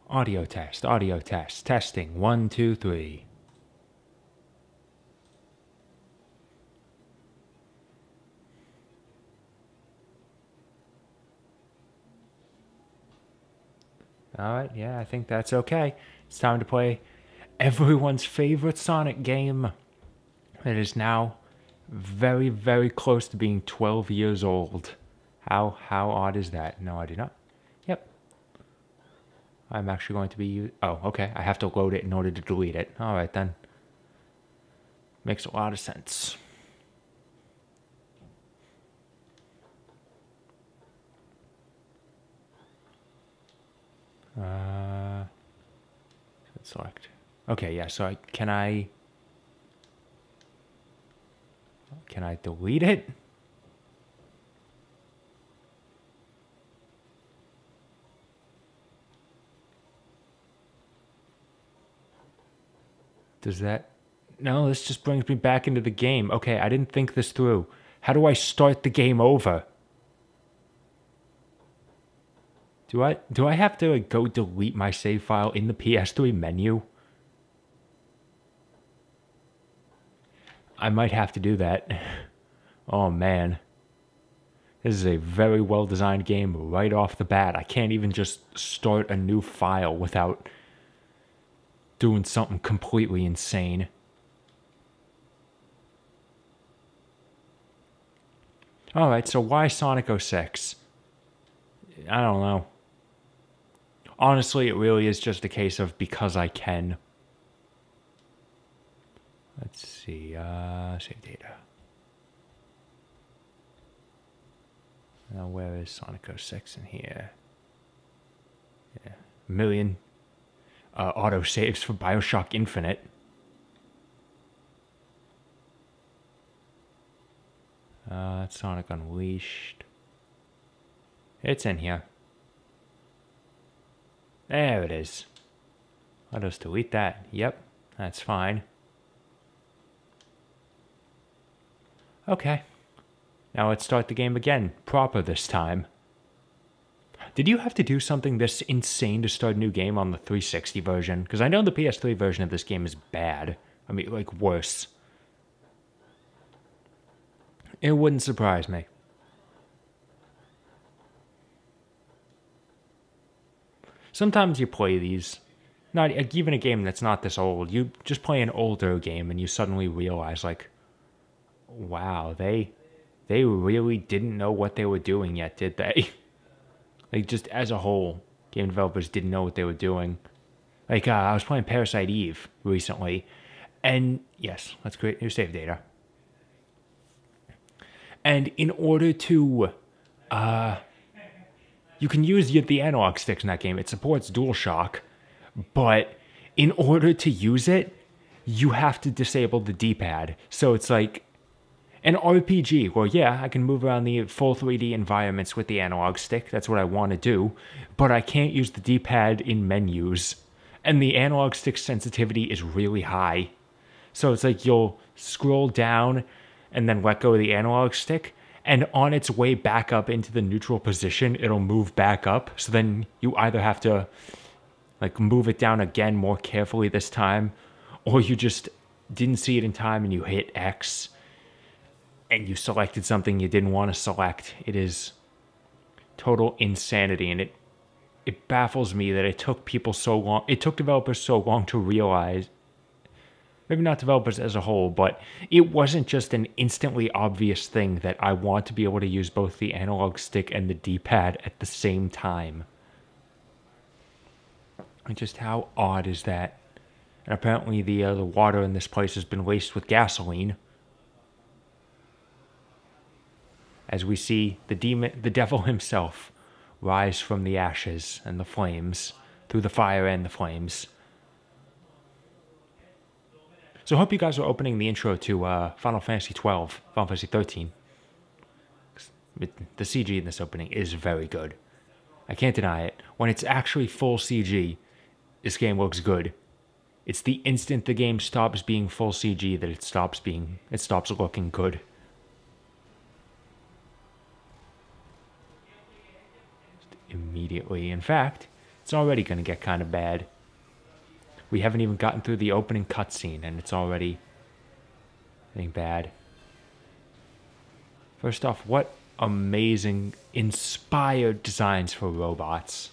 Audio test, testing, 1, 2, 3. Alright, yeah, I think that's okay. It's time to play everyone's favorite Sonic game. It is now very, very close to being 12 years old. How odd is that? No, I do not. Yep. I'm actually going to be... Oh, okay. I have to load it in order to delete it. Alright then. Makes a lot of sense. Let's select. Okay, yeah, so can I delete it? Does that... No, this just brings me back into the game. Okay, I didn't think this through. How do I start the game over? Do I have to go delete my save file in the PS3 menu? I might have to do that. Oh man. This is a very well designed game right off the bat. I can't even just start a new file without doing something completely insane. Alright, so why Sonic 06? I don't know. Honestly, it really is just a case of because I can. Let's see, save data. Now where is Sonic 06 in here? Yeah, a million auto saves for Bioshock Infinite. That's Sonic Unleashed. It's in here. There it is. Let us delete that. Yep, that's fine. Okay. Now let's start the game again. Proper this time. Did you have to do something this insane to start a new game on the 360 version? Because I know the PS3 version of this game is bad. I mean, like, worse. It wouldn't surprise me. Sometimes you play these, not even a game that's not this old, you just play an older game and you suddenly realize, like, wow, they really didn't know what they were doing yet, did they? Like, just as a whole, game developers didn't know what they were doing. Like, I was playing Parasite Eve recently, and yes, let's create new save data. And in order to, you can use the analog sticks in that game. It supports DualShock, but in order to use it, you have to disable the D-pad. So it's like an RPG. Well, yeah, I can move around the full 3D environments with the analog stick. That's what I want to do. But I can't use the D-pad in menus. And the analog stick sensitivity is really high. So it's like you'll scroll down and then let go of the analog stick, and on its way back up into the neutral position, it'll move back up. So then you either have to, like, move it down again more carefully this time, or you just didn't see it in time and you hit X and you selected something you didn't want to select. It is total insanity, and it baffles me that it took people so long, it took developers so long to realize, maybe not developers as a whole, but it wasn't just an instantly obvious thing that I want to be able to use both the analog stick and the D-pad at the same time. And just how odd is that? And apparently the water in this place has been laced with gasoline. As we see the devil himself rise from the ashes and the flames, through the fire and the flames. So I hope you guys are opening the intro to Final Fantasy XII, Final Fantasy XIII. The CG in this opening is very good. I can't deny it. When it's actually full CG, this game looks good. It's the instant the game stops being full CG that it stops looking good. Immediately. In fact, It's already going to get kind of bad. We haven't even gotten through the opening cutscene, and it's already getting bad. First off, what amazing, inspired designs for robots.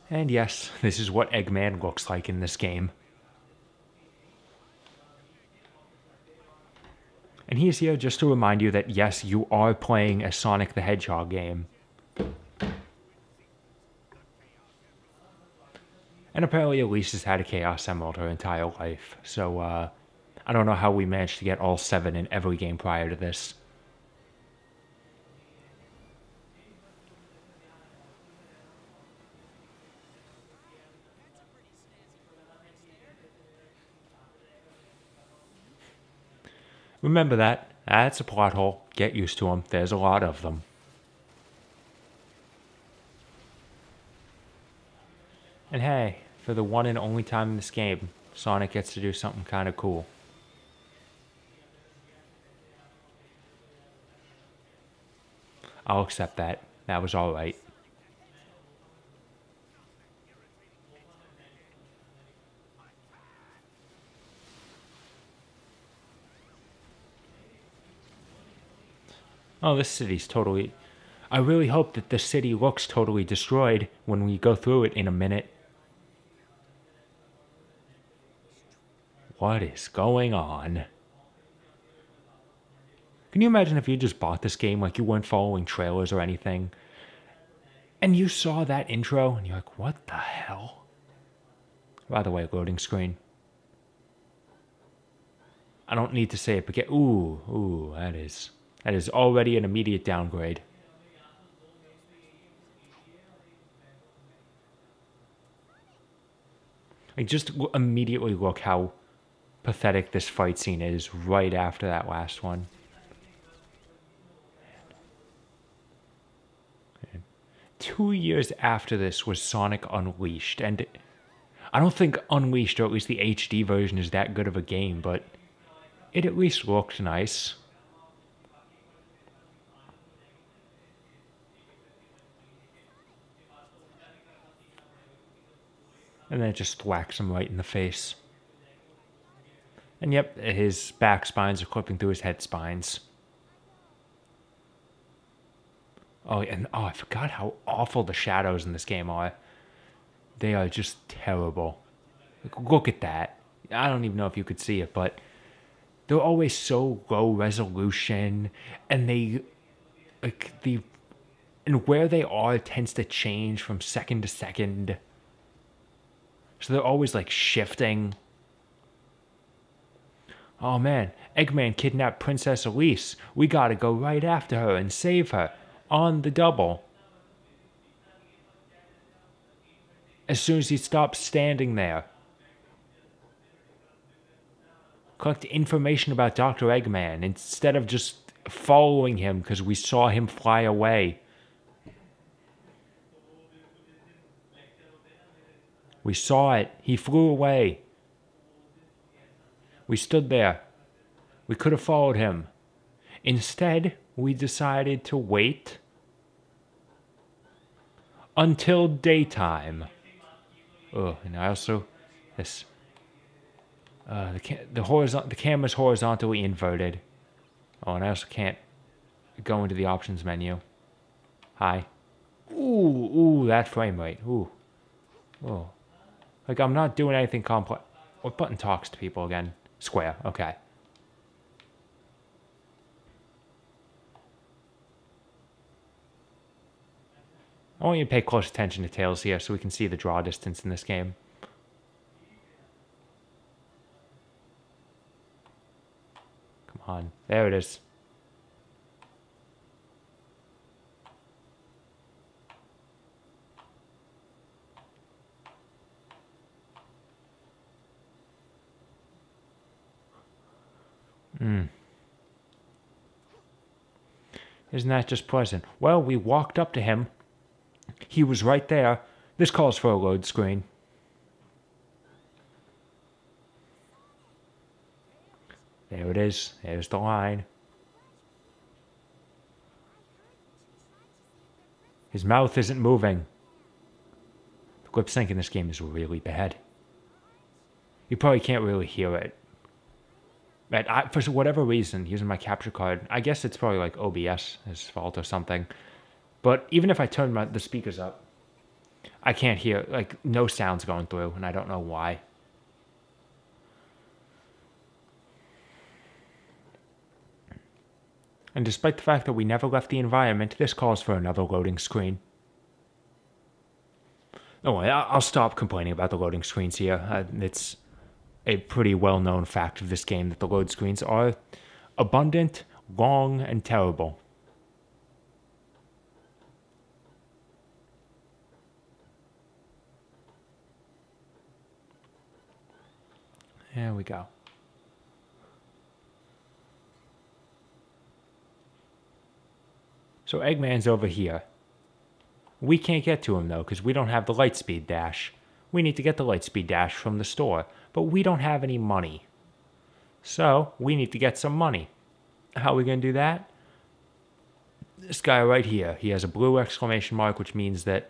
And yes, this is what Eggman looks like in this game. And he's here just to remind you that yes, you are playing a Sonic the Hedgehog game. And apparently Elise has had a Chaos Emerald her entire life. So, I don't know how we managed to get all 7 in every game prior to this. Remember that. That's a plot hole. Get used to them. There's a lot of them. And hey, for the one and only time in this game, Sonic gets to do something kind of cool. I'll accept that. That was alright. Oh, this city's totally... I really hope that this city looks totally destroyed when we go through it in a minute. What is going on? Can you imagine if you just bought this game, like you weren't following trailers or anything, and you saw that intro, and you're like, what the hell? By the way, loading screen. I don't need to say it, but get... Ooh, that is already an immediate downgrade. Like, just immediately look how pathetic this fight scene is right after that last one. 2 years after this was Sonic Unleashed, and I don't think Unleashed, or at least the HD version, is that good of a game, but it at least looked nice. And then it just whacks him right in the face. And yep, his back spines are clipping through his head spines. Oh, and I forgot how awful the shadows in this game are. They are just terrible. Look at that. I don't even know if you could see it, but they're always so low resolution, and and where they are tends to change from second to second. So they're always like shifting. Oh man, Eggman kidnapped Princess Elise. We gotta go right after her and save her. On the double. As soon as he stops standing there. Collect information about Dr. Eggman instead of just following him because we saw him fly away. We saw it. He flew away. We stood there. We could have followed him. Instead, we decided to wait until daytime. Oh, and I also this the camera's horizontally inverted. Oh, and I also can't go into the options menu. Hi. Ooh, that frame rate. Ooh. Oh. Like, I'm not doing anything complex. What button talks to people again? Square. Okay. I want you to pay close attention to Tails here so we can see the draw distance in this game. Come on. There it is. Isn't that just pleasant? Well, we walked up to him. He was right there. This calls for a load screen. There it is. There's the line. His mouth isn't moving. The lip sync in this game is really bad. You probably can't really hear it. But for whatever reason, using my capture card, I guess it's probably like OBS's fault or something. But even if I turn the speakers up, I can't hear, like, no sounds going through, and I don't know why. And despite the fact that we never left the environment, this calls for another loading screen. Don't worry, I'll stop complaining about the loading screens here. It's a pretty well-known fact of this game that the load screens are abundant, long, and terrible. There we go. So Eggman's over here. We can't get to him though, because we don't have the Lightspeed Dash. We need to get the Lightspeed Dash from the store, but we don't have any money. So, we need to get some money. How are we going to do that? This guy right here, he has a blue exclamation mark, which means that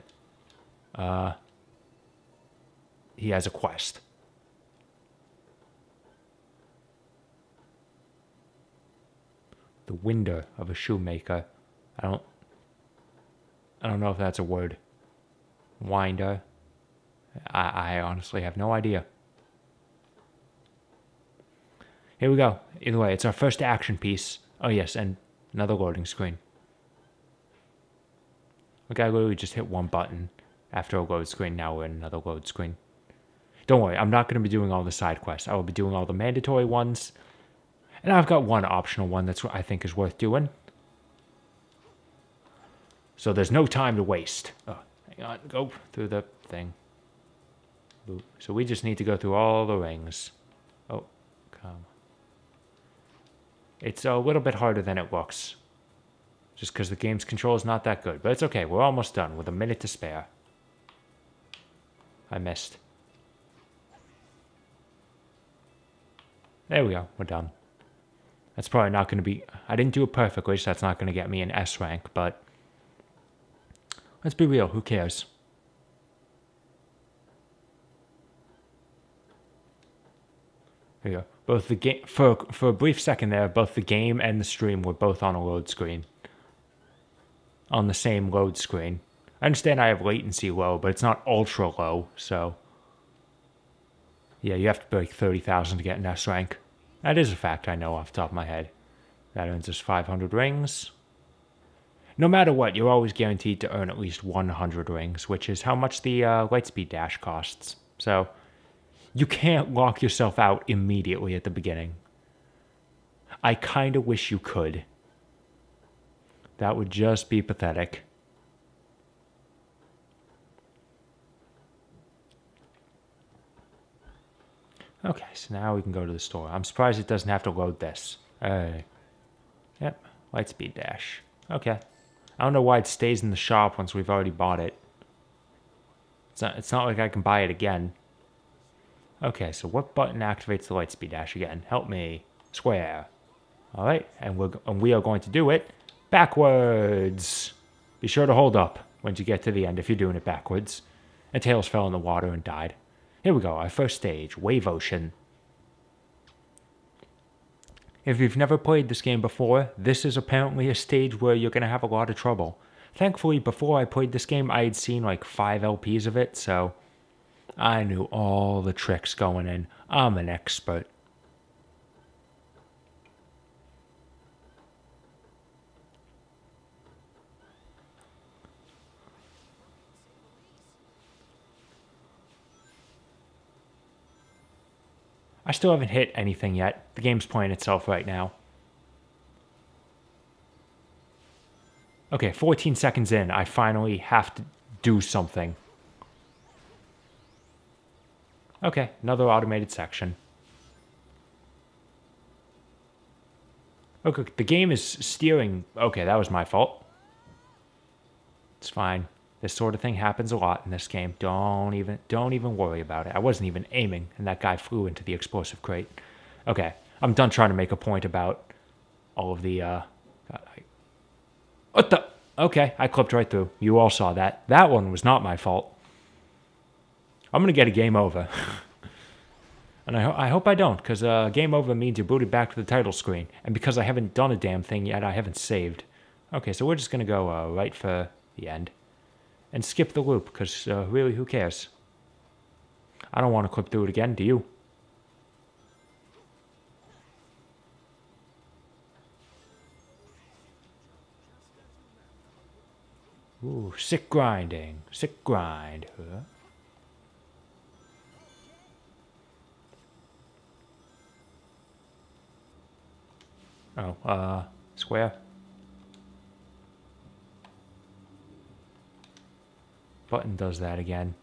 he has a quest. The window of a shoemaker. I don't know if that's a word. Winder. I honestly have no idea. Here we go. Either way, it's our first action piece. Oh yes, and another loading screen. Like I literally just hit one button after a load screen. Now we're in another load screen. Don't worry, I'm not going to be doing all the side quests. I will be doing all the mandatory ones. And I've got one optional one that's I think is worth doing. So there's no time to waste. Oh, hang on, go through the thing. So we just need to go through all the rings. Oh, come. It's a little bit harder than it looks. Just because the game's control is not that good. But it's okay, we're almost done with a minute to spare. I missed. There we go, we're done. That's probably not going to be... I didn't do it perfectly, so that's not going to get me an S rank, but... Let's be real, who cares? There you go. Both the game... For a brief second there, both the game and the stream were both on a load screen. On the same load screen. I understand I have latency low, but it's not ultra low, so... Yeah, you have to break 30,000 to get an S rank. That is a fact I know off the top of my head. That earns us 500 rings. No matter what, you're always guaranteed to earn at least 100 rings, which is how much the Lightspeed Dash costs. So, you can't lock yourself out immediately at the beginning. I kind of wish you could. That would just be pathetic. Okay, so now we can go to the store. I'm surprised it doesn't have to load this. Yep, Lightspeed Dash. Okay. I don't know why it stays in the shop once we've already bought it. It's not like I can buy it again. Okay, so what button activates the Lightspeed Dash again? Help me. Square. Alright, and we are going to do it backwards. Be sure to hold up once you get to the end if you're doing it backwards. And Tails fell in the water and died. Here we go, our first stage, Wave Ocean. If you've never played this game before, this is apparently a stage where you're going to have a lot of trouble. Thankfully, before I played this game, I had seen like 5 LPs of it, so I knew all the tricks going in. I'm an expert. I still haven't hit anything yet. The game's playing itself right now. Okay, 14 seconds in, I finally have to do something. Okay, another automated section. Okay, the game is steering... Okay, that was my fault. It's fine. This sort of thing happens a lot in this game. Don't even worry about it. I wasn't even aiming, and that guy flew into the explosive crate. Okay, I'm done trying to make a point about all of the, God, what the? Okay, I clipped right through. You all saw that. That one was not my fault. I'm going to get a game over. And I hope I don't, because game over means you're booted back to the title screen. And because I haven't done a damn thing yet, I haven't saved. Okay, so we're just going to go right for the end. And skip the loop, because really, who cares? I don't want to clip through it again, do you? Ooh, sick grinding. Sick grind. Oh, square. Button does that again.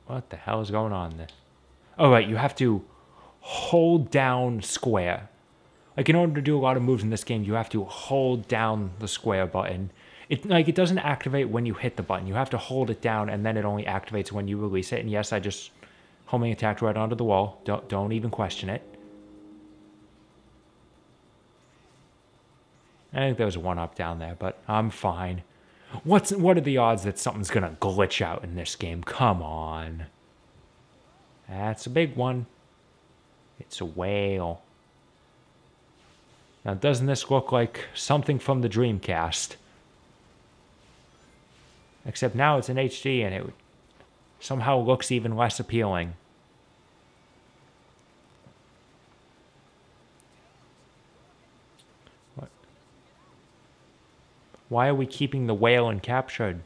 What the hell is going on there? Oh, right, you have to hold down square. Like, in order to do a lot of moves in this game, you have to hold down the square button. It doesn't activate when you hit the button. You have to hold it down, and then it only activates when you release it. And yes, I just homing attacked right onto the wall. Don't even question it. I think there was a one-up down there, but I'm fine. What are the odds that something's gonna glitch out in this game? Come on. That's a big one. It's a whale. Now, doesn't this look like something from the Dreamcast? Except now it's in HD and it somehow looks even less appealing. What? Why are we keeping the whale uncaptured?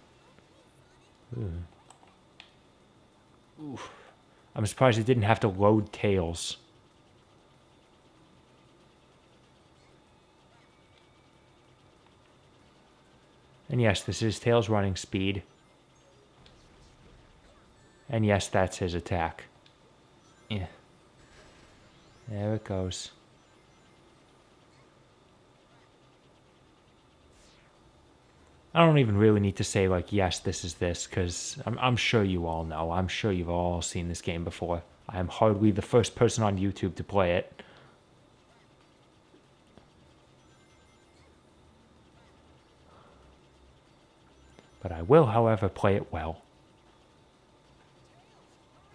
Oof. I'm surprised it didn't have to load Tails. And yes, this is Tails' running speed. And yes, that's his attack. Yeah. There it goes. I don't even really need to say, like, yes, this is this, because I'm sure you all know. I'm sure you've all seen this game before. I am hardly the first person on YouTube to play it. But I will, however, play it well.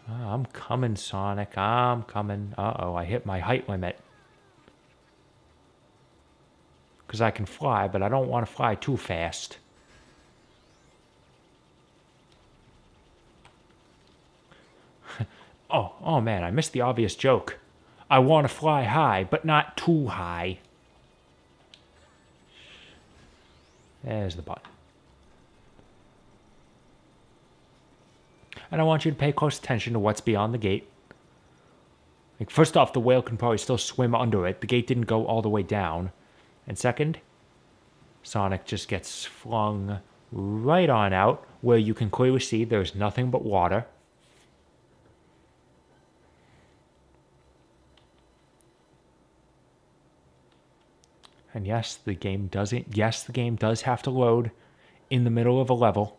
I'm coming, Sonic. I'm coming. Uh-oh, I hit my height limit. Because I can fly, but I don't want to fly too fast. Oh man, I missed the obvious joke. I want to fly high, but not too high. There's the button. And I want you to pay close attention to what's beyond the gate. Like, first off, the whale can probably still swim under it. The gate didn't go all the way down. And second, Sonic just gets flung right on out, where you can clearly see there's nothing but water. And yes, the game does have to load in the middle of a level.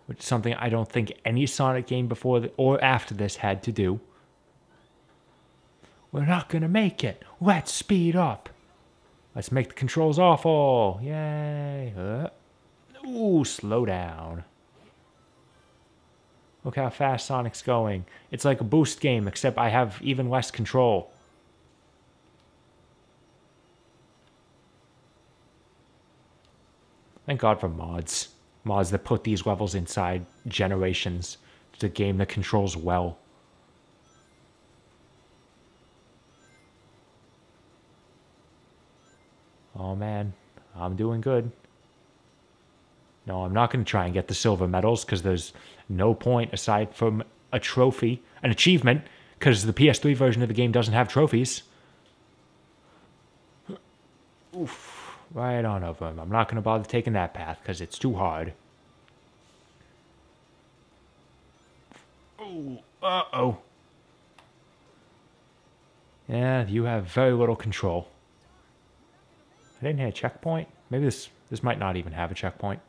Which is something I don't think any Sonic game before or after this had to do. We're not going to make it. Let's speed up. Let's make the controls awful. Yay. Ooh, slow down. Look how fast Sonic's going. It's like a boost game, except I have even less control. Thank God for mods. Mods that put these levels inside generations. It's a game that controls well. Oh man, I'm doing good. No, I'm not going to try and get the silver medals because there's no point aside from a trophy, an achievement, because the PS3 version of the game doesn't have trophies. Oof. Right on over him. I'm not going to bother taking that path because it's too hard. Oh, uh-oh. Yeah, you have very little control. I didn't hit a checkpoint. Maybe this might not even have a checkpoint.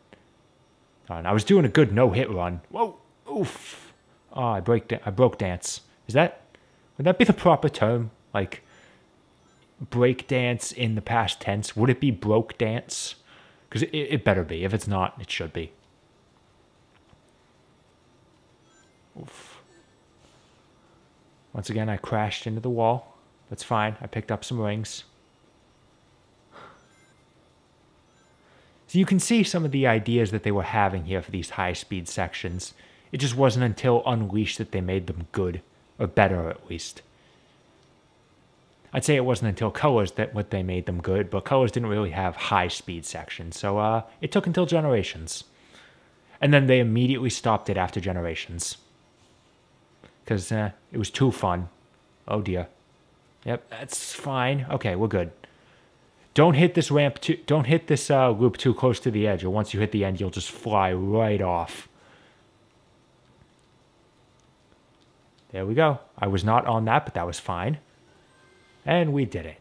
Oh, and I was doing a good no-hit run. Whoa, oof. Oh, I broke dance. Would that be the proper term? Like, break dance in the past tense? Would it be broke dance? Because it better be. If it's not, it should be. Oof. Once again, I crashed into the wall. That's fine. I picked up some rings. So you can see some of the ideas that they were having here for these high-speed sections. It just wasn't until Unleashed that they made them good. Or better, at least. I'd say it wasn't until Colors that what they made them good, but Colors didn't really have high-speed sections, so it took until Generations. And then they immediately stopped it after Generations. Because it was too fun. Oh dear. Yep, that's fine. Okay, we're good. Don't hit this loop too close to the edge, or once you hit the end, you'll just fly right off. There we go. I was not on that, but that was fine. And we did it.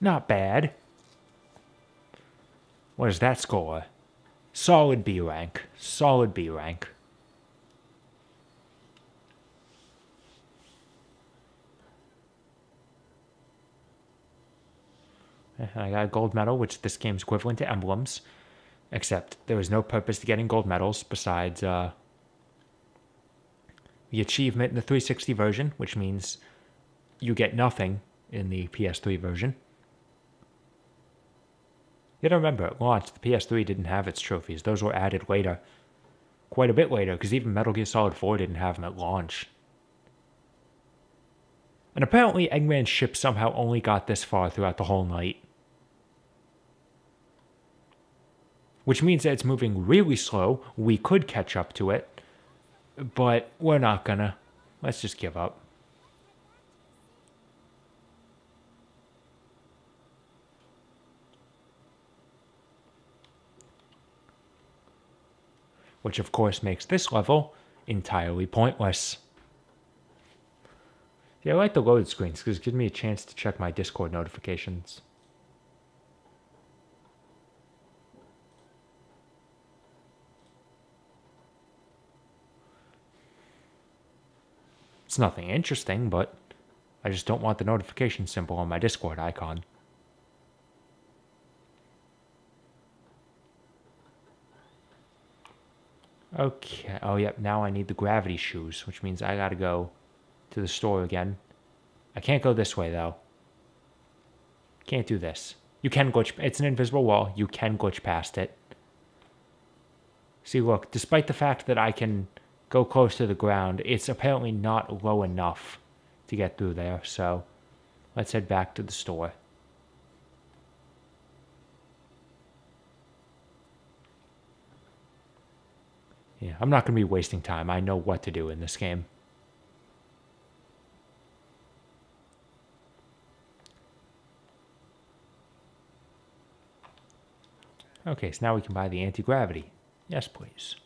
Not bad. What is that score? Solid B rank. Solid B rank. I got a gold medal, which this game's equivalent to emblems. Except there is no purpose to getting gold medals besides the achievement in the 360 version, which means you get nothing in the PS3 version. You gotta remember, at launch, the PS3 didn't have its trophies. Those were added later. Quite a bit later, because even Metal Gear Solid 4 didn't have them at launch. And apparently Eggman's ship somehow only got this far throughout the whole night. Which means that it's moving really slow. We could catch up to it. But we're not gonna. Let's just give up. Which of course makes this level entirely pointless. Yeah, I like the load screens because it gives me a chance to check my Discord notifications. It's nothing interesting, but I just don't want the notification symbol on my Discord icon. Okay, oh yep, now I need the gravity shoes, which means I gotta go to the store again. I can't go this way, though. Can't do this. You can glitch. It's an invisible wall. You can glitch past it. See, look, despite the fact that I can go close to the ground, it's apparently not low enough to get through there, so let's head back to the store. Yeah, I'm not going to be wasting time. I know what to do in this game. Okay, so now we can buy the anti-gravity. Yes, please.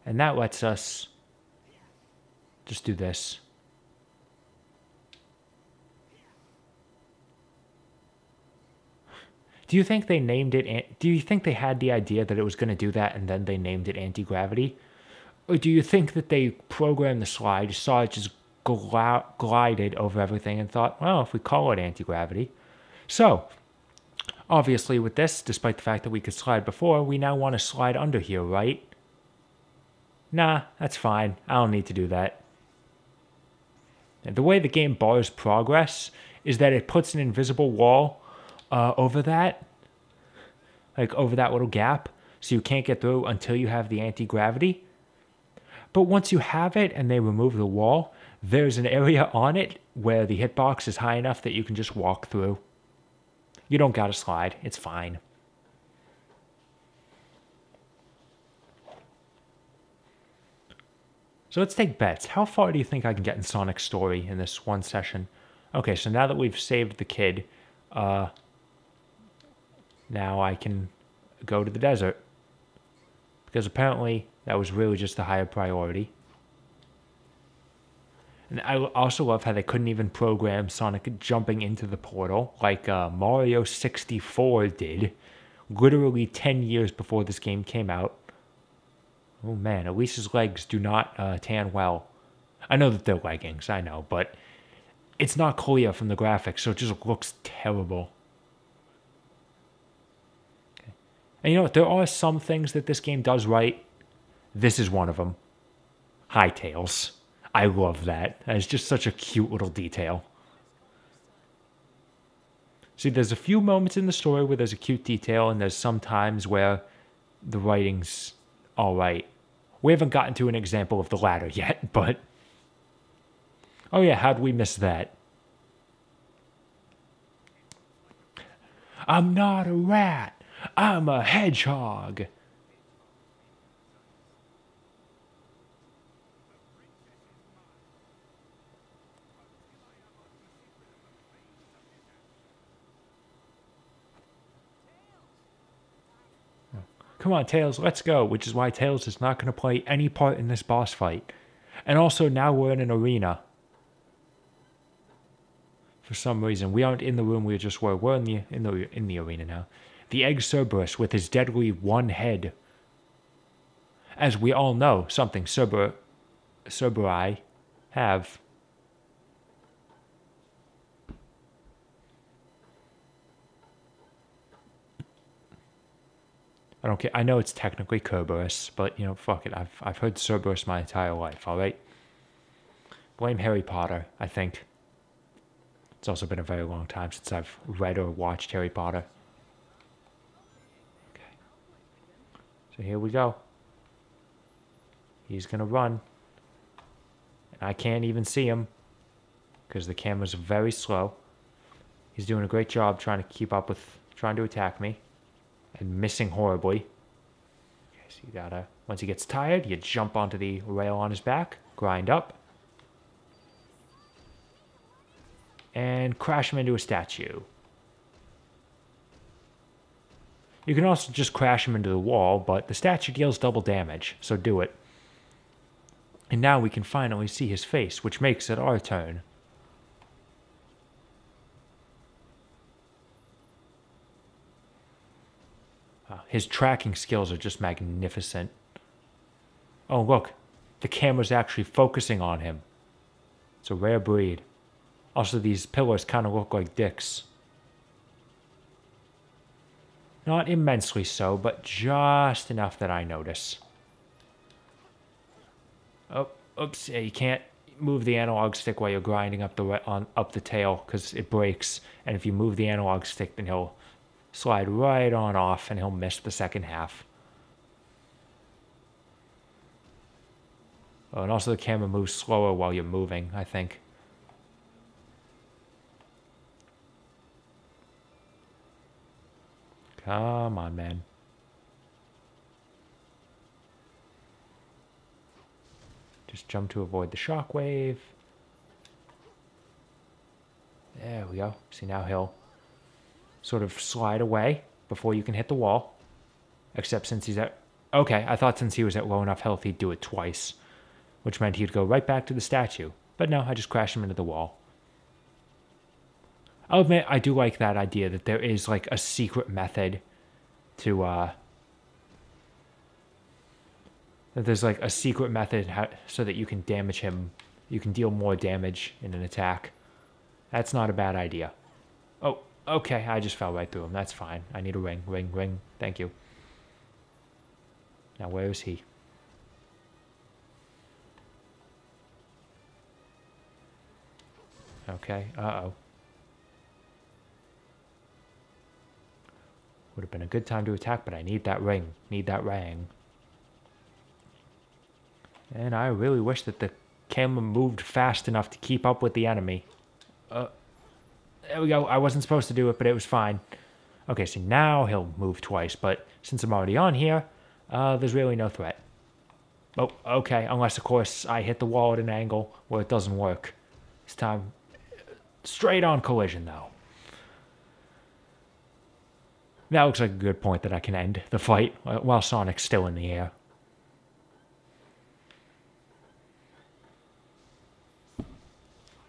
And that lets us just do this. Do you think they named it... Do you think they had the idea that it was going to do that and then they named it anti-gravity? Or do you think that they programmed the slide, saw it just glided over everything and thought, well, if we call it anti-gravity... So... Obviously, with this, despite the fact that we could slide before, we now want to slide under here, right? Nah, that's fine. I don't need to do that. And the way the game bars progress is that it puts an invisible wall over that. Like, over that little gap. So you can't get through until you have the anti-gravity. But once you have it and they remove the wall, there's an area on it where the hitbox is high enough that you can just walk through. You don't gotta slide. It's fine. So let's take bets. How far do you think I can get in Sonic's story in this one session? Okay, so now that we've saved the kid, now I can go to the desert. Because apparently that was really just the higher priority. And I also love how they couldn't even program Sonic jumping into the portal like Mario 64 did, literally 10 years before this game came out. Oh man, Elise's legs do not tan well. I know that they're leggings, I know, but it's not clear from the graphics, so it just looks terrible. Okay. And you know what? There are some things that this game does right. This is one of them. Hightails. I love that. It's just such a cute little detail. See, there's a few moments in the story where there's a cute detail, and there's some times where the writing's alright. We haven't gotten to an example of the latter yet, but... Oh yeah, how'd we miss that? I'm not a rat. I'm a hedgehog. Come on, Tails, let's go. Which is why Tails is not going to play any part in this boss fight. And also, now we're in an arena. For some reason, we aren't in the room we just were. We're in the arena now. The egg Cerberus with his deadly one head. As we all know, something Cerberi have. I don't care. I know it's technically Cerberus, but you know, fuck it. I've heard Cerberus my entire life. All right. Blame Harry Potter. I think. It's also been a very long time since I've read or watched Harry Potter. Okay. So here we go. He's gonna run. And I can't even see him. Because the camera's very slow. He's doing a great job trying to keep up with... trying to attack me. And missing horribly. Okay, so you gotta... once he gets tired, you jump onto the rail on his back. Grind up. And crash him into a statue. You can also just crash him into the wall, but the statue deals double damage, so do it. And now we can finally see his face, which makes it our turn. His tracking skills are just magnificent. Oh, look. The camera's actually focusing on him. It's a rare breed. Also, these pillars kind of look like dicks. Not immensely so, but just enough that I notice. Oh, oops, yeah, you can't move the analog stick while you're grinding up the tail, because it breaks. And if you move the analog stick, then he'll slide right on off, and he'll miss the second half. Oh, and also the camera moves slower while you're moving, I think. Come on, man. Just jump to avoid the shockwave. There we go. See, now he'll sort of slide away before you can hit the wall. Except since he's at... okay, I thought since he was at low enough health, he'd do it twice. Which meant he'd go right back to the statue. But no, I just crashed him into the wall. I'll admit, I do like that idea that there is, like, a secret method to, that there's, like, a secret method so that you can damage him. You can deal more damage in an attack. That's not a bad idea. Oh, okay, I just fell right through him. That's fine. I need a ring. Ring. Thank you. Now, where is he? Okay, uh-oh. Would have been a good time to attack, but I need that ring. Need that ring. And I really wish that the camera moved fast enough to keep up with the enemy. There we go. I wasn't supposed to do it, but it was fine. Okay, so now he'll move twice, but since I'm already on here, there's really no threat. Oh, okay, unless, of course, I hit the wall at an angle where it doesn't work. This time, straight on collision, though. That looks like a good point that I can end the fight while Sonic's still in the air.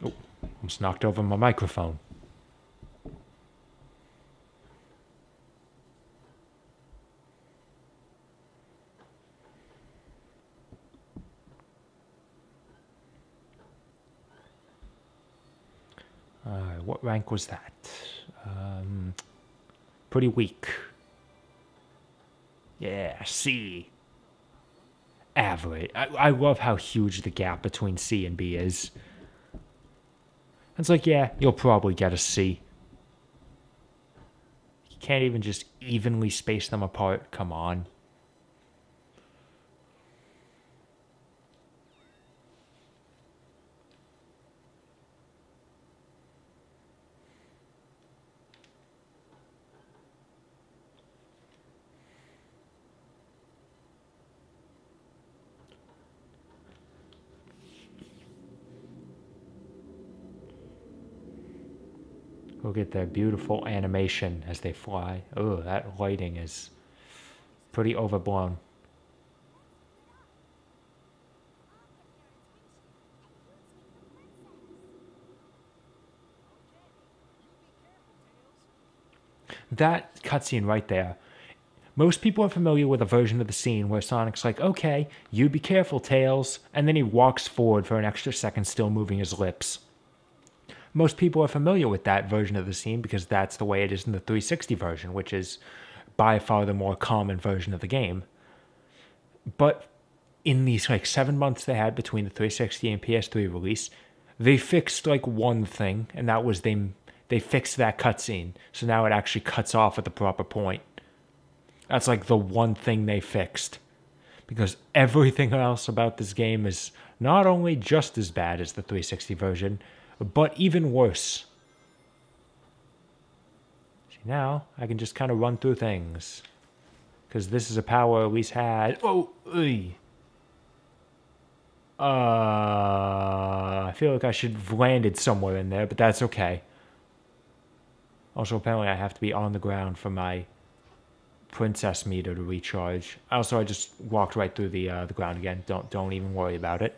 Oh, almost knocked over my microphone. what rank was that? Pretty weak. Yeah, C. Average. I love how huge the gap between C and B is. It's like, yeah, you'll probably get a C. You can't even just evenly space them apart. Come on. Look at their beautiful animation as they fly. Oh, that lighting is pretty overblown. That cutscene right there. Most people are familiar with a version of the scene where Sonic's like, okay, you be careful, Tails. And then he walks forward for an extra second, still moving his lips. Most people are familiar with that version of the scene because that's the way it is in the 360 version, which is by far the more common version of the game. But in these like 7 months they had between the 360 and PS3 release, they fixed like one thing, and that was they fixed that cutscene. So now it actually cuts off at the proper point. That's like the one thing they fixed. Because everything else about this game is not only just as bad as the 360 version, but even worse. See, now I can just kind of run through things. Because this is a power I at least had. Oh, I feel like I should have landed somewhere in there, but that's okay. Also, apparently I have to be on the ground for my princess meter to recharge. Also, I just walked right through the ground again. Don't even worry about it.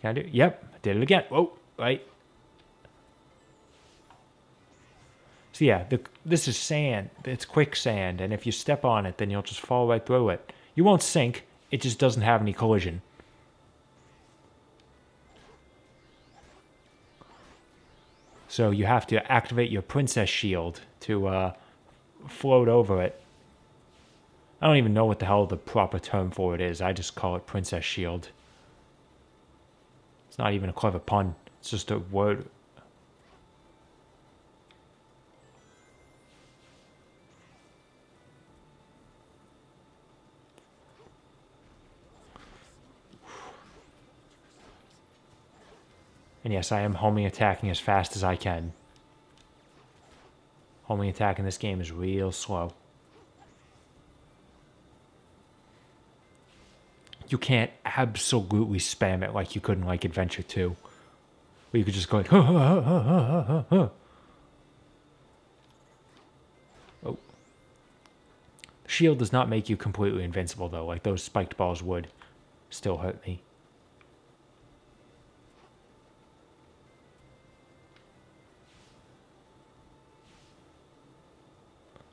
Can I do it? Yep, I did it again. Whoa, right. So yeah, this is sand. It's quicksand, and if you step on it, then you'll just fall right through it. You won't sink. It just doesn't have any collision. So you have to activate your princess shield to float over it. I don't even know what the hell the proper term for it is. I just call it princess shield. It's not even a clever pun. It's just a word. And yes, I am homing attacking as fast as I can. Homing attack in this game is real slow. You can't absolutely spam it like you could in like Adventure 2. Where you could just go like, huh, huh, huh, huh, huh, huh. Oh. The shield does not make you completely invincible though, like those spiked balls would still hurt me.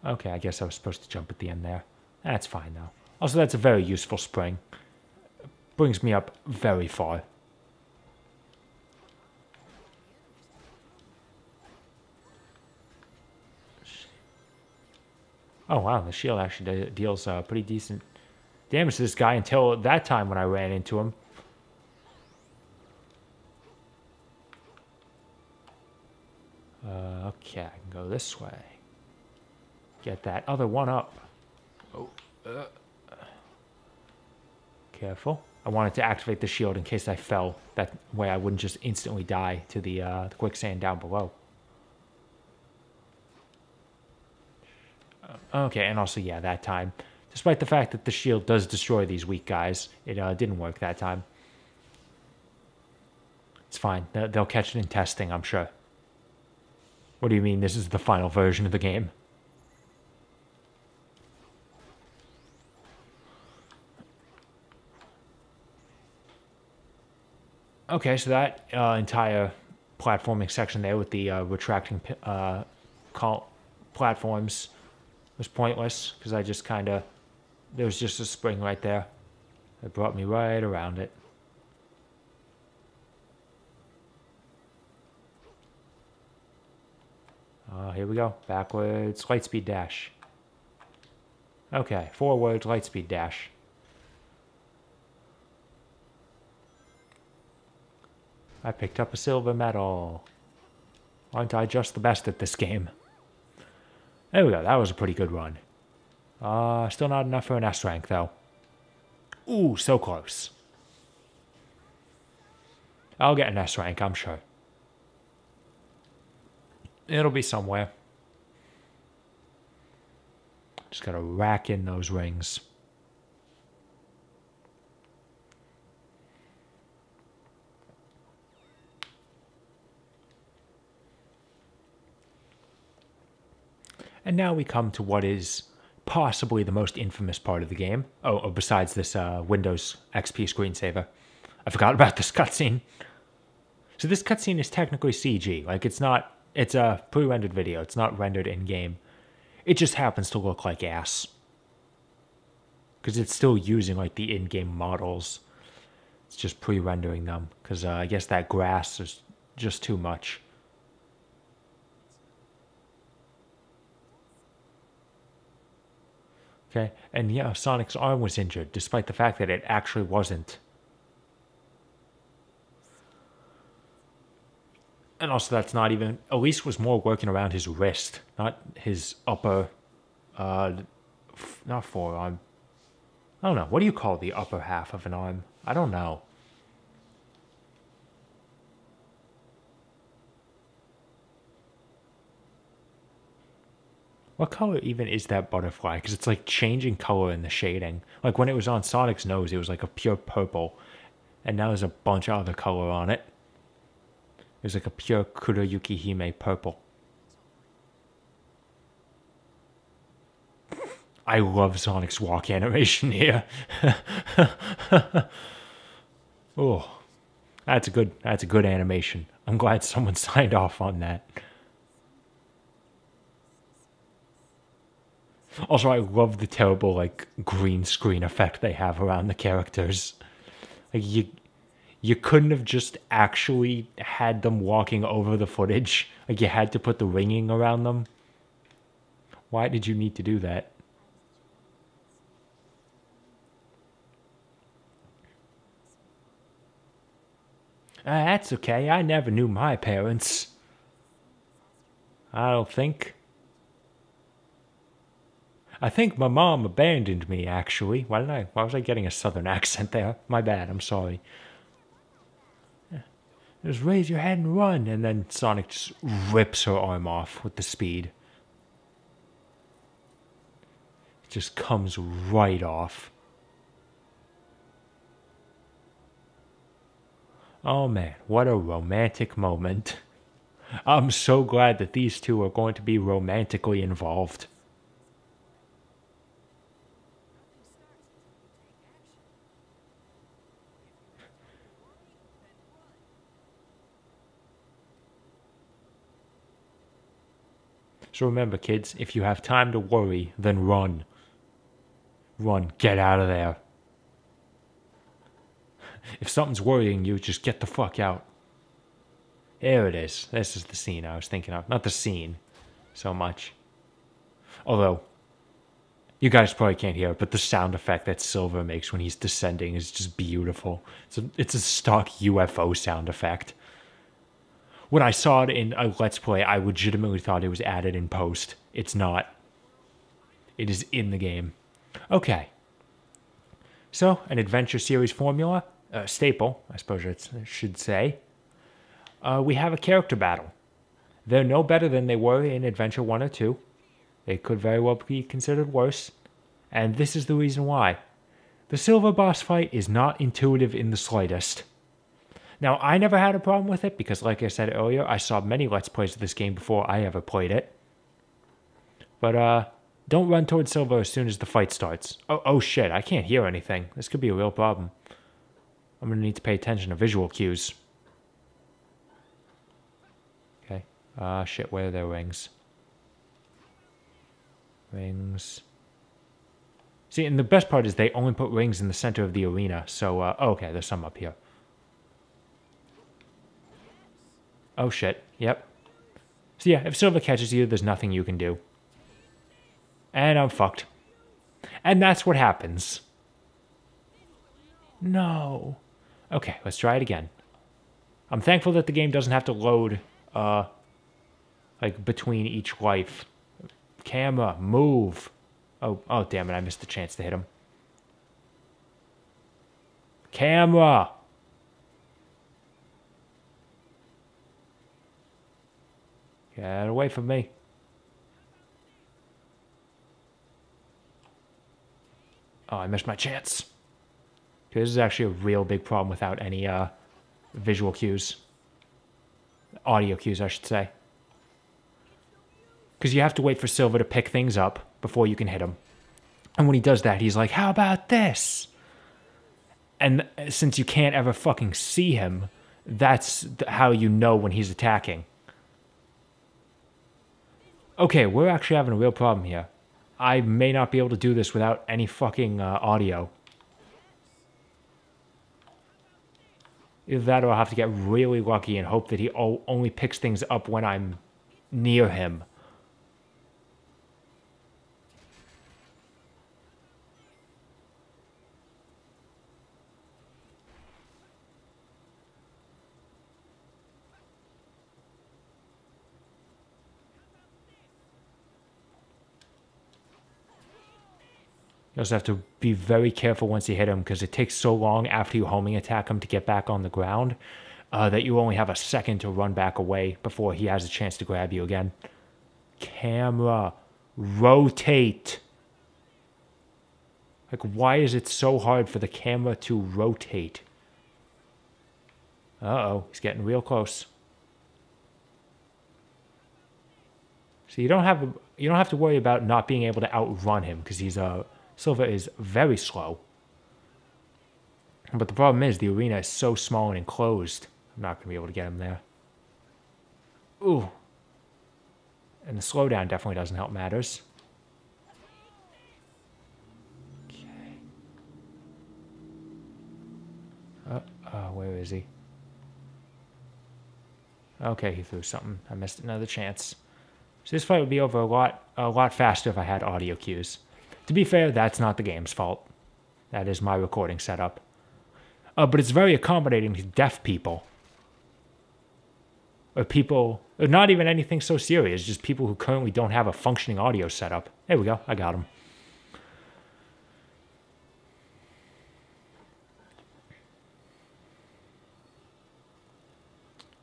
Okay, I guess I was supposed to jump at the end there. That's fine though. Also, that's a very useful spring. Brings me up very far. Oh wow, the shield actually deals pretty decent damage to this guy until that time when I ran into him. Okay, I can go this way. Get that other one up. Oh, careful. I wanted to activate the shield in case I fell. That way I wouldn't just instantly die to the quicksand down below. Okay, and also, yeah, that time. Despite the fact that the shield does destroy these weak guys, it didn't work that time. It's fine. They'll catch it in testing, I'm sure. What do you mean this is the final version of the game? Okay, so that entire platforming section there with the retracting platforms was pointless because I just kind of, there was just a spring right there. It brought me right around it. Here we go. Backwards, lightspeed dash. Okay, forwards, lightspeed dash. I picked up a silver medal. Aren't I just the best at this game? There we go, that was a pretty good run. Still not enough for an S rank, though. Ooh, so close. I'll get an S rank, I'm sure. It'll be somewhere. Just gotta rack in those rings. And now we come to what is possibly the most infamous part of the game. Oh, besides this Windows XP screensaver. I forgot about this cutscene. So this cutscene is technically CG. Like, it's a pre-rendered video. It's not rendered in-game. It just happens to look like ass. Because it's still using, like, the in-game models. It's just pre-rendering them. Because I guess that grass is just too much. Okay, and yeah, Sonic's arm was injured, despite the fact that it actually wasn't. And also, that's not even... Elise was more working around his wrist, not his upper... not forearm. I don't know. What do you call the upper half of an arm? I don't know. What color even is that butterfly? Because it's like changing color in the shading. Like when it was on Sonic's nose, it was like a pure purple. And now there's a bunch of other color on it. It was like a pure Kuroyuki Hime purple. I love Sonic's walk animation here. Oh, that's a good animation. I'm glad someone signed off on that. Also, I love the terrible, like, green screen effect they have around the characters. Like, you couldn't have just actually had them walking over the footage. Like, you had to put the ringing around them. Why did you need to do that? That's okay. I never knew my parents. I don't think. I think my mom abandoned me, actually. Why was I getting a southern accent there? My bad, I'm sorry. Just raise your head and run, and then Sonic just rips her arm off with the speed. It just comes right off. Oh man, what a romantic moment. I'm so glad that these two are going to be romantically involved. So remember, kids, if you have time to worry, then run. Run. Get out of there. If something's worrying you, just get the fuck out. There it is. This is the scene I was thinking of. Not the scene so much. Although, you guys probably can't hear it, but the sound effect that Silver makes when he's descending is just beautiful. It's a stock UFO sound effect. When I saw it in a Let's Play, I legitimately thought it was added in post. It's not. It is in the game. Okay. So, an adventure series formula, staple, I suppose I should say. We have a character battle. They're no better than they were in Adventure 1 or 2. They could very well be considered worse. And this is the reason why. The Silver boss fight is not intuitive in the slightest. Now, I never had a problem with it because, like I said earlier, I saw many Let's Plays of this game before I ever played it. But, don't run towards Silver as soon as the fight starts. Oh shit, I can't hear anything. This could be a real problem. I'm gonna need to pay attention to visual cues. Okay. Shit, where are their rings? Rings. See, and the best part is they only put rings in the center of the arena, so, okay, there's some up here. Oh shit, yep. So yeah, if Silver catches you, there's nothing you can do. And I'm fucked. And that's what happens. No. Okay, let's try it again. I'm thankful that the game doesn't have to load, like, between each life. Camera, move. Oh, damn it, I missed the chance to hit him. Camera! Get away from me. Oh, I missed my chance. Okay, this is actually a real big problem without any visual cues. Audio cues, I should say. Because you have to wait for Silver to pick things up before you can hit him. And when he does that, he's like, how about this? And since you can't ever fucking see him, that's how you know when he's attacking. Okay, we're actually having a real problem here. I may not be able to do this without any fucking audio. Either that or I'll have to get really lucky and hope that he only picks things up when I'm near him. You also have to be very careful once you hit him because it takes so long after you homing attack him to get back on the ground that you only have a second to run back away before he has a chance to grab you again. Camera. Rotate. Like, why is it so hard for the camera to rotate? Uh-oh, he's getting real close. So you don't have to worry about not being able to outrun him because he's Silver is very slow. But the problem is the arena is so small and enclosed. I'm not going to be able to get him there. Ooh. And the slowdown definitely doesn't help matters. Okay. Where is he? Okay, he threw something. I missed another chance. So this fight would be over a lot faster if I had audio cues. To be fair, that's not the game's fault. That is my recording setup. But it's very accommodating to deaf people. Or not even anything so serious, just people who currently don't have a functioning audio setup. There we go, I got him.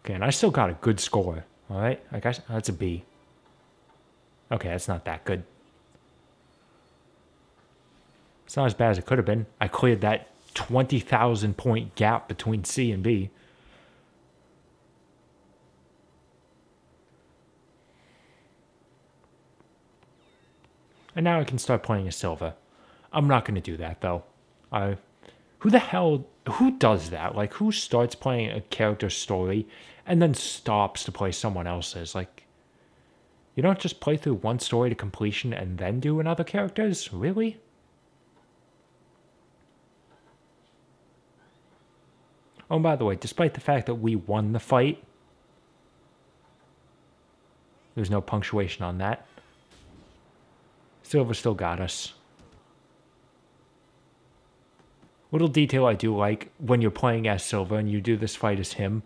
Okay, and I still got a good score, alright? I guess that's a B. Okay, that's not that good. It's not as bad as it could have been. I cleared that 20,000 point gap between C and B. And now I can start playing as Silver. I'm not going to do that, though. Who does that? Like, who starts playing a character's story and then stops to play someone else's? Like, you don't just play through one story to completion and then do another character's? Really? Oh, and by the way, despite the fact that we won the fight, there's no punctuation on that. Silver still got us. Little detail I do like, when you're playing as Silver and you do this fight as him,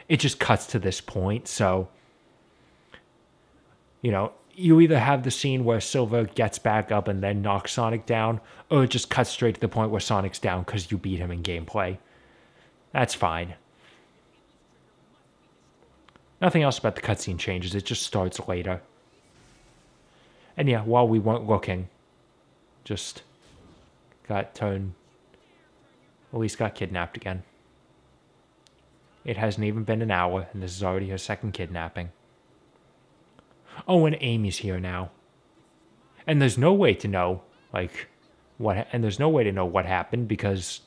it just cuts to this point, so, you know, you either have the scene where Silver gets back up and then knocks Sonic down, or it just cuts straight to the point where Sonic's down because you beat him in gameplay. That's fine. Nothing else about the cutscene changes, it just starts later. And yeah, while we weren't looking, just got turned, at least got kidnapped again. It hasn't even been an hour, and this is already her second kidnapping. Oh, and Amy's here now. And there's no way to know, like, there's no way to know what happened, because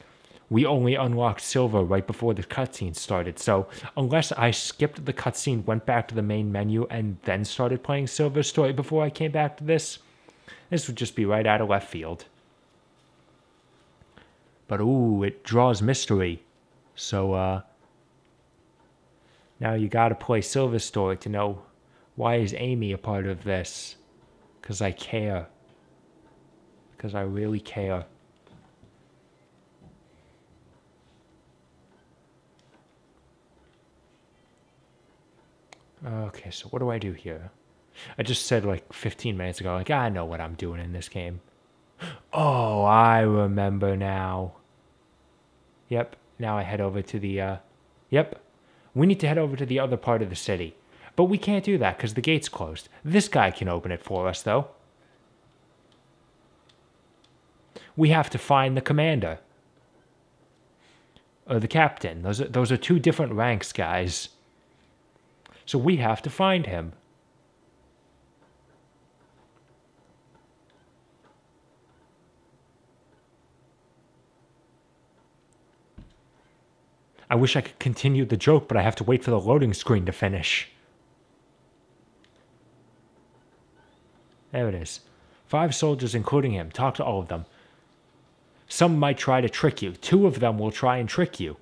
we only unlocked Silver right before the cutscene started. So unless I skipped the cutscene, went back to the main menu, and then started playing Silver's story before I came back to this would just be right out of left field. But ooh, it draws mystery. So now you gotta play Silver's story to know Why is Amy a part of this? Because I care. Because I really care. Okay, so what do I do here? I just said like 15 minutes ago, like, I know what I'm doing in this game. Oh, I remember now. Yep, now I head over to the, yep. We need to head over to the other part of the city. But we can't do that because the gate's closed. This guy can open it for us, though. We have to find the commander. Or the captain. Those are two different ranks, guys. So we have to find him. I wish I could continue the joke, but I have to wait for the loading screen to finish. There it is. 5 soldiers, including him. Talk to all of them. Some might try to trick you. 2 of them will try and trick you.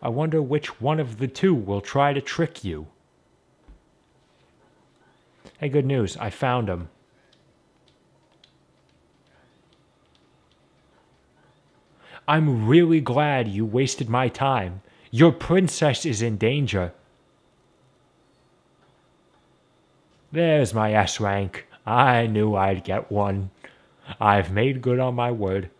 I wonder which one of the 2 will try to trick you. Hey, good news. I found him. I'm really glad you wasted my time. Your princess is in danger. There's my S rank. I knew I'd get one. I've made good on my word.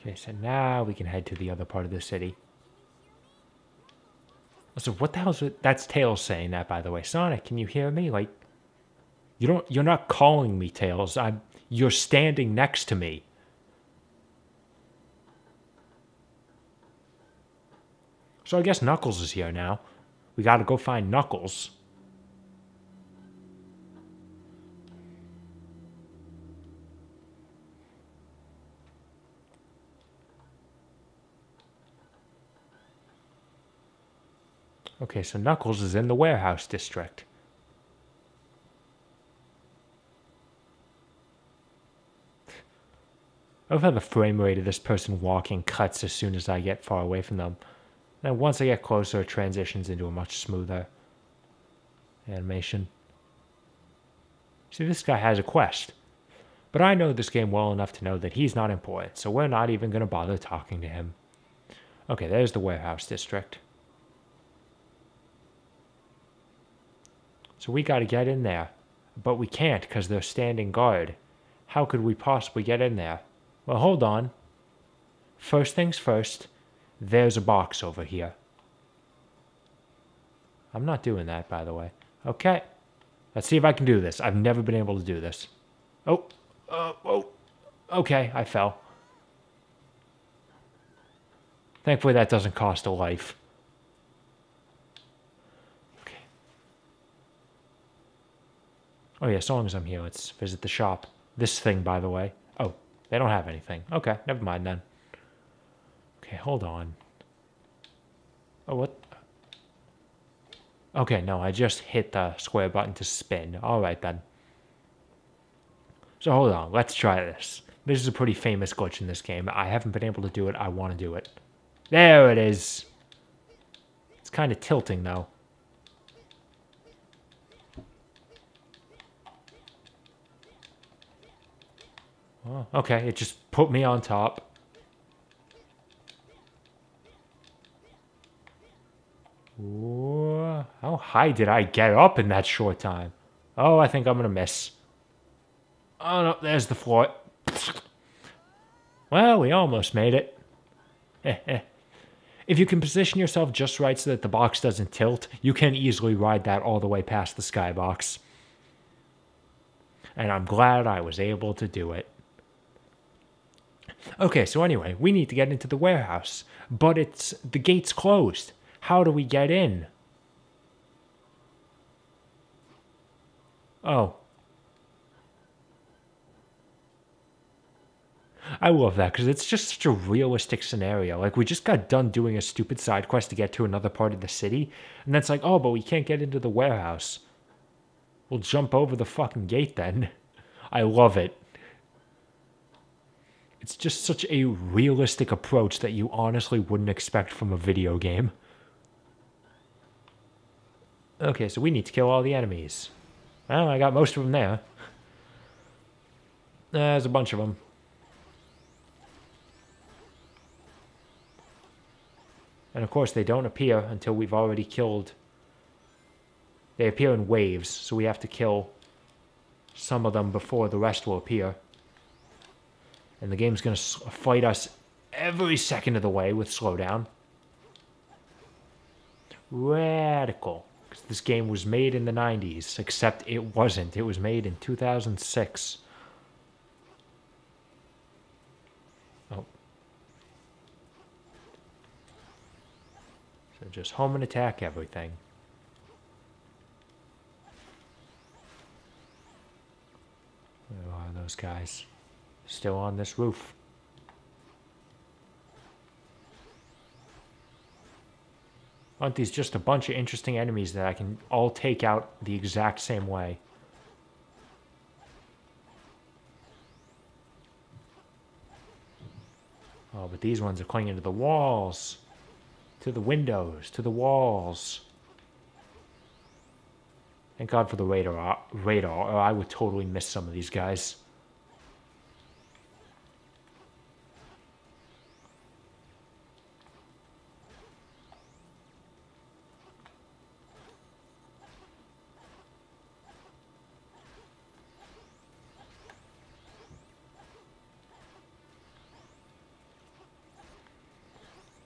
Okay, so now we can head to the other part of the city. So what the hell's it? That's Tails saying that, by the way. Sonic, can you hear me? Like, you're not calling me Tails. You're standing next to me. So I guess Knuckles is here now. We gotta go find Knuckles. Okay, so Knuckles is in the warehouse district. I love how the frame rate of this person walking cuts as soon as I get far away from them. Then once I get closer, it transitions into a much smoother animation. See, this guy has a quest. But I know this game well enough to know that he's not important, so we're not even going to bother talking to him. Okay, there's the warehouse district. So we got to get in there. But we can't because they're standing guard. How could we possibly get in there? Well, hold on. First things first, there's a box over here. I'm not doing that, by the way. Okay. Let's see if I can do this. I've never been able to do this. Oh. Okay, I fell. Thankfully, that doesn't cost a life. Okay. Oh yeah, as long as I'm here, let's visit the shop. This thing, by the way. Oh, they don't have anything. Okay, never mind then. Okay, hold on. Oh, what? Okay, no, I just hit the square button to spin. Alright then. So hold on, let's try this. This is a pretty famous glitch in this game. I haven't been able to do it. I want to do it. There it is. It's kind of tilting, though. Oh, okay, it just put me on top. Ooh, how high did I get up in that short time? Oh, I think I'm going to miss. Oh, no, there's the floor. Well, we almost made it. If you can position yourself just right so that the box doesn't tilt, you can easily ride that all the way past the skybox. And I'm glad I was able to do it. Okay, so anyway, we need to get into the warehouse. But the gate's closed. How do we get in? Oh. I love that because it's just such a realistic scenario. Like, we just got done doing a stupid side quest to get to another part of the city, and that's like, oh, but we can't get into the warehouse. We'll jump over the fucking gate then. I love it. It's just such a realistic approach that you honestly wouldn't expect from a video game. Okay, so we need to kill all the enemies. Well, I got most of them there. There's a bunch of them. And of course, they don't appear until we've already killed. They appear in waves, so we have to kill some of them before the rest will appear. And the game's going to fight us every second of the way with slowdown. Radical. Because this game was made in the 90s, except it wasn't. It was made in 2006. Oh. So just home and attack everything. Where are those guys? Still on this roof. Aren't these just a bunch of interesting enemies that I can all take out the exact same way? Oh, but these ones are clinging to the walls. To the windows. To the walls. Thank God for the radar, or I would totally miss some of these guys.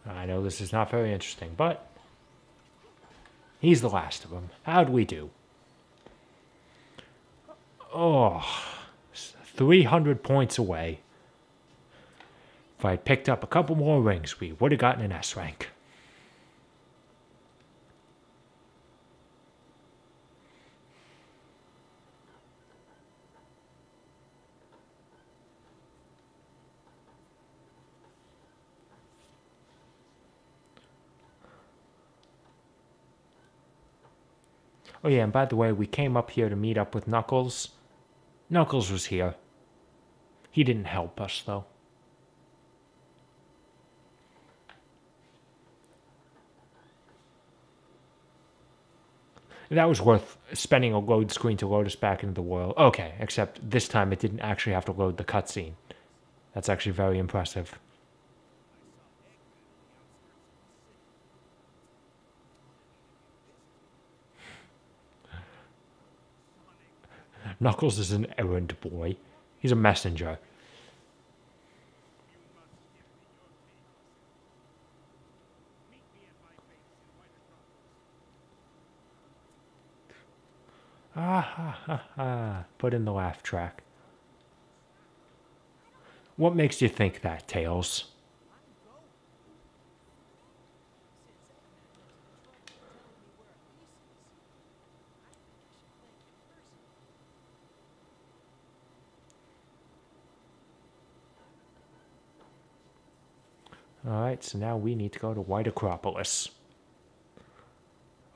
I know this is not very interesting, but he's the last of them. How'd we do? Oh, 300 points away. If I had picked up a couple more rings, we would have gotten an S rank. Oh yeah, and by the way, we came up here to meet up with Knuckles. Knuckles was here. He didn't help us, though. That was worth spending a load screen to load us back into the world. Okay, except this time it didn't actually have to load the cutscene. That's actually very impressive. Knuckles is an errand boy. He's a messenger. Ah ha ha ha. Put in the laugh track. What makes you think that, Tails? Alright, so now we need to go to White Acropolis.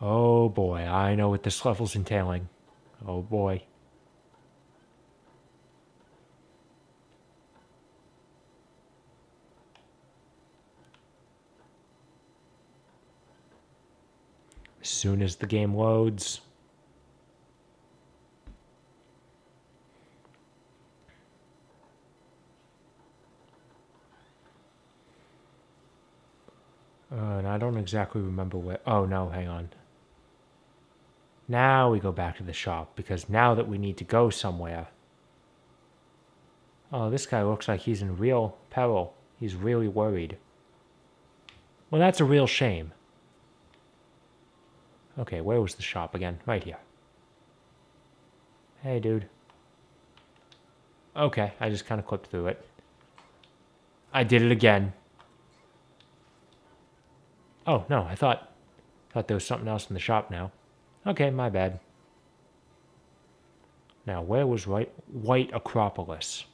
Oh boy, I know what this level's entailing. Oh boy. As soon as the game loads. And I don't exactly remember where. Oh no, hang on. Now we go back to the shop, because now that we need to go somewhere. Oh, this guy looks like he's in real peril. He's really worried. Well, that's a real shame. Okay, where was the shop again? Right here. Hey, dude. Okay, I just kind of clipped through it. I did it again. Oh, no, I thought there was something else in the shop now. Okay, my bad. Now, where was White Acropolis?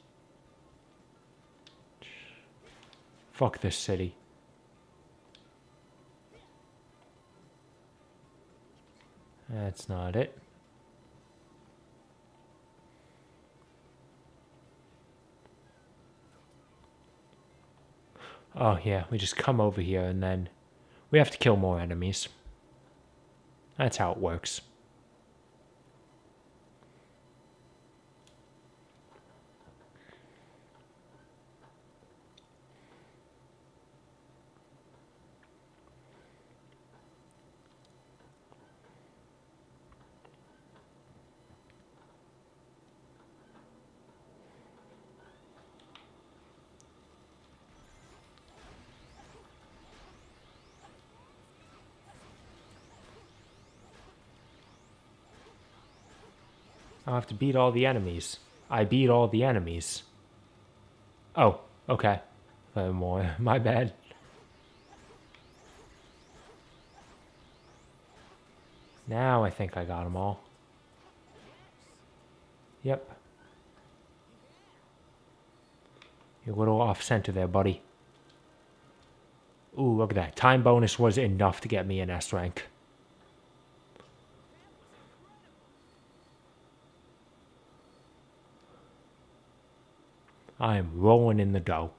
Fuck this city. That's not it. Oh, yeah, we just come over here and then we have to kill more enemies. That's how it works. I'll have to beat all the enemies. I beat all the enemies. Oh, okay. More. My bad. Now I think I got them all. Yep. You're a little off center there, buddy. Ooh, look at that. Time bonus was enough to get me an S rank. I am rolling in the dough.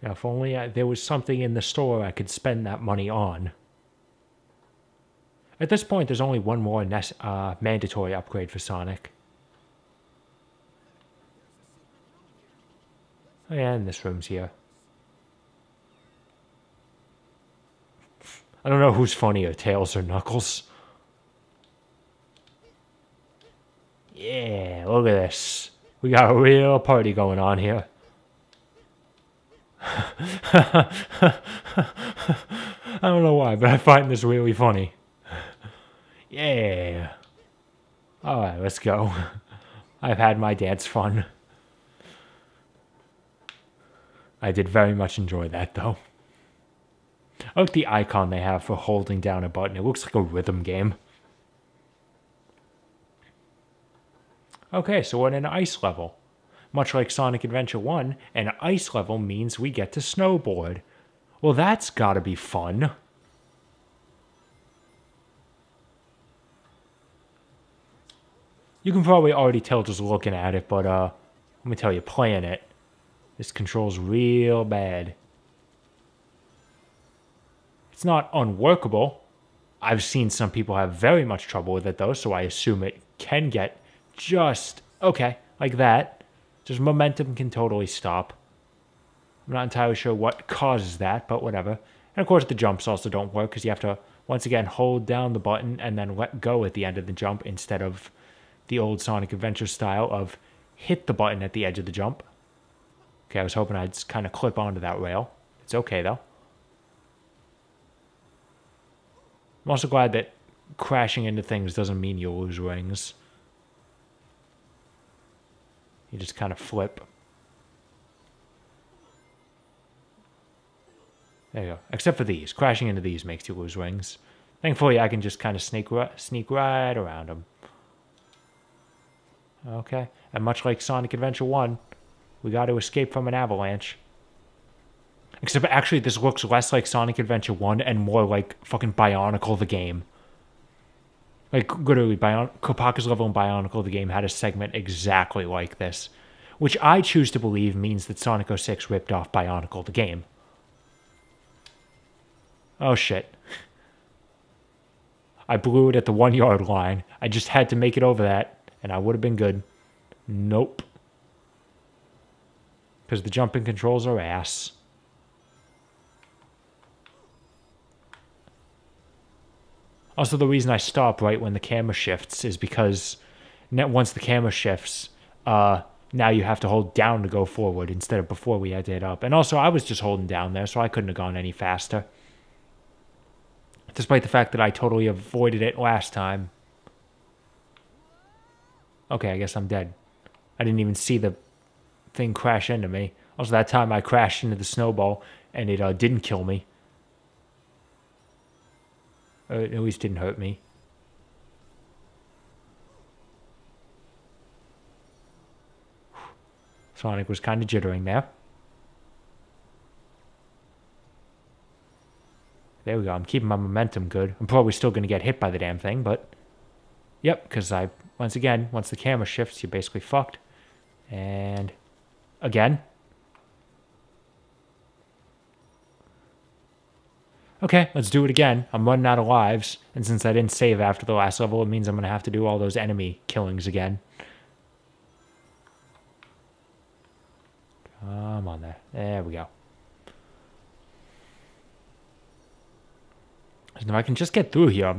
Now, if only there was something in the store I could spend that money on. At this point, there's only one more mandatory upgrade for Sonic. Oh yeah, and this room's here. I don't know who's funnier, Tails or Knuckles. Yeah, look at this. We got a real party going on here. I don't know why, but I find this really funny. Yeah. Alright, let's go. I've had my dance fun. I did very much enjoy that, though. I like the icon they have for holding down a button. It looks like a rhythm game. Okay, so we're in an ice level. Much like Sonic Adventure 1, an ice level means we get to snowboard. Well, that's gotta be fun. You can probably already tell just looking at it, but let me tell you, playing it, this controls real bad. It's not unworkable. I've seen some people have very much trouble with it though, so I assume it can get just okay, like that. Just momentum can totally stop. I'm not entirely sure what causes that, but whatever. And of course the jumps also don't work because you have to, once again, hold down the button and then let go at the end of the jump instead of the old Sonic Adventure style of hit the button at the edge of the jump. Okay, I was hoping I'd just kind of clip onto that rail. It's okay though. I'm also glad that crashing into things doesn't mean you'll lose rings. You just kind of flip. There you go. Except for these. Crashing into these makes you lose rings. Thankfully, I can just kind of sneak right around them. Okay. And much like Sonic Adventure 1, we got to escape from an avalanche. Except actually, this looks less like Sonic Adventure 1 and more like fucking Bionicle the game. Like, literally, Kopaka's level in Bionicle the game had a segment exactly like this. Which I choose to believe means that Sonic 06 ripped off Bionicle the game. Oh shit. I blew it at the 1 yard line. I just had to make it over that, and I would have been good. Nope. Because the jumping controls are ass. Also, the reason I stop right when the camera shifts is because once the camera shifts, now you have to hold down to go forward instead of before we had to hit up. And also, I was just holding down there, so I couldn't have gone any faster. Despite the fact that I totally avoided it last time. Okay, I guess I'm dead. I didn't even see the thing crash into me. Also, that time I crashed into the snowball, and it didn't kill me. It at least didn't hurt me. Sonic was kind of jittering there. There we go. I'm keeping my momentum good. I'm probably still going to get hit by the damn thing, but... Yep, because once the camera shifts, you're basically fucked. And... Again. Okay, let's do it again. I'm running out of lives, and since I didn't save after the last level, it means I'm going to have to do all those enemy killings again. Come on there. There we go. And if I can just get through here, I'm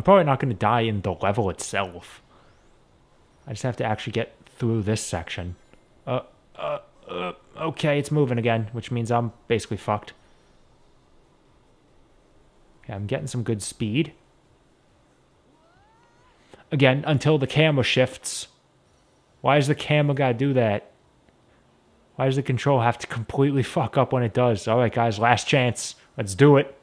probably not gonna die in the level itself. I just have to actually get through this section. Okay, it's moving again, which means I'm basically fucked. Okay, I'm getting some good speed. Again, until the camera shifts. Why does the camera gotta do that? Why does the control have to completely fuck up when it does? Alright guys, last chance. Let's do it.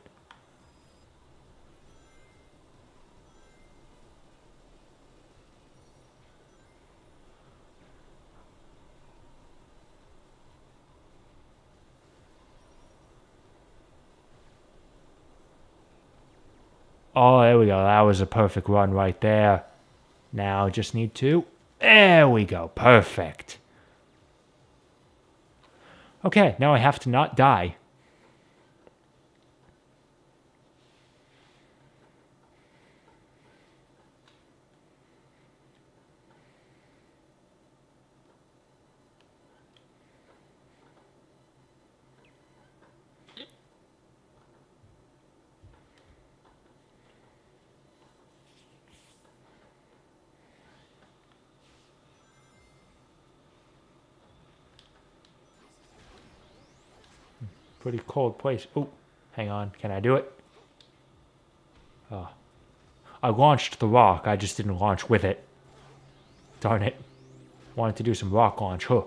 Oh, there we go. That was a perfect run right there. Now, just need to... There we go. Perfect. Okay, now I have to not die. Pretty cold place. Oh, hang on. Can I do it? Oh. I launched the rock. I just didn't launch with it. Darn it. Wanted to do some rock launch. Huh.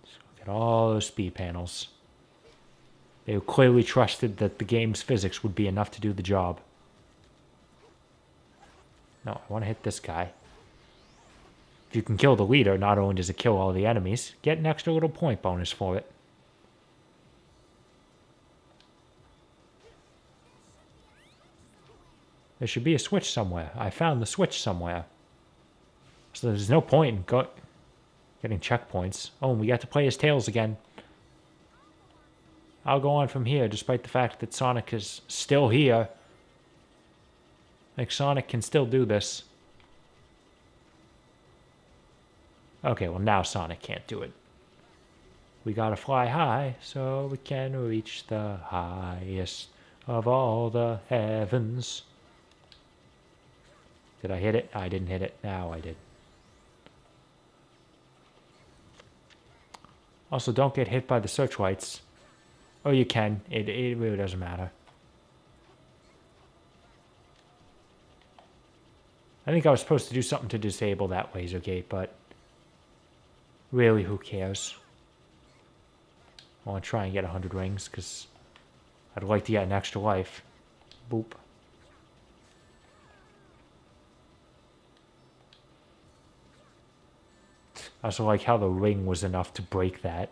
So look at all those speed panels. They clearly trusted that the game's physics would be enough to do the job. No, I want to hit this guy. If you can kill the leader, not only does it kill all the enemies, get an extra little point bonus for it. There should be a switch somewhere. I found the switch somewhere. So there's no point in getting checkpoints. Oh, and we got to play as Tails again. I'll go on from here, despite the fact that Sonic is still here. Like, Sonic can still do this. Okay, well now Sonic can't do it. We gotta fly high so we can reach the highest of all the heavens. Did I hit it? I didn't hit it. Now I did. Also, don't get hit by the searchlights. Or you can. It really doesn't matter. I think I was supposed to do something to disable that laser gate, but... really, who cares? I want to try and get 100 rings, because I'd like to get an extra life. Boop. I also like how the ring was enough to break that.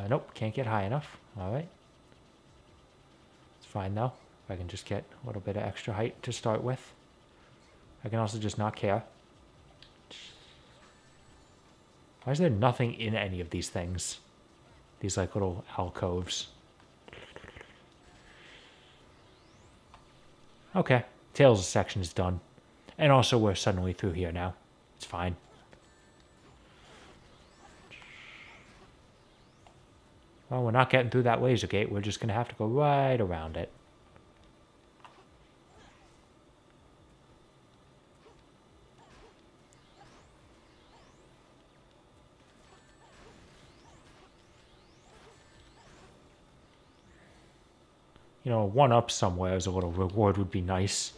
Nope, can't get high enough. Alright. It's fine though. If I can just get a little bit of extra height to start with. I can also just not care. Why is there nothing in any of these things? These like little alcoves. Okay, Tails' section is done. And also we're suddenly through here now. It's fine. Well, we're not getting through that laser gate. We're just going to have to go right around it. You know, one up somewhere as a little reward would be nice.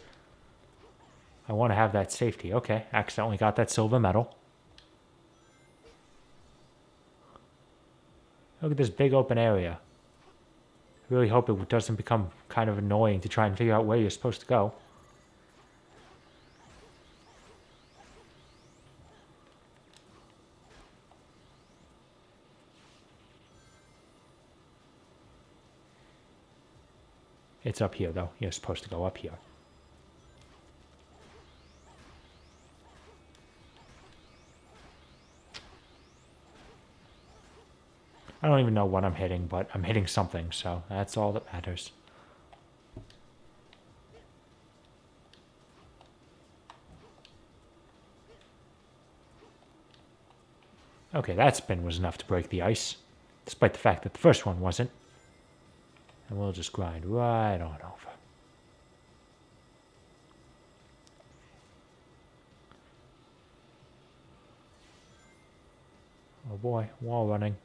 I want to have that safety. Okay, accidentally got that silver medal. Look at this big open area. I really hope it doesn't become kind of annoying to try and figure out where you're supposed to go. It's up here, though. You're supposed to go up here. I don't even know what I'm hitting, but I'm hitting something, so that's all that matters. Okay, that spin was enough to break the ice, despite the fact that the first one wasn't. And we'll just grind right on over. Oh boy, wall running.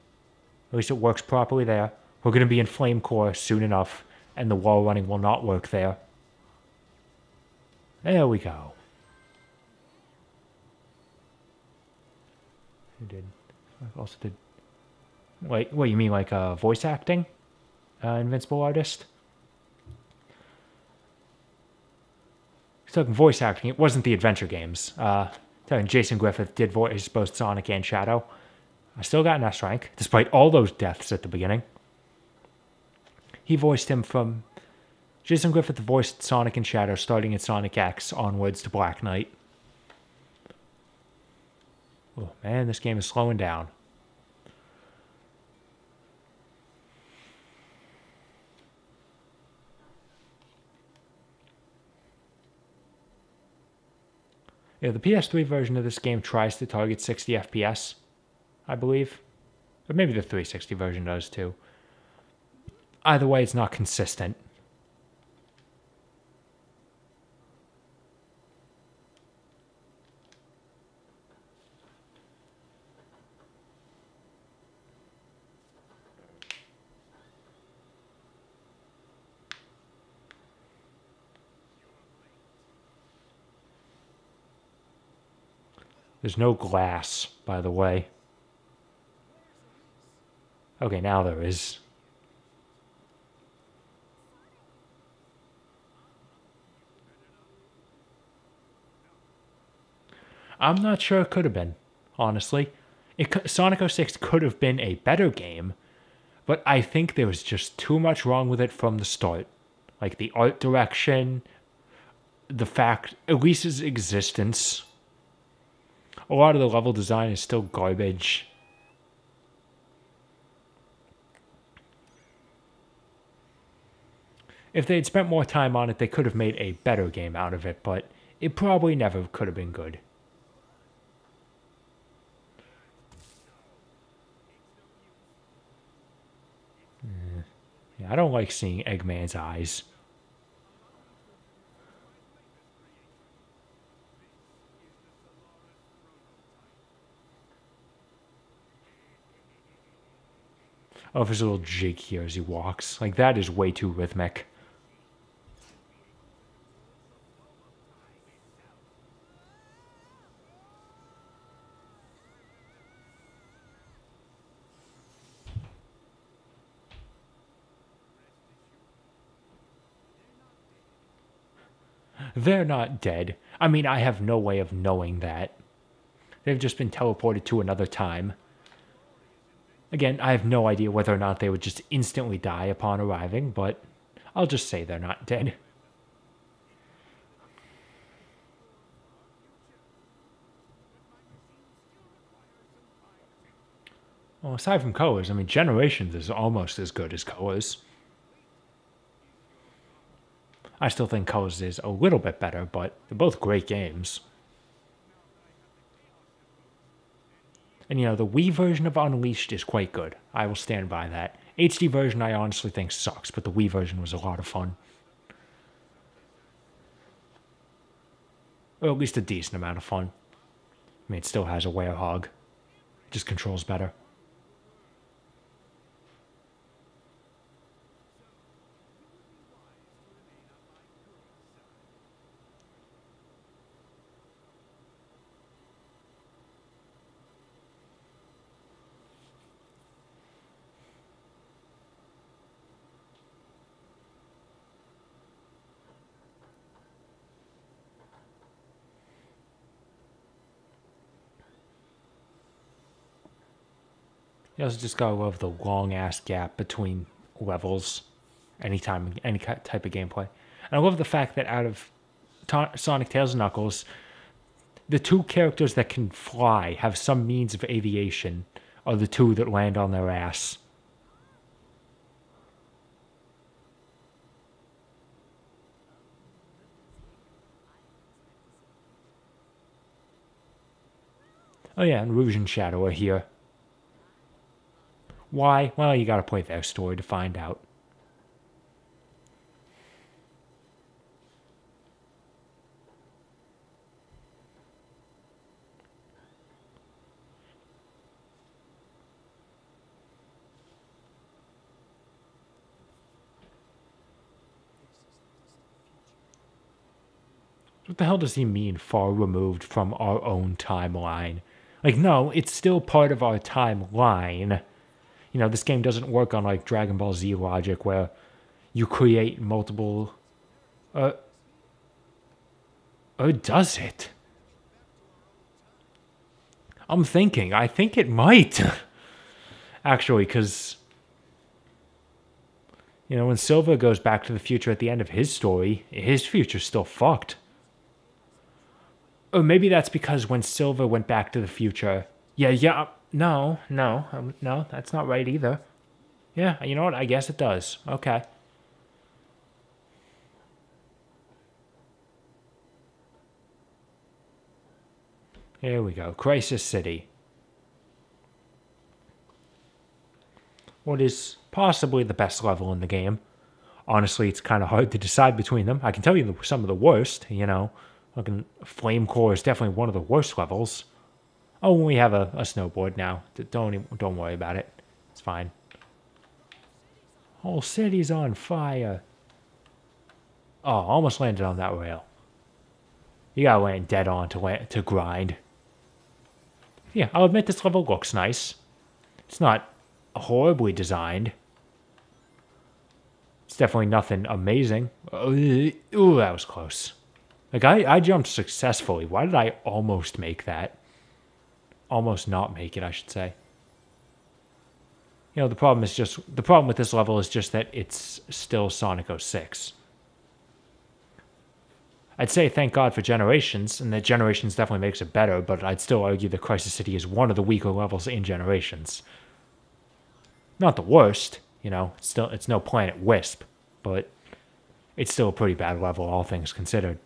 At least it works properly there. We're going to be in Flame Core soon enough, and the wall running will not work there. There we go. Who did? I also did. Wait, what, you mean like voice acting? Invincible Artist? Talking voice acting, it wasn't the adventure games. Jason Griffith did voice both Sonic and Shadow. I still got an S rank, despite all those deaths at the beginning. He voiced him from... Jason Griffith voiced Sonic and Shadow starting at Sonic X onwards to Black Knight. Oh man, this game is slowing down. Yeah, the PS3 version of this game tries to target 60 FPS, I believe. But maybe the 360 version does too. Either way, it's not consistent. There's no glass, by the way. Okay, now there is. I'm not sure it could have been, honestly. Sonic 06 could have been a better game, but I think there was just too much wrong with it from the start. Like the art direction, the fact, at least its existence. A lot of the level design is still garbage. If they had spent more time on it, they could have made a better game out of it, but it probably never could have been good. Yeah, I don't like seeing Eggman's eyes. Oh, his little jig here as he walks. Like, that is way too rhythmic. They're not dead. I mean, I have no way of knowing that. They've just been teleported to another time. Again, I have no idea whether or not they would just instantly die upon arriving, but I'll just say they're not dead. Well, aside from Colors, I mean, Generations is almost as good as Colors. I still think Colors is a little bit better, but they're both great games. And, you know, the Wii version of Unleashed is quite good. I will stand by that. HD version I honestly think sucks, but the Wii version was a lot of fun. Or at least a decent amount of fun. I mean, it still has a Hedgehog. It just controls better. You also just gotta love the long-ass gap between levels anytime, any type of gameplay. And I love the fact that out of Sonic, Tails, and Knuckles, the two characters that can fly, have some means of aviation, are the two that land on their ass. Oh yeah, and Rouge and Shadow are here. Why? Well, you gotta play their story to find out. What the hell does he mean, far removed from our own timeline? Like, no, it's still part of our timeline. You know, this game doesn't work on, like, Dragon Ball Z logic where you create multiple... or does it? I'm thinking. I think it might. Actually, because... You know, when Silver goes back to the future at the end of his story, his future's still fucked. Or maybe that's because when Silver went back to the future... No, that's not right either. Yeah, you know what? I guess it does. Okay. Here we go. Crisis City. What is possibly the best level in the game. Honestly, it's kind of hard to decide between them. I can tell you some of the worst, you know. Flame Core is definitely one of the worst levels. Oh, we have a snowboard now. Don't worry about it. It's fine. Whole city's on fire. Oh, almost landed on that rail. You gotta land dead on to grind. Yeah, I'll admit this level looks nice. It's not horribly designed. It's definitely nothing amazing. Ooh, that was close. Like, I jumped successfully. Why did I almost make that? Almost not make it, I should say. You know, the problem with this level is just that it's still Sonic 06. I'd say thank God for Generations, and that Generations definitely makes it better, but I'd still argue that Crisis City is one of the weaker levels in Generations. Not the worst, you know, it's no Planet Wisp, but it's still a pretty bad level, all things considered.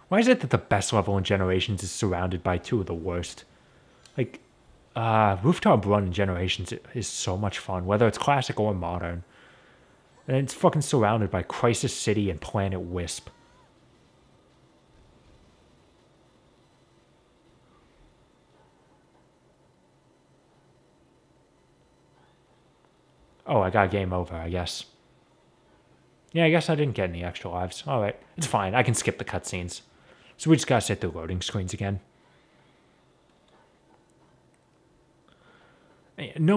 Why is it that the best level in Generations is surrounded by two of the worst? Like, Rooftop Run in Generations is so much fun, whether it's classic or modern. And it's fucking surrounded by Crisis City and Planet Wisp. Oh, I got game over, I guess. Yeah, I guess I didn't get any extra lives. Alright, it's fine. I can skip the cutscenes. So we just gotta sit through loading screens again. No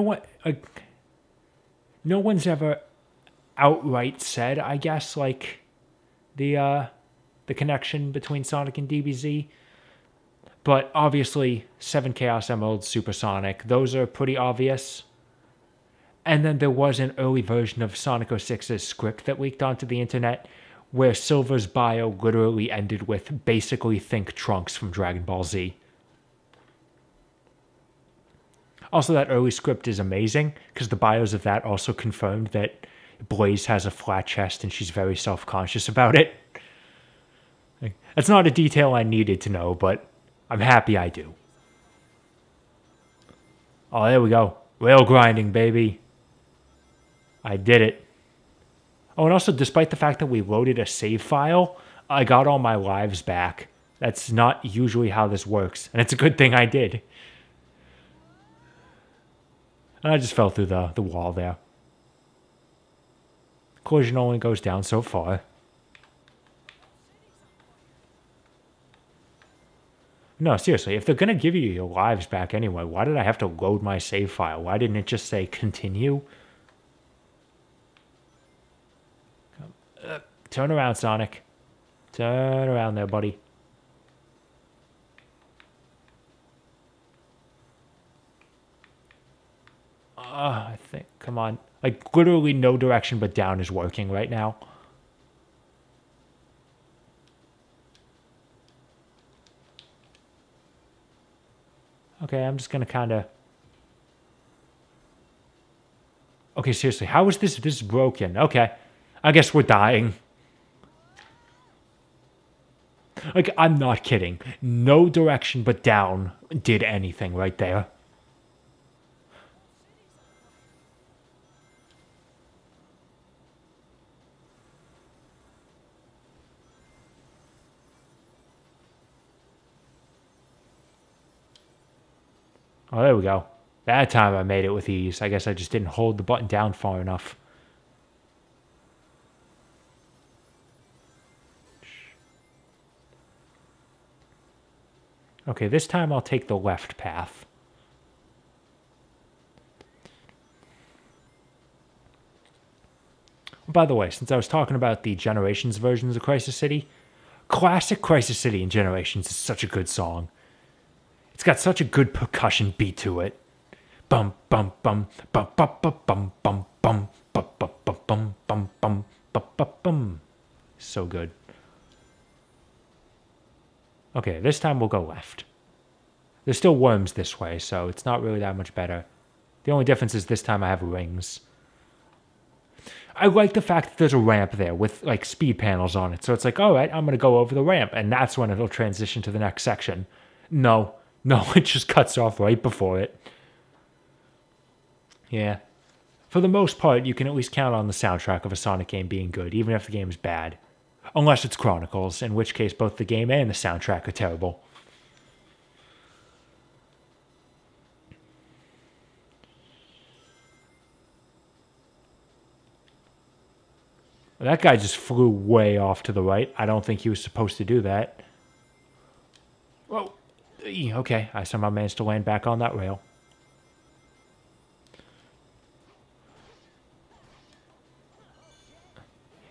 one's ever outright said, I guess, like, the connection between Sonic and DBZ. But obviously, 7 Chaos Emeralds, Supersonic, those are pretty obvious. And then there was an early version of Sonic 06's script that leaked onto the internet, where Silver's bio literally ended with basically think Trunks from Dragon Ball Z. Also, that early script is amazing, because the bios of that also confirmed that Blaze has a flat chest and she's very self-conscious about it. That's not a detail I needed to know, but I'm happy I do. Oh, there we go. Rail grinding, baby. I did it. Oh, and also, despite the fact that we loaded a save file, I got all my lives back. That's not usually how this works, and it's a good thing I did. And I just fell through the wall there. Collision only goes down so far. No, seriously, if they're gonna give you your lives back anyway, why did I have to load my save file? Why didn't it just say continue? Turn around, Sonic. Turn around there, buddy. I think, come on. Like, literally no direction but down is working right now. Okay, I'm just gonna kind of... Okay, seriously, how is this broken? Okay, I guess we're dying. Like, I'm not kidding. No direction but down did anything right there. Oh, there we go. That time I made it with ease. I guess I just didn't hold the button down far enough. Okay, this time I'll take the left path. By the way, since I was talking about the Generations versions of Crisis City, classic Crisis City in Generations is such a good song. It's got such a good percussion beat to it. Bum bum bum bum bum bum bum bum bum bum bum bum bum bum bum bum. So good. Okay, this time we'll go left. There's still worms this way, so it's not really that much better. The only difference is this time I have rings. I like the fact that there's a ramp there with like speed panels on it. So it's like, all right, I'm going to go over the ramp, and that's when it'll transition to the next section. No, it just cuts off right before it. Yeah. For the most part, you can at least count on the soundtrack of a Sonic game being good, even if the game is bad. Unless it's Chronicles, in which case both the game and the soundtrack are terrible. That guy just flew way off to the right. I don't think he was supposed to do that. Whoa. Okay, I somehow managed to land back on that rail.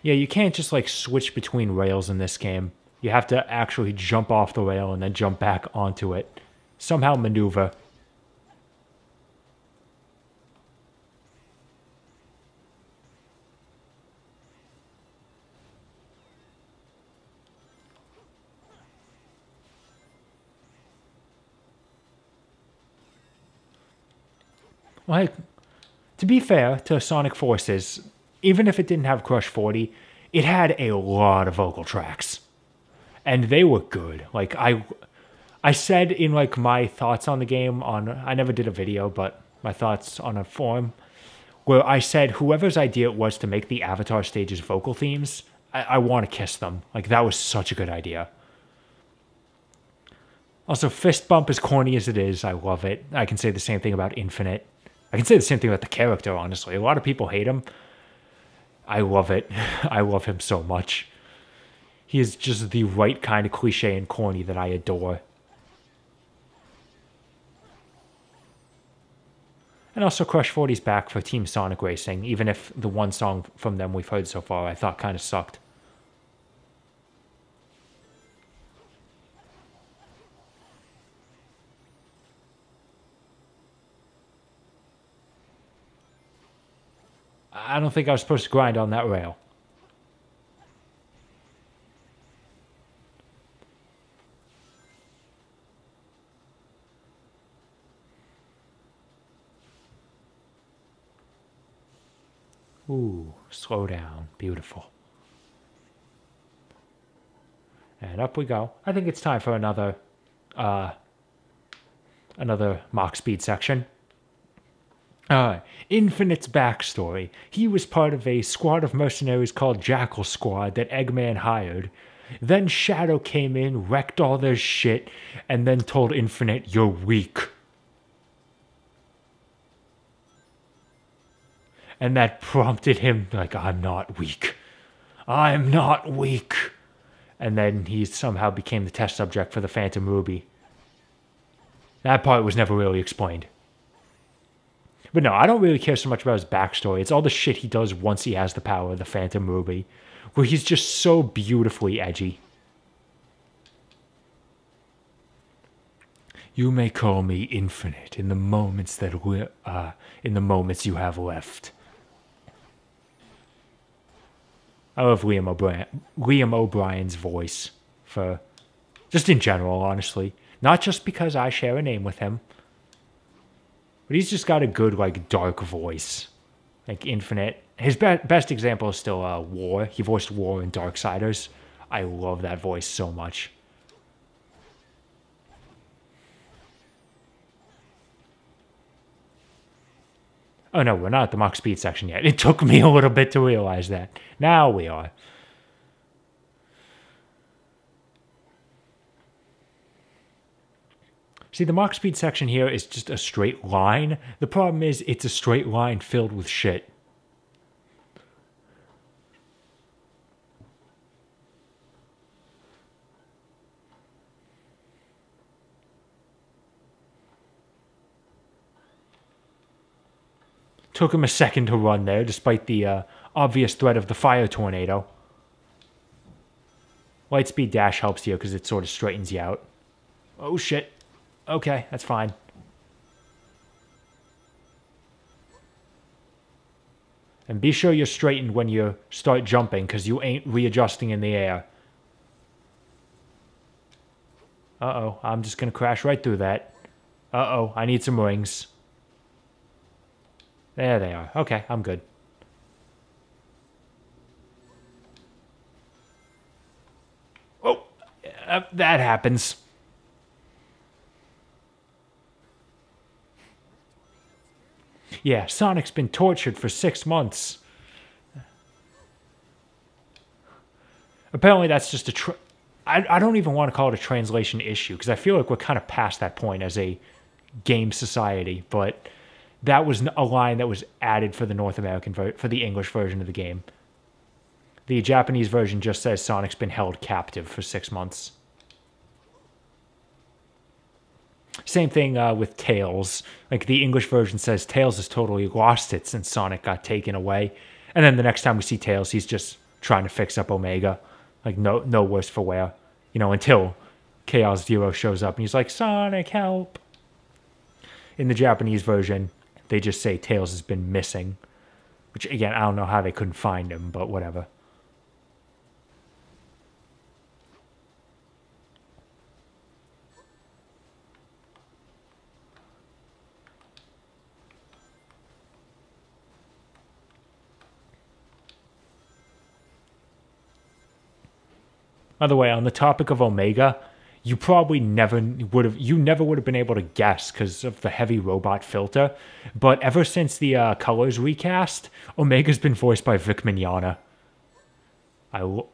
Yeah, you can't just like switch between rails in this game. You have to actually jump off the rail and then jump back onto it. Somehow maneuver. Well, to be fair to Sonic Forces, even if it didn't have Crush 40, it had a lot of vocal tracks. And they were good. Like, I said in, like, my thoughts on the game on... I never did a video, but my thoughts on a forum, where I said whoever's idea it was to make the Avatar stages vocal themes, I want to kiss them. Like, that was such a good idea. Also, Fist Bump, as corny as it is, I love it. I can say the same thing about Infinite. I can say the same thing about the character, honestly. A lot of people hate him. I love it. I love him so much. He is just the right kind of cliche and corny that I adore. And also Crush 40's back for Team Sonic Racing, even if the one song from them we've heard so far I thought kind of sucked. I don't think I was supposed to grind on that rail. Ooh, slow down. Beautiful. And up we go. I think it's time for another Mach Speed section. Infinite's backstory. He was part of a squad of mercenaries called Jackal Squad that Eggman hired. Then Shadow came in, wrecked all their shit, and then told Infinite, "You're weak." And that prompted him, like, "I'm not weak. I'm not weak." And then he somehow became the test subject for the Phantom Ruby. That part was never really explained. But no, I don't really care so much about his backstory. It's all the shit he does once he has the power of the Phantom Ruby, where he's just so beautifully edgy. You may call me infinite in the moments in the moments you have left. I love Liam O'Brien's voice for just in general, honestly. Not just because I share a name with him, but he's just got a good like dark voice, like infinite. His best example is still War. He voiced War in Darksiders. I love that voice so much. Oh no, we're not at the Mach Speed section yet. It took me a little bit to realize that. Now we are. See, the Mach Speed section here is just a straight line. The problem is it's a straight line filled with shit. Took him a second to run there, despite the obvious threat of the fire tornado. Lightspeed dash helps you because it sort of straightens you out. Oh shit. Okay, that's fine. And be sure you're straightened when you start jumping because you ain't readjusting in the air. Uh-oh, I'm just going to crash right through that. Uh-oh, I need some rings. There they are. Okay, I'm good. Oh, that happens. Yeah, Sonic's been tortured for 6 months. Apparently that's just I don't even want to call it a translation issue, because I feel like we're kind of past that point as a game society, but that was a line that was added for the North American for the English version of the game. The Japanese version just says Sonic's been held captive for 6 months. Same thing with Tails. Like the English version says Tails has totally lost it since Sonic got taken away. And then the next time we see Tails, he's just trying to fix up Omega. Like no worse for wear. You know, until Chaos Zero shows up and he's like, Sonic, help. In the Japanese version, they just say Tails has been missing. Which, again, I don't know how they couldn't find him, but whatever. By the way, on the topic of Omega, you probably never would have been able to guess because of the heavy robot filter. But ever since the Colors recast, Omega's been voiced by Vic Mignogna. Oh,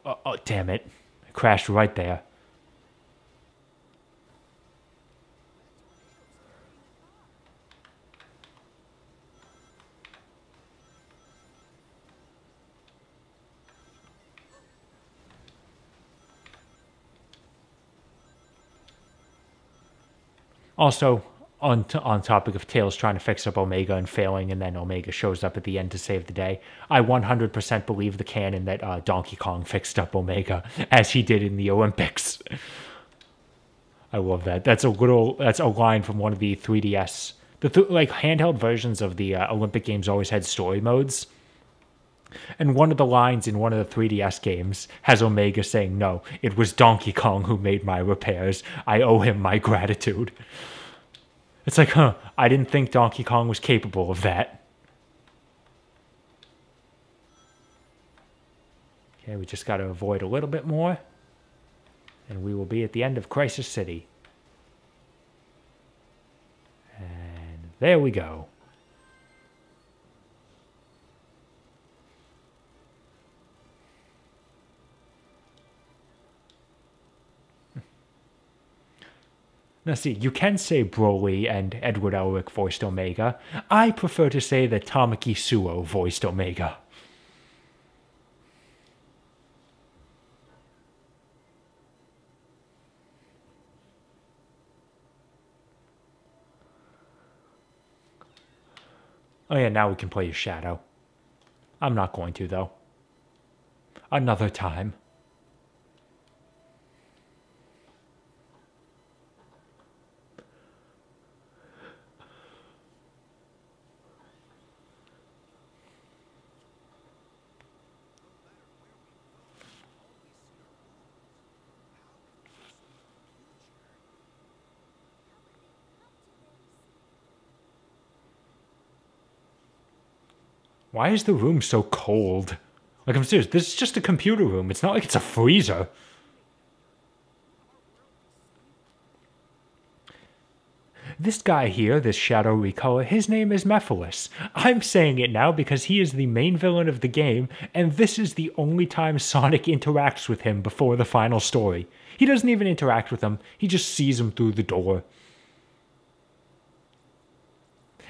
damn it. I crashed right there. Also, on topic of Tails trying to fix up Omega and failing, and then Omega shows up at the end to save the day, I 100% believe the canon that Donkey Kong fixed up Omega, as he did in the Olympics. I love that. That's a line from one of the 3DS. Like handheld versions of the Olympic Games always had story modes. And one of the lines in one of the 3DS games has Omega saying, "No, it was Donkey Kong who made my repairs. I owe him my gratitude." It's like, huh, I didn't think Donkey Kong was capable of that. Okay, we just got to avoid a little bit more. And we will be at the end of Crisis City. And there we go. Now see, you can say Broly and Edward Elric voiced Omega. I prefer to say that Tamaki Suo voiced Omega. Oh yeah, now we can play as Shadow. I'm not going to, though. Another time. Why is the room so cold? Like, I'm serious, this is just a computer room. It's not like it's a freezer. This guy here, this shadow recolor, his name is Mephiles. I'm saying it now because he is the main villain of the game, and this is the only time Sonic interacts with him before the final story. He doesn't even interact with him, he just sees him through the door.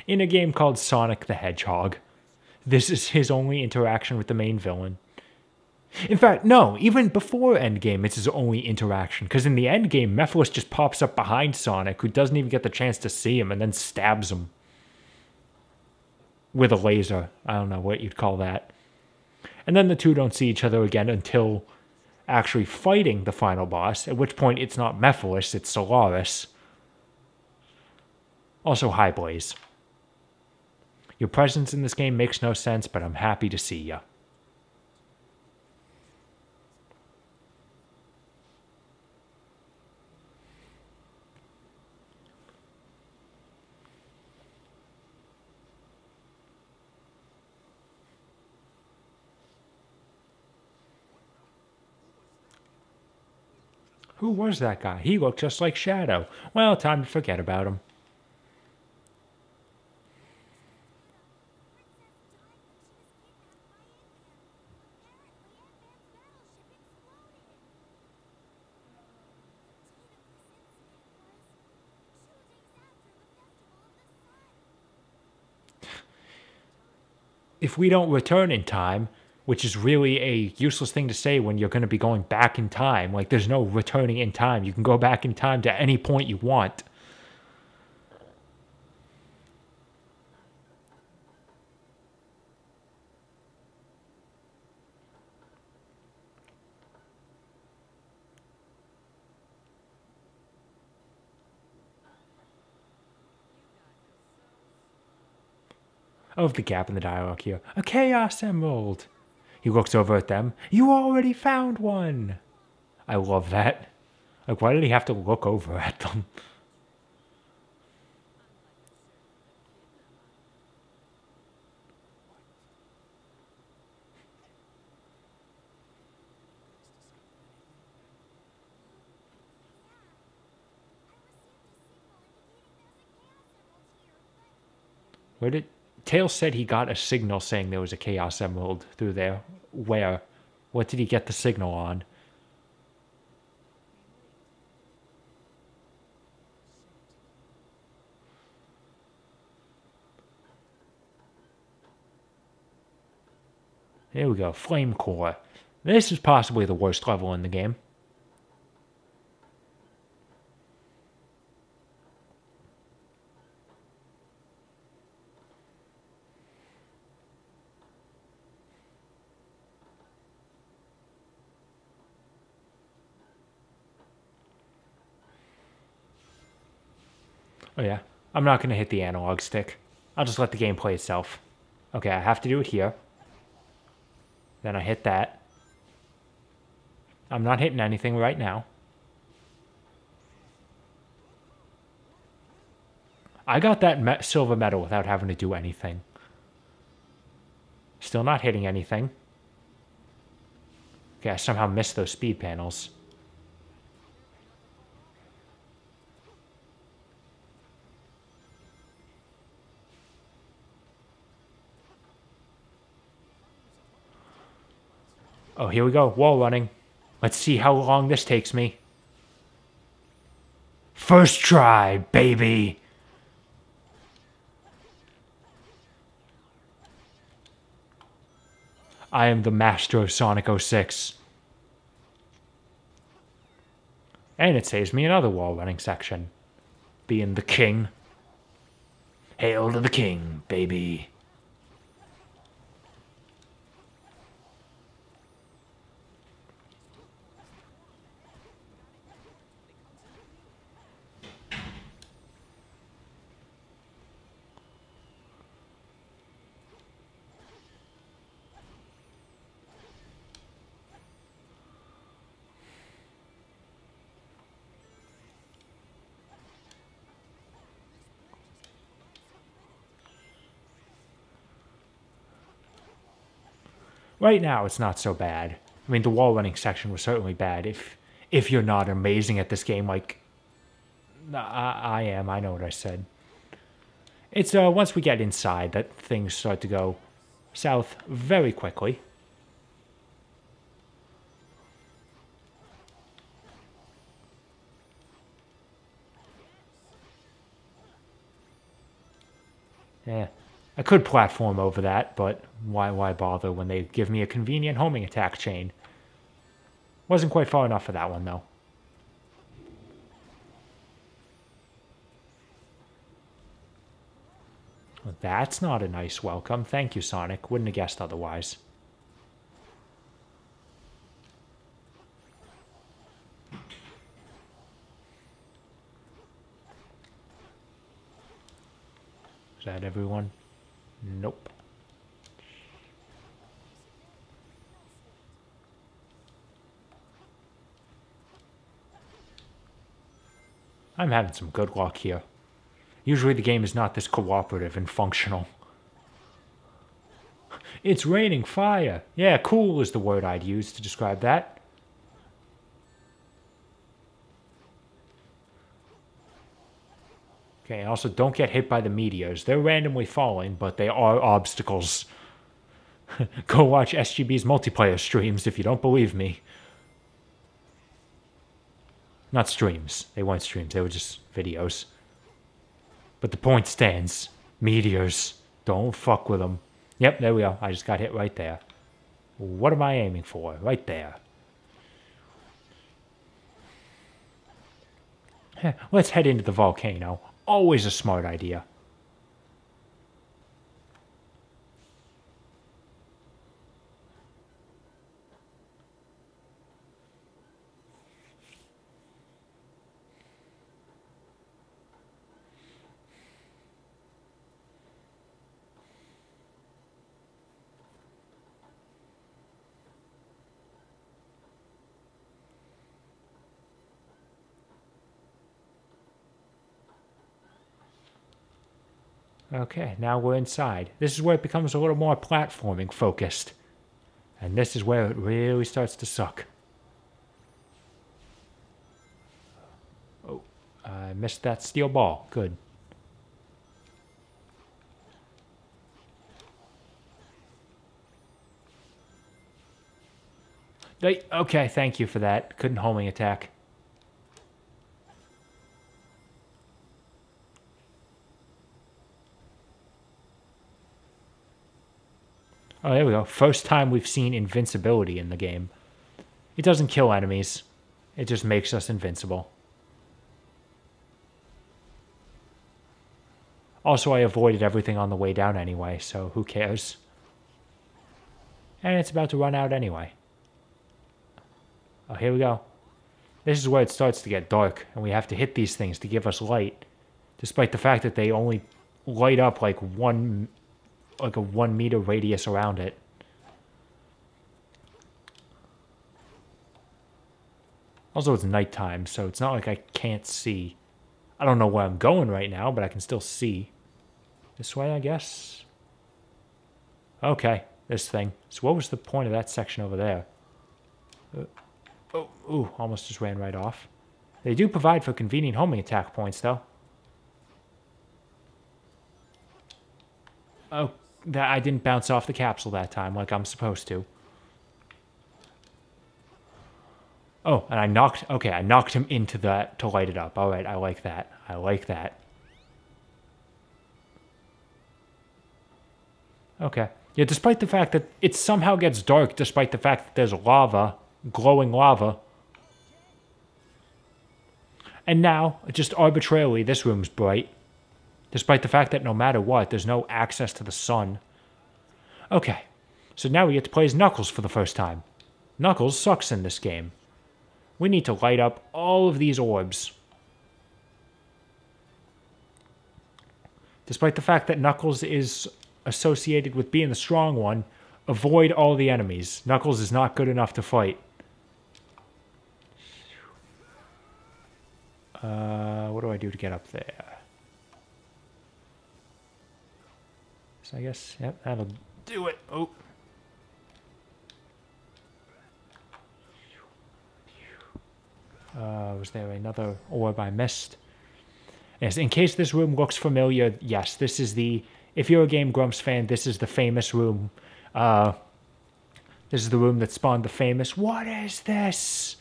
In a game called Sonic the Hedgehog, this is his only interaction with the main villain. In fact, no, even before Endgame, it's his only interaction, because in the Endgame, Mephiles just pops up behind Sonic, who doesn't even get the chance to see him, and then stabs him. With a laser. I don't know what you'd call that. And then the two don't see each other again until actually fighting the final boss, at which point it's not Mephiles, it's Solaris. Also, hi Blaze. Your presence in this game makes no sense, but I'm happy to see ya. Who was that guy? He looked just like Shadow. Well, time to forget about him. If we don't return in time, which is really a useless thing to say when you're going to be going back in time. Like, there's no returning in time. You can go back in time to any point you want. Of the gap in the dialogue here. A Chaos Emerald! He looks over at them. You already found one! I love that. Like, why did he have to look over at them? Where did... Tails said he got a signal saying there was a Chaos Emerald through there. Where? What did he get the signal on? Here we go, Flame Core. This is possibly the worst level in the game. Oh yeah, I'm not going to hit the analog stick. I'll just let the game play itself. Okay, I have to do it here. Then I hit that. I'm not hitting anything right now. I got that silver medal without having to do anything. Still not hitting anything. Okay, I somehow missed those speed panels. Oh, here we go. Wall running. Let's see how long this takes me. First try, baby! I am the master of Sonic 06. And it saves me another wall running section. Being the king. Hail to the king, baby. Right now, it's not so bad. I mean, the wall running section was certainly bad if you're not amazing at this game like I am. I know what I said. It's once we get inside that things start to go south very quickly. Yeah, I could platform over that, but why bother when they give me a convenient homing attack chain? Wasn't quite far enough for that one, though. Well, that's not a nice welcome. Thank you, Sonic. Wouldn't have guessed otherwise. Is that everyone? Nope. I'm having some good luck here. Usually the game is not this cooperative and functional. It's raining fire. Yeah, cool is the word I'd use to describe that. Okay, also don't get hit by the meteors. They're randomly falling, but they are obstacles. Go watch SGB's multiplayer streams if you don't believe me. Not streams. They weren't streams. They were just videos. But the point stands. Meteors. Don't fuck with them. Yep, there we go. I just got hit right there. What am I aiming for? Right there. Let's head into the volcano. Always a smart idea. Okay, now we're inside. This is where it becomes a little more platforming focused. And this is where it really starts to suck. Oh, I missed that steel ball. Good. Okay, thank you for that. Couldn't homing attack. Oh, there we go. First time we've seen invincibility in the game. It doesn't kill enemies. It just makes us invincible. Also, I avoided everything on the way down anyway, so who cares? And it's about to run out anyway. Oh, here we go. This is where it starts to get dark, and we have to hit these things to give us light, despite the fact that they only light up like a 1 meter radius around it. Also, it's nighttime, so it's not like I can't see. I don't know where I'm going right now, but I can still see. This way, I guess? Okay, this thing. So what was the point of that section over there? Ooh, almost just ran right off. They do provide for convenient homing attack points, though. Oh, I didn't bounce off the capsule that time like I'm supposed to. Oh, and I knocked him into that to light it up. All right, I like that. I like that. Okay. Yeah, despite the fact that it somehow gets dark, despite the fact that there's lava, glowing lava. And now, just arbitrarily, this room's bright. Despite the fact that no matter what, there's no access to the sun. Okay, so now we get to play as Knuckles for the first time. Knuckles sucks in this game. We need to light up all of these orbs. Despite the fact that Knuckles is associated with being the strong one, avoid all the enemies. Knuckles is not good enough to fight. What do I do to get up there? So I guess, yep, that'll do it. Oh. Was there another orb I missed? Yes, in case this room looks familiar, yes, this is the... If you're a Game Grumps fan, this is the famous room. This is the room that spawned the famous... What is this?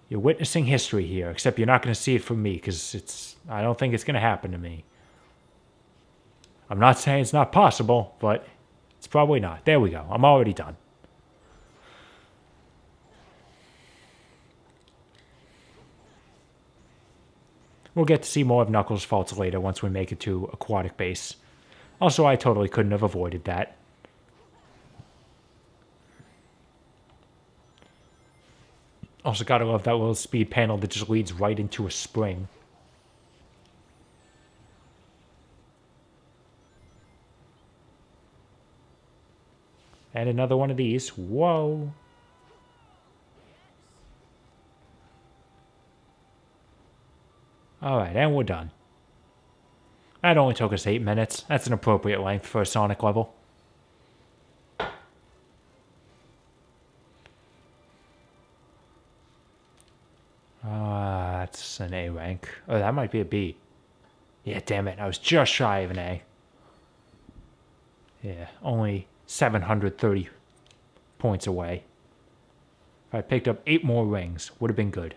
You're witnessing history here, except you're not going to see it from me, because I don't think it's going to happen to me. I'm not saying it's not possible, but it's probably not. There we go. I'm already done. We'll get to see more of Knuckles' faults later once we make it to Aquatic Base. Also, I totally couldn't have avoided that. Also, gotta love that little speed panel that just leads right into a spring. And another one of these. Whoa. Alright, and we're done. That only took us 8 minutes. That's an appropriate length for a Sonic level. That's an A rank. Oh, that might be a B. Yeah, damn it. I was just shy of an A. Yeah, only 730 points away. If I picked up 8 more rings, would have been good.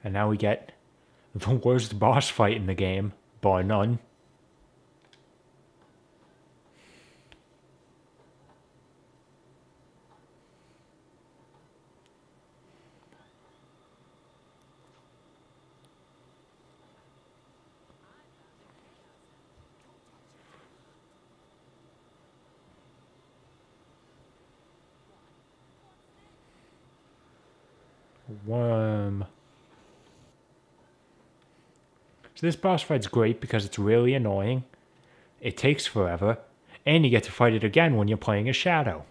And now we get the worst boss fight in the game, bar none. Worm. So this boss fight's great because it's really annoying. It takes forever. And you get to fight it again when you're playing a Shadow.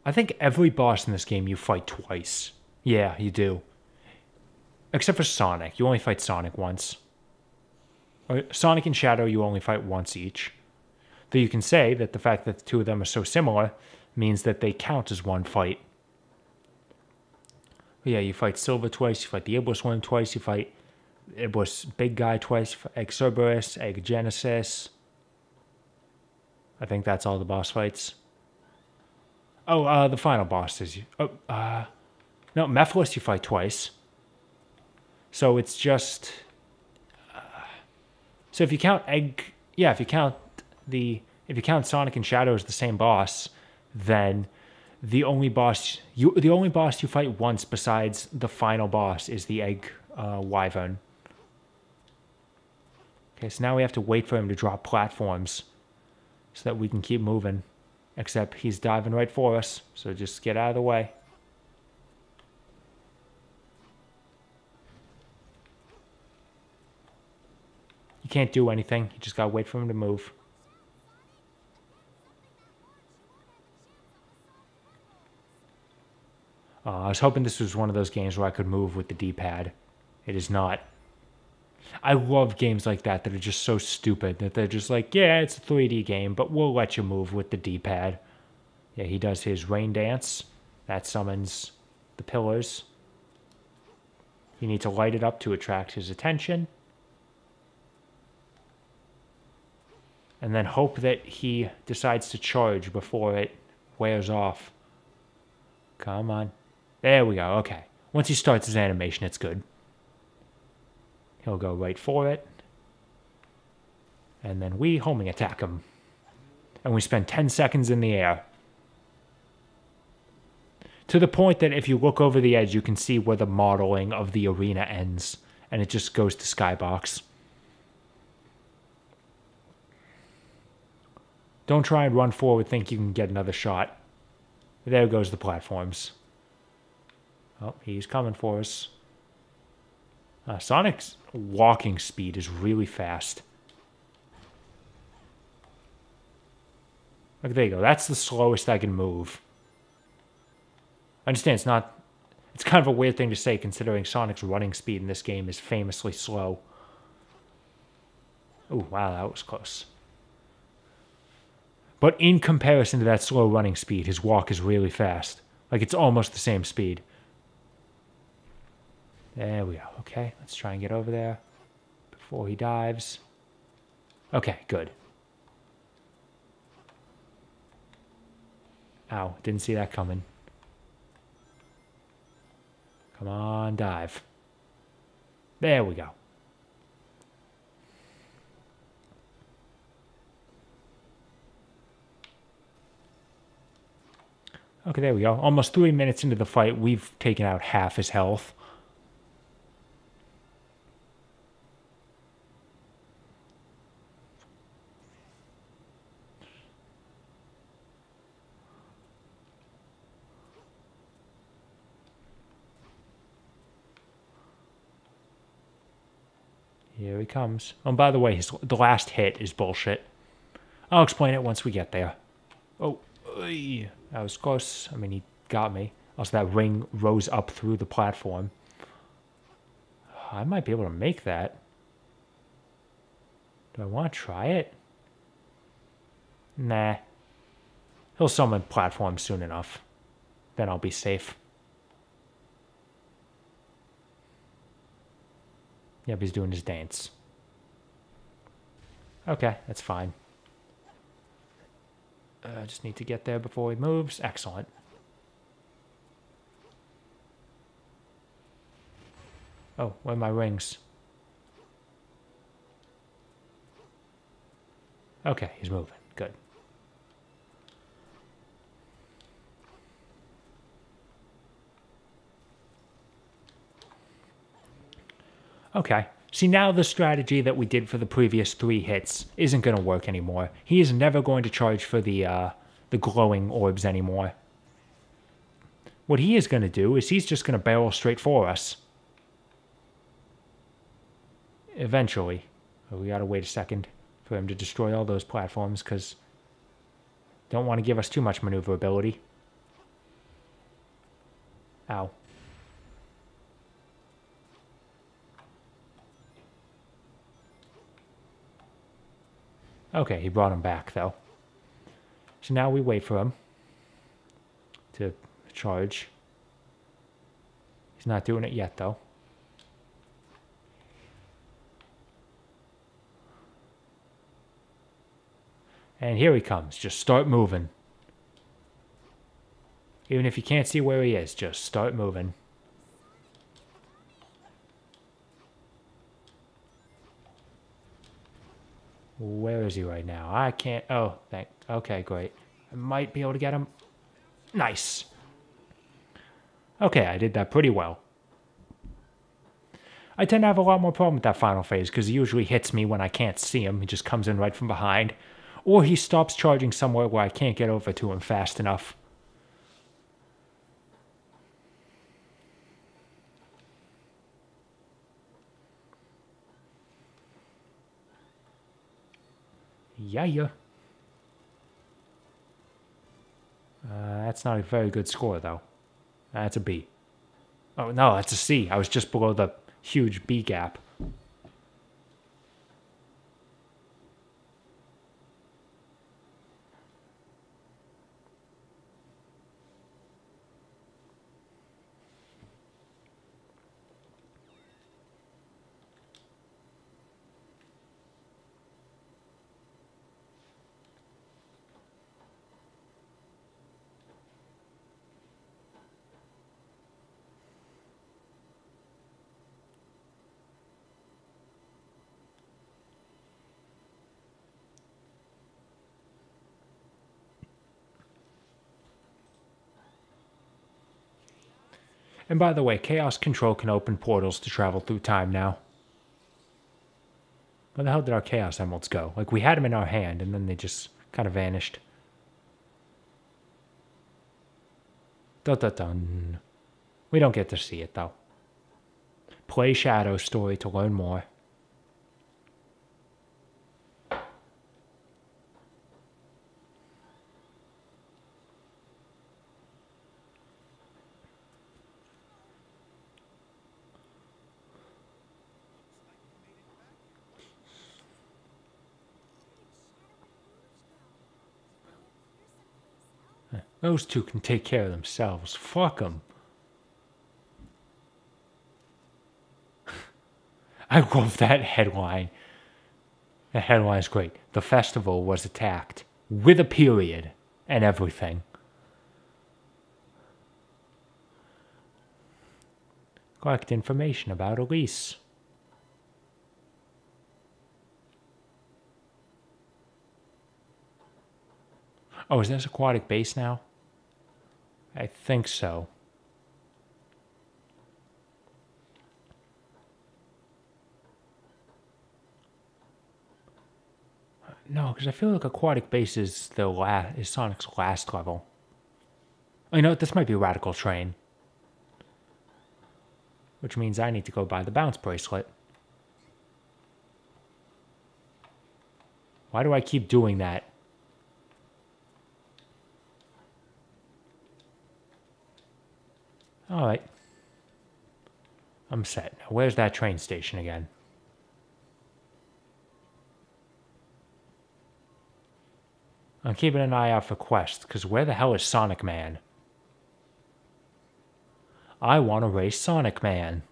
I think every boss in this game you fight twice. Yeah, you do. Except for Sonic. You only fight Sonic once. Sonic and Shadow you only fight once each. Though you can say that the fact that the two of them are so similar means that they count as one fight. But yeah, you fight Silver twice, you fight the Iblis Worm twice, you fight Iblis Big Guy twice, Egg Cerberus, Egg Genesis. I think that's all the boss fights. Oh, the final boss is... no, Mephiles you fight twice. So it's just... so if you count Egg... Yeah, if you count Sonic and Shadow as the same boss, then the only boss you fight once besides the final boss is the Egg Wyvern. Okay, so now we have to wait for him to drop platforms so that we can keep moving. Except he's diving right for us, so just get out of the way. You can't do anything, you just gotta wait for him to move. I was hoping this was one of those games where I could move with the D-pad. It is not. I love games like that that are just so stupid that they're just like, yeah, it's a 3D game, but we'll let you move with the D-pad. Yeah, he does his rain dance. That summons the pillars. You need to light it up to attract his attention. And then hope that he decides to charge before it wears off. Come on. There we go, okay. Once he starts his animation, it's good. He'll go right for it. And then we homing attack him. And we spend 10 seconds in the air. To the point that if you look over the edge, you can see where the modeling of the arena ends. And it just goes to Skybox. Don't try and run forward, think you can get another shot. There goes the platforms. Oh, he's coming for us. Sonic's walking speed is really fast. Look, there you go. That's the slowest I can move. I understand it's It's kind of a weird thing to say considering Sonic's running speed in this game is famously slow. Oh, wow, that was close. But in comparison to that slow running speed, his walk is really fast. Like, it's almost the same speed. There we go. Okay, let's try and get over there before he dives. Okay, good. Ow, didn't see that coming. Come on, dive. There we go. Okay, there we go. Almost 3 minutes into the fight, we've taken out half his health. Here he comes. Oh, by the way, the last hit is bullshit. I'll explain it once we get there. Oh, that was close. I mean, he got me. Also, that ring rose up through the platform. I might be able to make that. Do I want to try it? Nah. He'll summon platform soon enough. Then I'll be safe. Yep, he's doing his dance. Okay, that's fine. I just need to get there before he moves. Excellent. Oh, where are my rings? Okay, he's moving. Good. Okay. See, now the strategy that we did for the previous 3 hits isn't going to work anymore. He is never going to charge for the glowing orbs anymore. What he is going to do is he's just going to barrel straight for us. Eventually. Oh, we got to wait a second for him to destroy all those platforms because don't want to give us too much maneuverability. Ow. Okay, he brought him back, though. So now we wait for him to charge. He's not doing it yet, though. And here he comes. Just start moving. Even if you can't see where he is, just start moving. Where is he right now? I can't... Oh, okay, great. I might be able to get him. Nice. Okay, I did that pretty well. I tend to have a lot more problem with that final phase because he usually hits me when I can't see him. He just comes in right from behind. Or he stops charging somewhere where I can't get over to him fast enough. Yeah. That's not a very good score, though. That's a B. Oh, no, that's a C. I was just below the huge B gap. And by the way, Chaos Control can open portals to travel through time now. Where the hell did our Chaos Emeralds go? Like, we had them in our hand, and then they just kind of vanished. Dun-dun-dun. We don't get to see it, though. Play Shadow's story to learn more. Those two can take care of themselves. Fuck them. I love that headline. The headline's great. The festival was attacked. With a period. And everything. Collect information about Elise. Oh, is this aquatic base now? I think so. No, because I feel like aquatic base is is Sonic's last level. Oh, you know what? This might be Radical Train. Which means I need to go buy the bounce bracelet. Why do I keep doing that? Alright. I'm set. Now, where's that train station again? I'm keeping an eye out for quests, because where the hell is Sonic Man? I want to race Sonic Man.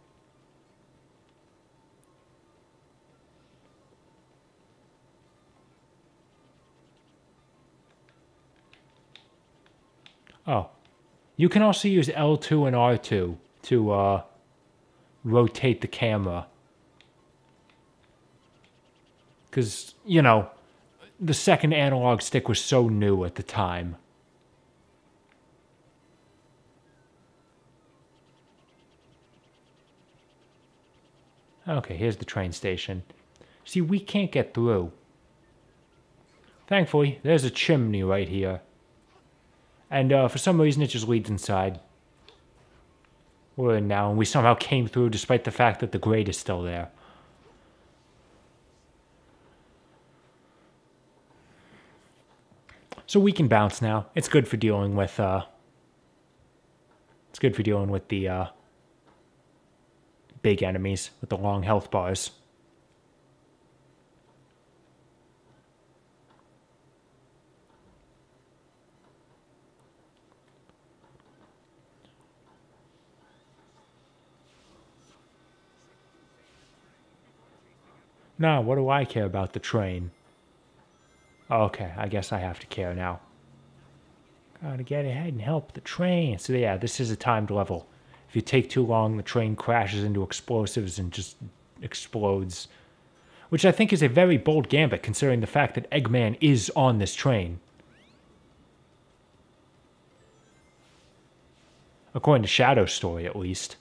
Oh. You can also use L2 and R2 to rotate the camera. Because, you know, the second analog stick was so new at the time. Okay, here's the train station. See, we can't get through. Thankfully, there's a chimney right here. And for some reason, it just leads inside. We're in now, and we somehow came through despite the fact that the grate is still there. So we can bounce now. It's good for dealing with, it's good for dealing with the, big enemies with the long health bars. Nah, what do I care about the train? Okay, I guess I have to care now. Gotta get ahead and help the train. So yeah, this is a timed level. If you take too long, the train crashes into explosives and just explodes. Which I think is a very bold gambit, considering the fact that Eggman is on this train. According to Shadow's story, at least.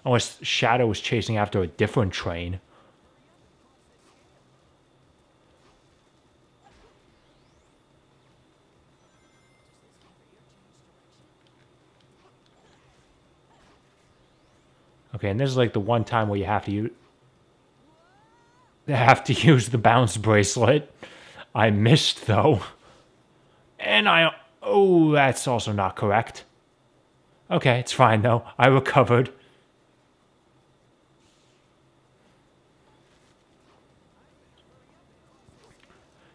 Unless Shadow was chasing after a different train. Okay, and this is like the one time where you have to use the bounce bracelet. I missed, though. And oh, that's also not correct. Okay, it's fine, though. I recovered.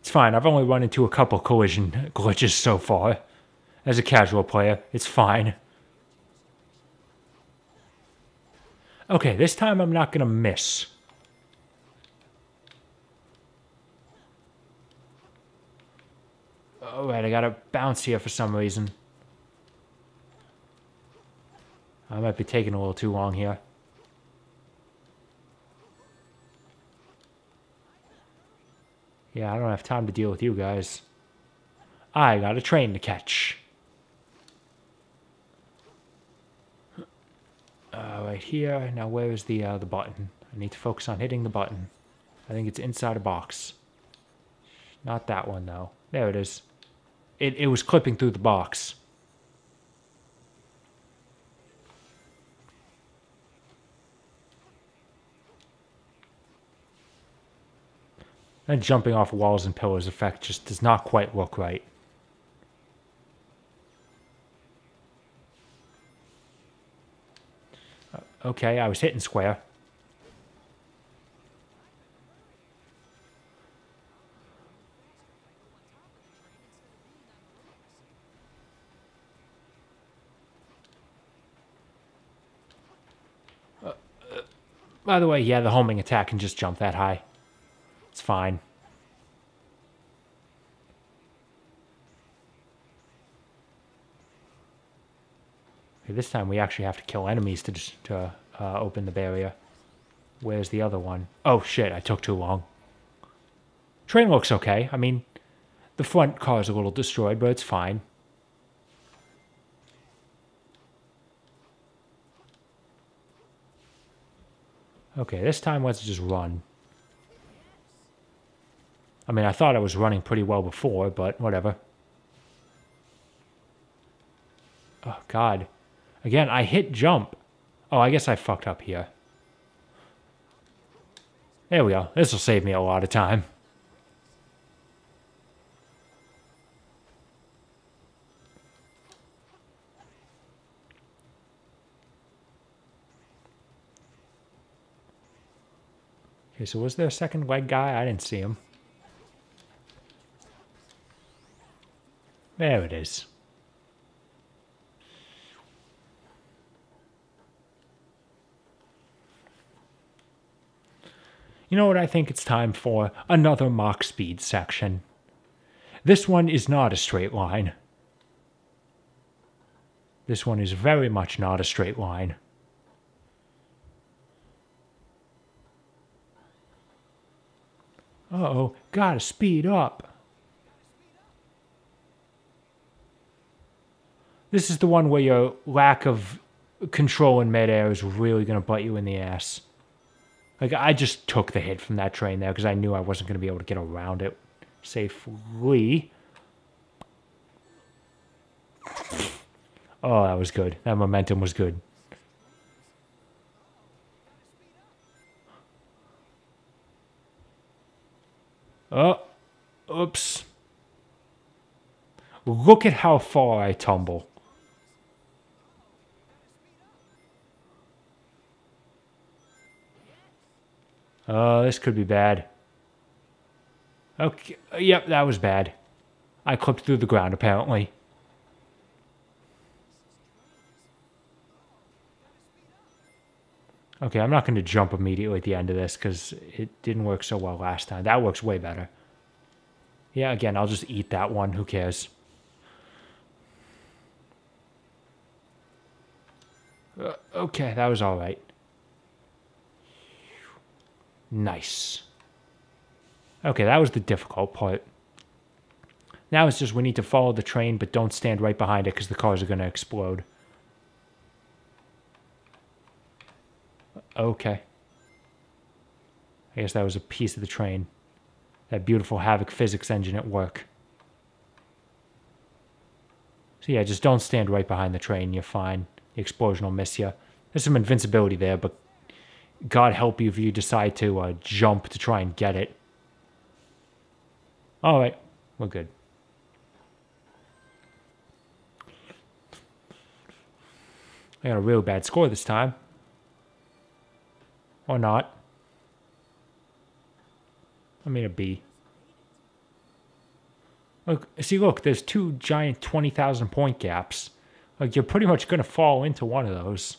It's fine. I've only run into a couple collision glitches so far. As a casual player, it's fine. Okay, this time I'm not gonna miss. Alright, I gotta bounce here for some reason. I might be taking a little too long here. Yeah, I don't have time to deal with you guys. I got a train to catch. Right here. Now where is the button? I need to focus on hitting the button. I think it's inside a box. Not that one, though. There it is. It was clipping through the box. That jumping off walls and pillars effect just does not quite look right. Okay, I was hitting square. By the way, yeah, the homing attack can just jump that high. It's fine. Okay, this time we actually have to kill enemies to open the barrier. Where's the other one? Oh shit, I took too long. Train looks okay. I mean, the front car's a little destroyed, but it's fine. Okay, this time let's just run. I mean, I thought I was running pretty well before, but whatever. Oh, God. Again, I hit jump. Oh, I guess I fucked up here. There we go. This will save me a lot of time. Okay, so was there a second leg guy? I didn't see him. There it is. You know what I think it's time for? Another Mach speed section. This one is not a straight line. This one is very much not a straight line. Uh-oh, gotta speed up. This is the one where your lack of control in midair is really going to bite you in the ass. Like, I just took the hit from that train there because I knew I wasn't going to be able to get around it safely. Oh, that was good. That momentum was good. Oh, oops. Look at how far I tumble. Oh, this could be bad. Okay, yep, that was bad. I clipped through the ground, apparently. Okay, I'm not going to jump immediately at the end of this because it didn't work so well last time. That works way better. Yeah, again, I'll just eat that one. Who cares? Okay, that was all right. Nice. Okay, that was the difficult part. Now it's just we need to follow the train, but don't stand right behind it because the cars are going to explode. Okay. I guess that was a piece of the train. That beautiful Havoc physics engine at work. So yeah, just don't stand right behind the train. You're fine. The explosion will miss you. There's some invincibility there, but God help you if you decide to jump to try and get it. All right, we're good. I got a real bad score this time. Or not. I made a B. Look, see, look, there's two giant 20,000 point gaps. Like, you're pretty much going to fall into one of those.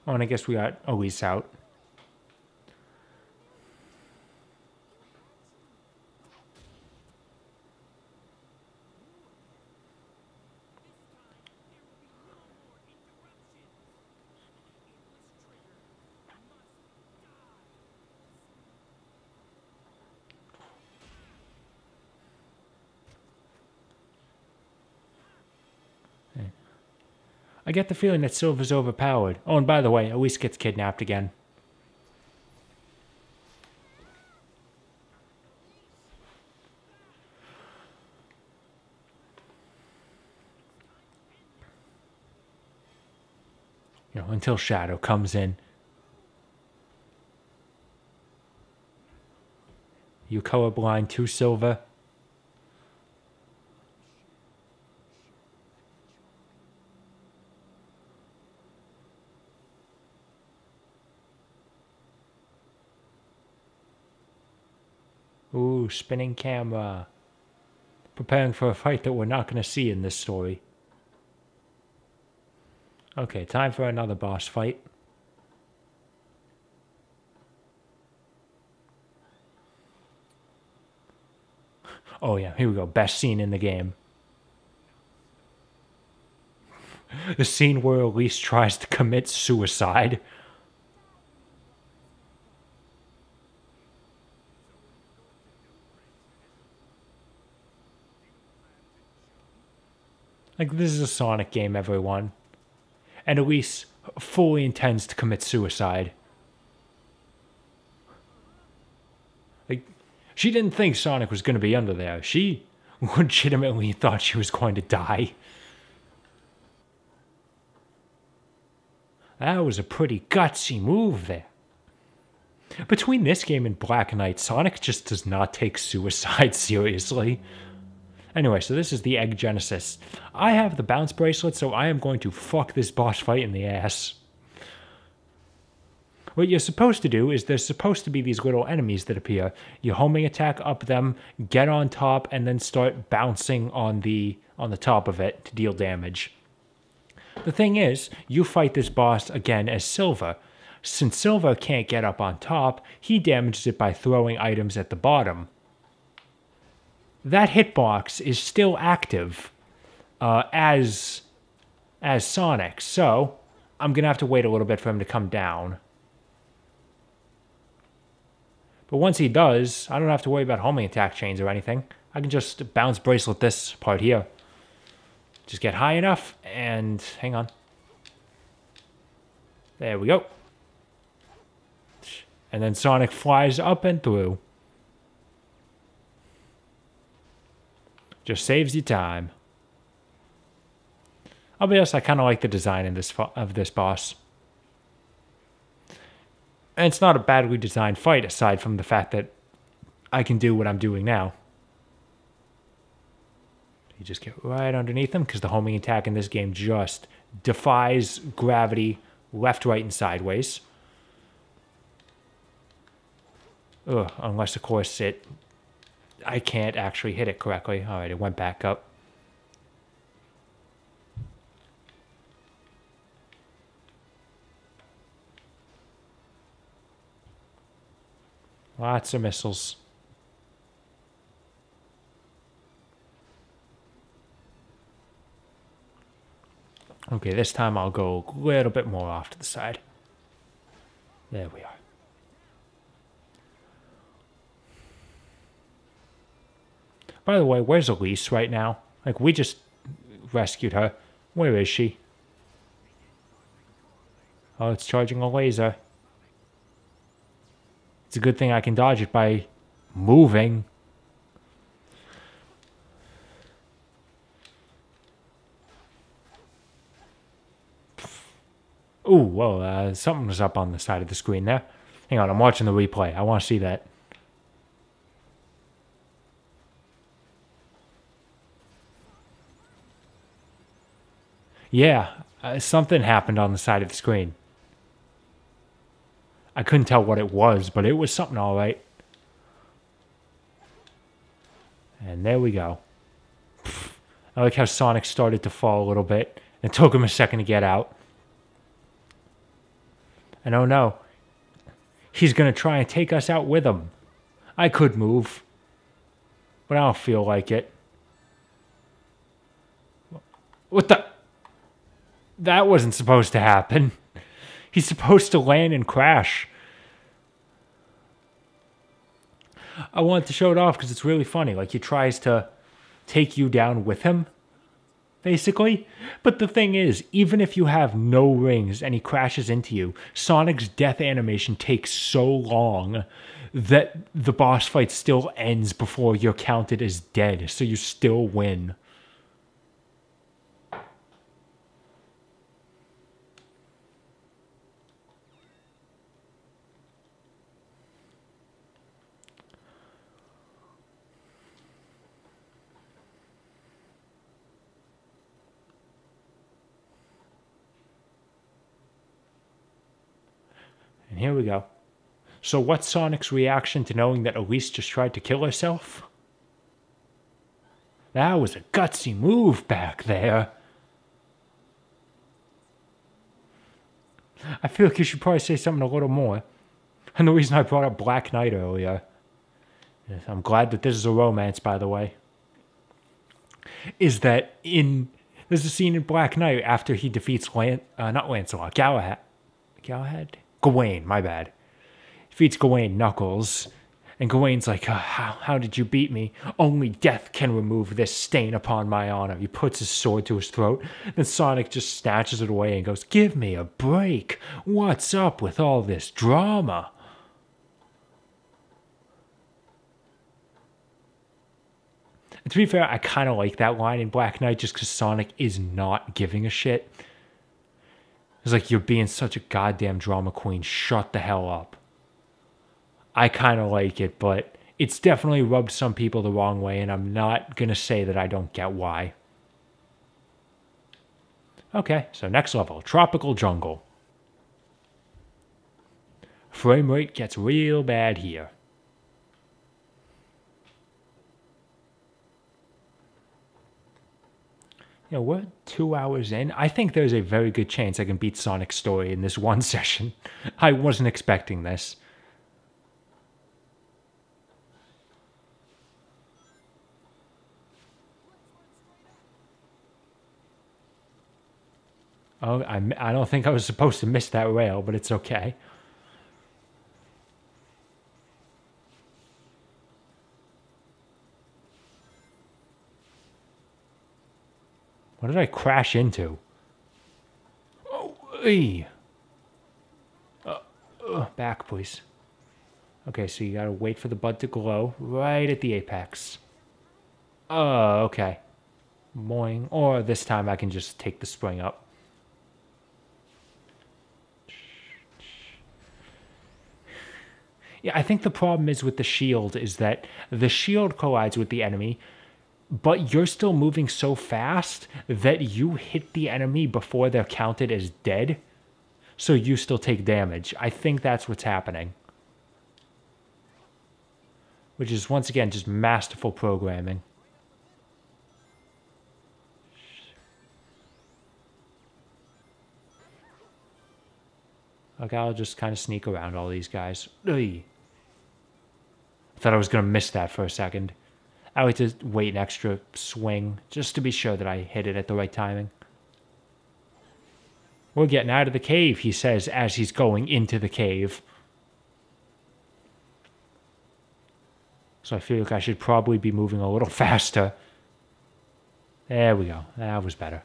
Oh, and I guess we got Elise out. I get the feeling that Silver's overpowered. Oh, and by the way, Elise gets kidnapped again. You know, until Shadow comes in. You colorblind too, Silver? Ooh, spinning camera. Preparing for a fight that we're not going to see in this story. Okay, time for another boss fight. Oh yeah, here we go. Best scene in the game. The scene where Elise tries to commit suicide. Like, this is a Sonic game, everyone. And Elise fully intends to commit suicide. Like, she didn't think Sonic was going to be under there. She legitimately thought she was going to die. That was a pretty gutsy move there. Between this game and Black Knight, Sonic just does not take suicide seriously. Anyway, so this is the Egg Genesis. I have the bounce bracelet, so I am going to fuck this boss fight in the ass. What you're supposed to do is there's supposed to be these little enemies that appear. You homing attack up them, get on top, and then start bouncing on the top of it to deal damage. The thing is, you fight this boss again as Silver. Since Silver can't get up on top, he damages it by throwing items at the bottom. That hitbox is still active as Sonic, so I'm going to have to wait a little bit for him to come down. But once he does, I don't have to worry about homing attack chains or anything. I can just bounce bracelet this part here. Just get high enough, and hang on. There we go. And then Sonic flies up and through. Just saves you time. I'll be honest, I kind of like the design in of this boss. And it's not a badly designed fight, aside from the fact that I can do what I'm doing now. You just get right underneath them, because the homing attack in this game just defies gravity left, right, and sideways. Ugh, unless, of course, I can't actually hit it correctly. Alright, it went back up. Lots of missiles. Okay, this time I'll go a little bit more off to the side. There we are. By the way, where's Elise right now? Like, we just rescued her. Where is she? Oh, it's charging a laser. It's a good thing I can dodge it by moving. Ooh, whoa, something was up on the side of the screen there. Hang on, I'm watching the replay. I want to see that. Yeah, something happened on the side of the screen. I couldn't tell what it was, but it was something all right. And there we go. I like how Sonic started to fall a little bit. It took him a second to get out. And oh no, he's going to try and take us out with him. I could move, but I don't feel like it. What the? That wasn't supposed to happen. He's supposed to land and crash. I wanted to show it off because it's really funny. Like, he tries to take you down with him, basically. But the thing is, even if you have no rings and he crashes into you, Sonic's death animation takes so long that the boss fight still ends before you're counted as dead, so you still win. And here we go. So what's Sonic's reaction to knowing that Elise just tried to kill herself? That was a gutsy move back there. I feel like you should probably say something a little more. And the reason I brought up Black Knight earlier, I'm glad that this is a romance, by the way, is that there's a scene in Black Knight after he defeats not Lancelot, Galahad? Gawain, my bad. Defeats Gawain, Knuckles, and Gawain's like, how did you beat me? Only death can remove this stain upon my honor. He puts his sword to his throat, and Sonic just snatches it away and goes, give me a break. What's up with all this drama? And to be fair, I kind of like that line in Black Knight just because Sonic is not giving a shit. It's like, you're being such a goddamn drama queen. Shut the hell up. I kind of like it, but it's definitely rubbed some people the wrong way, and I'm not going to say that I don't get why. Okay, so next level, Tropical Jungle. Frame rate gets real bad here. Yeah, we're 2 hours in. I think there's a very good chance I can beat Sonic's story in this one session. I wasn't expecting this. Oh, I don't think I was supposed to miss that rail, but it's okay. What did I crash into? Oh, back, please. Okay, so you gotta wait for the bud to glow right at the apex. Oh, okay. Boing. Or this time I can just take the spring up. Yeah, I think the problem is with the shield is that the shield collides with the enemy, but you're still moving so fast that you hit the enemy before they're counted as dead, so you still take damage. I think that's what's happening. Which is, once again, just masterful programming. Okay, I'll just kind of sneak around all these guys. Ugh. I thought I was going to miss that for a second. I like to wait an extra swing just to be sure that I hit it at the right timing. We're getting out of the cave, he says as he's going into the cave. So I feel like I should probably be moving a little faster. There we go. That was better.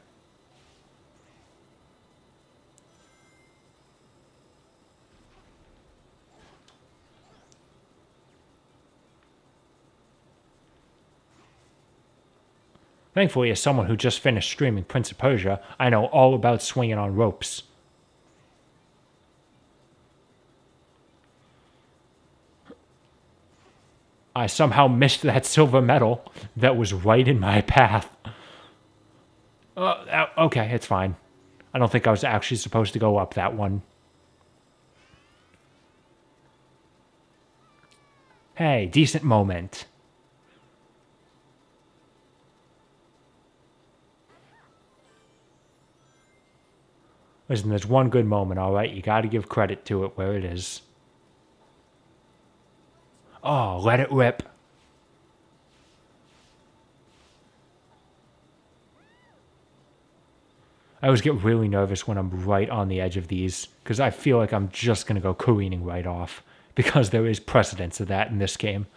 Thankfully, as someone who just finished streaming Prince of Persia, I know all about swinging on ropes. I somehow missed that silver medal that was right in my path. Okay, it's fine. I don't think I was actually supposed to go up that one. Hey, decent moment. Listen, there's one good moment, all right? You got to give credit to it where it is. Oh, let it rip. I always get really nervous when I'm right on the edge of these, because I feel like I'm just going to go careening right off, because there is precedence of that in this game.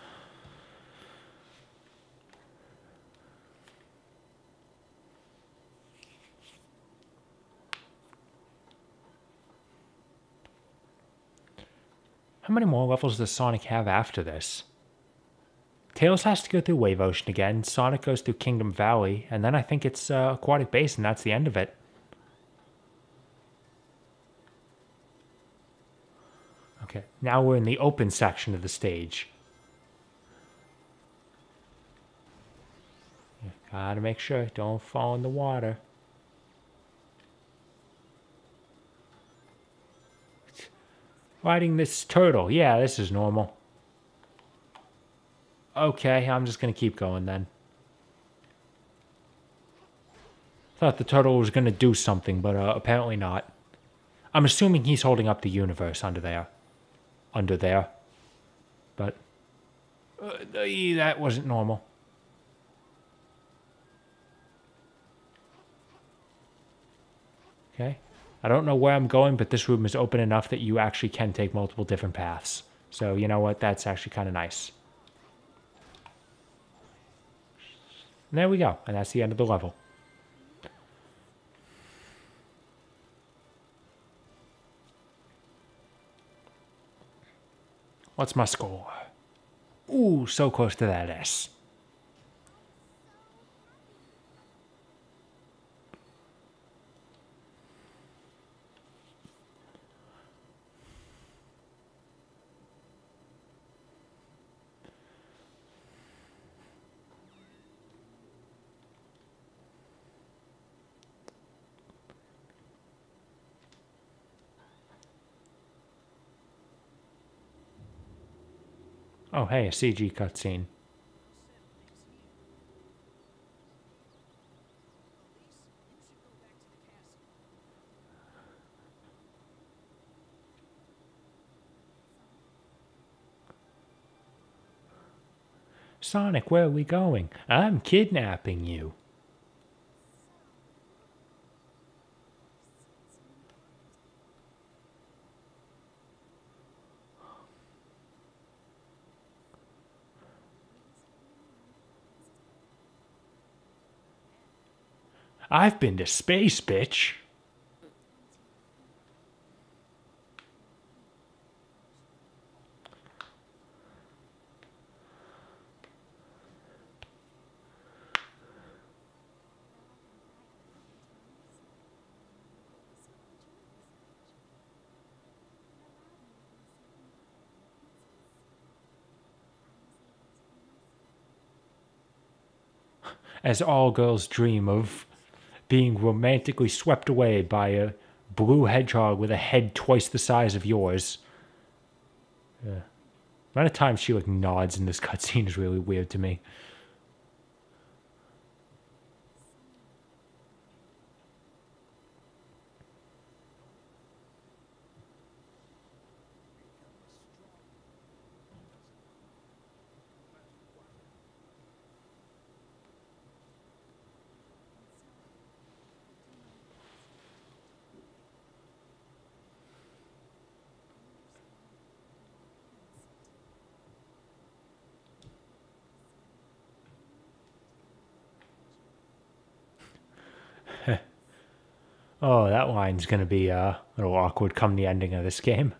How many more levels does Sonic have after this? Tails has to go through Wave Ocean again, Sonic goes through Kingdom Valley, and then I think it's Aquatic Base, and that's the end of it. Okay, now we're in the open section of the stage. You gotta make sure, don't fall in the water. Riding this turtle. Yeah, this is normal. Okay, I'm just gonna keep going then. Thought the turtle was gonna do something, but apparently not. I'm assuming he's holding up the universe under there. Under there. But that wasn't normal. Okay. I don't know where I'm going, but this room is open enough that you actually can take multiple different paths. So, you know what? That's actually kind of nice. And there we go. And that's the end of the level. What's my score? Ooh, so close to that S. Oh, hey, a CG cutscene. Sonic, where are we going? I'm kidnapping you. I've been to space, bitch. As all girls dream of being romantically swept away by a blue hedgehog with a head twice the size of yours. Yeah. The amount of times she like nods in this cutscene is really weird to me. Oh, that line's gonna be a little awkward come the ending of this game.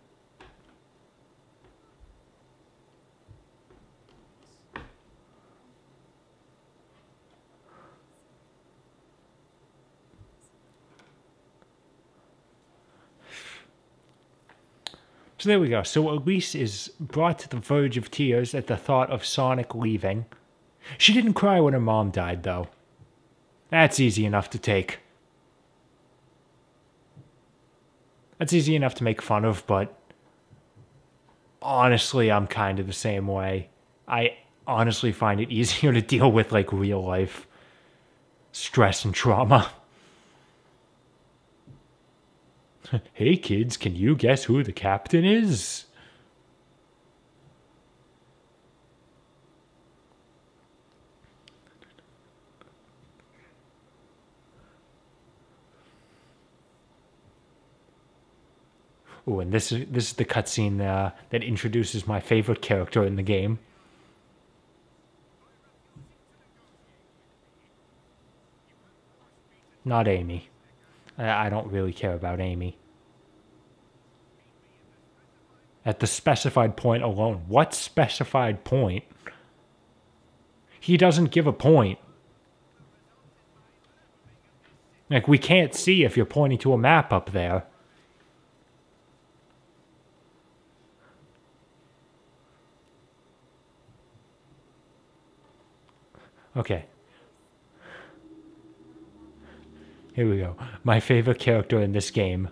So there we go. So Elise is brought to the verge of tears at the thought of Sonic leaving. She didn't cry when her mom died, though. That's easy enough to take. That's easy enough to make fun of, but honestly, I'm kind of the same way. I honestly find it easier to deal with, like, real life stress and trauma. Hey kids, can you guess who the captain is? Oh, and this is the cutscene that introduces my favorite character in the game. Not Amy. I don't really care about Amy. At the specified point alone. What specified point? He doesn't give a point. Like, we can't see if you're pointing to a map up there. Okay. Here we go. My favorite character in this game.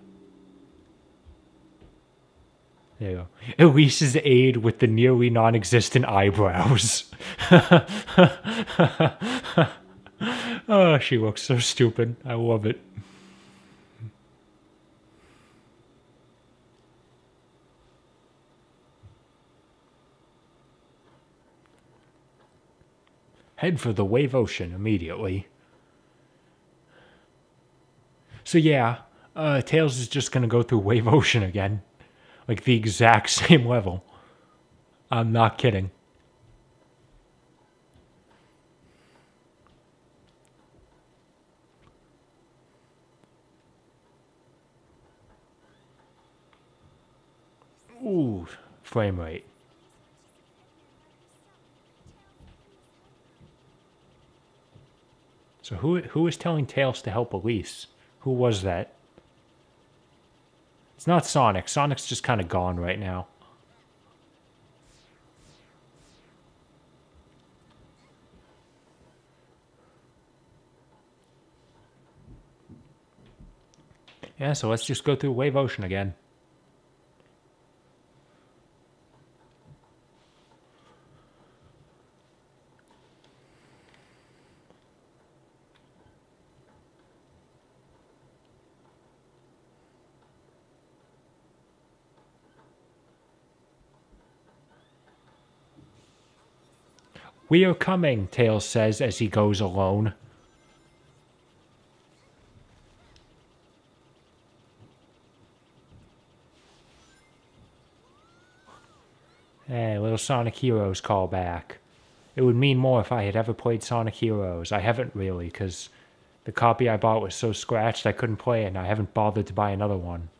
There you go. Elise's aide with the nearly non-existent eyebrows. Oh, she looks so stupid. I love it. Head for the wave ocean immediately. So yeah, Tails is just gonna go through wave ocean again. Like the exact same level. I'm not kidding. Ooh, frame rate. So who is telling Tails to help Elise? Who was that? It's not Sonic. Sonic's just kind of gone right now. Yeah, so let's just go through Wave Ocean again. We are coming, Tails says as he goes alone. Hey, little Sonic Heroes callback. It would mean more if I had ever played Sonic Heroes. I haven't really, because the copy I bought was so scratched I couldn't play it, and I haven't bothered to buy another one.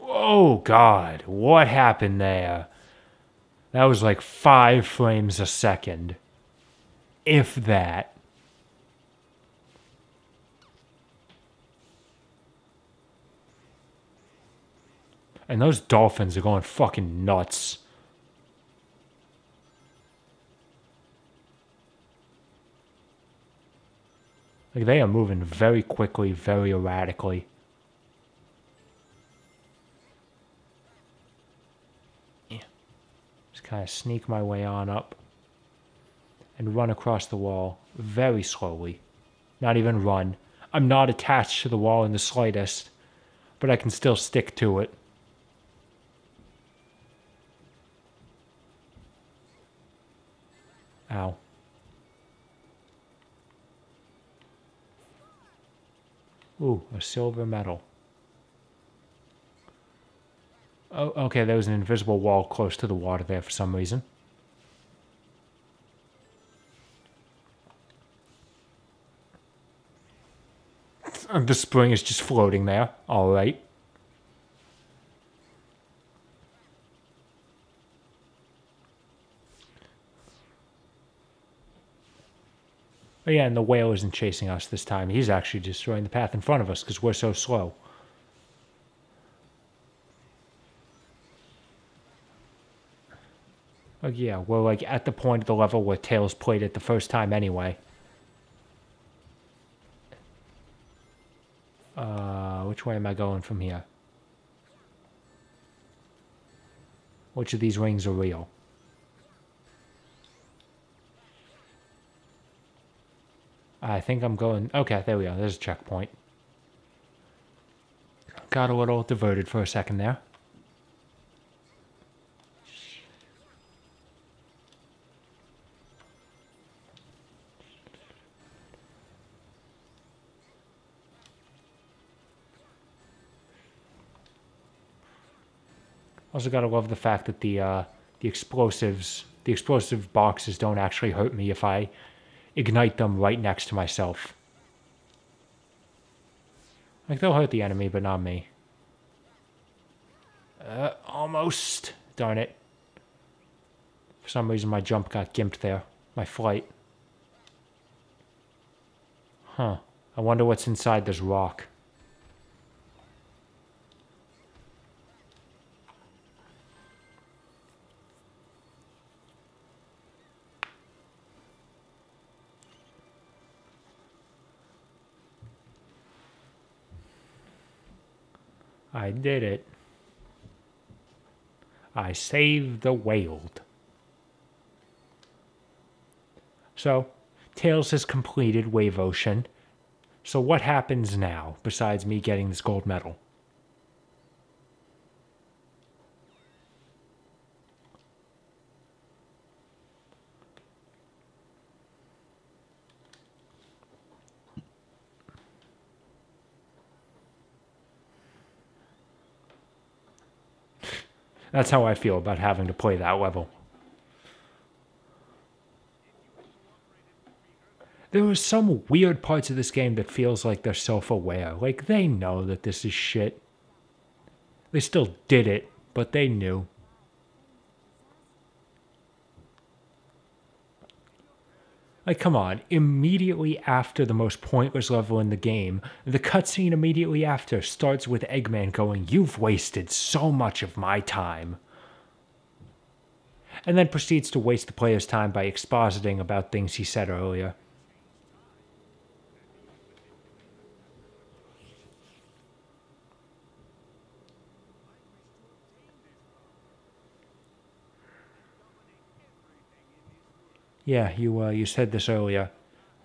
Oh, God. What happened there? That was like 5 frames a second. If that. And those dolphins are going fucking nuts. Like, they are moving very quickly, very erratically. Kind of sneak my way on up and run across the wall very slowly. Not even run. I'm not attached to the wall in the slightest, but I can still stick to it. Ow. Ooh, a silver medal. Oh, okay, there was an invisible wall close to the water there for some reason. The spring is just floating there. Alright. Oh yeah, and the whale isn't chasing us this time. He's actually destroying the path in front of us because we're so slow. Oh yeah, we're like at the point of the level where Tails played it the first time anyway. Which way am I going from here? Which of these rings are real? I think I'm going... Okay, there we go. There's a checkpoint. Got a little diverted for a second there. Also gotta love the fact that the explosive boxes don't actually hurt me if I ignite them right next to myself. Like, they'll hurt the enemy, but not me. Almost. Darn it. For some reason, my jump got gimped there. My flight. Huh. I wonder what's inside this rock. I did it. I saved the world. So, Tails has completed Wave Ocean. So what happens now, besides me getting this gold medal? That's how I feel about having to play that level. There are some weird parts of this game that feels like they're self-aware. Like, they know that this is shit. They still did it, but they knew. Like, come on, immediately after the most pointless level in the game, the cutscene immediately after starts with Eggman going, "You've wasted so much of my time." And then proceeds to waste the player's time by expositing about things he said earlier. Yeah, you said this earlier,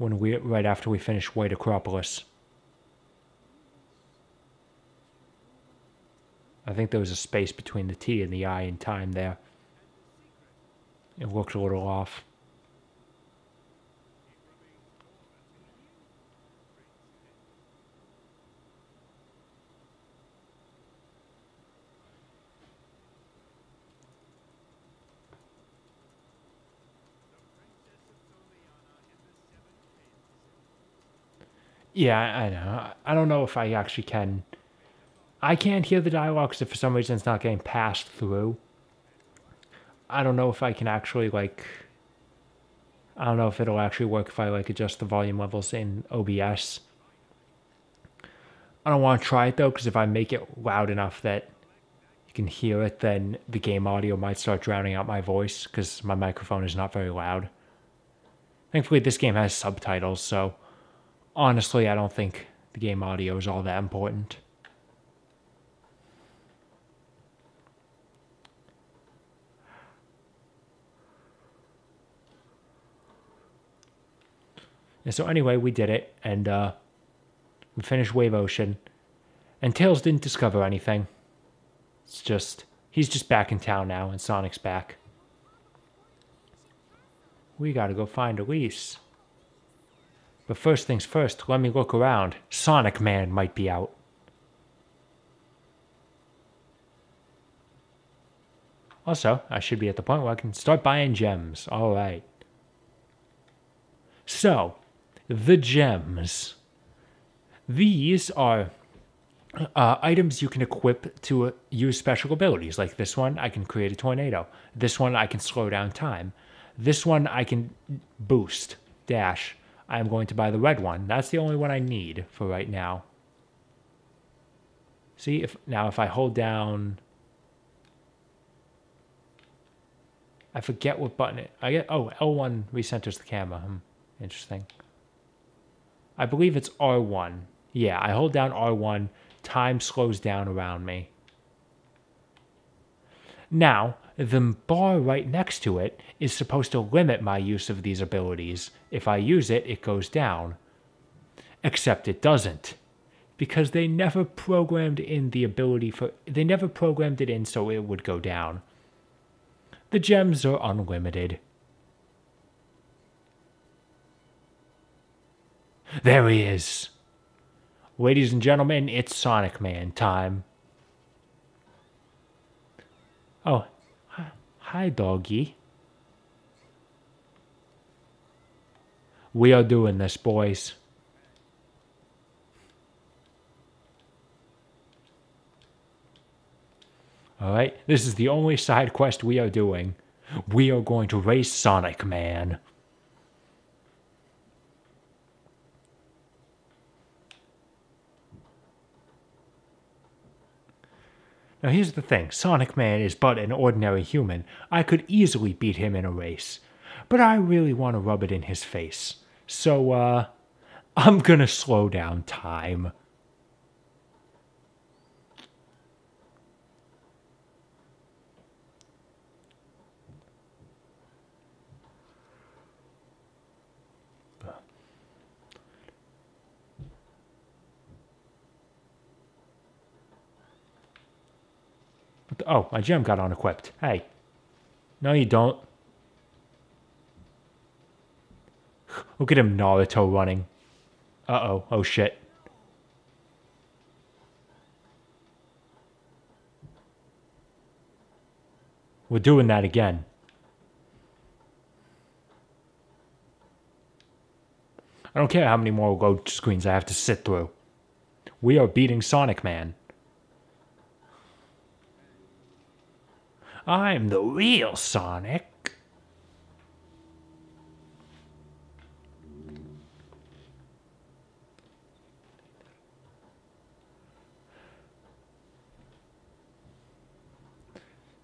right after we finished White Acropolis. I think there was a space between the T and the I in time there. It looked a little off. Yeah, I know. I don't know if I actually can. I can't hear the dialogue because for some reason it's not getting passed through. I don't know if I can actually, like... I don't know if it'll actually work if I, like, adjust the volume levels in OBS. I don't want to try it, though, because if I make it loud enough that you can hear it, then the game audio might start drowning out my voice, because my microphone is not very loud. Thankfully, this game has subtitles, so... Honestly, I don't think the game audio is all that important. And so anyway, we did it, and we finished Wave Ocean, and Tails didn't discover anything. It's just, he's just back in town now, and Sonic's back. We gotta go find Elise. But first things first, let me look around. Sonic Man might be out. Also, I should be at the point where I can start buying gems. Alright. So, the gems. These are items you can equip to use special abilities. Like this one, I can create a tornado. This one, I can slow down time. This one, I can boost, dash. I'm going to buy the red one. That's the only one I need for right now. See, if I hold down... I forget what button I get. Oh, L1 recenters the camera. Interesting. I believe it's R1. Yeah, I hold down R1. Time slows down around me. Now, the bar right next to it is supposed to limit my use of these abilities. If I use it, it goes down. Except it doesn't. Because they never programmed in the ability for... They never programmed it in so it would go down. The gems are unlimited. There he is. Ladies and gentlemen, it's Sonic Man time. Oh, hi, doggy. We are doing this, boys. Alright, this is the only side quest we are doing. We are going to race Sonic Man. Now here's the thing, Sonic Man is but an ordinary human. I could easily beat him in a race. But I really want to rub it in his face. So, I'm gonna slow down time. Oh, my gem got unequipped. Hey. No, you don't. Look at him, Naruto running. Uh-oh. Oh, shit. We're doing that again. I don't care how many more load screens I have to sit through. We are beating Sonic Man. I'm the real Sonic.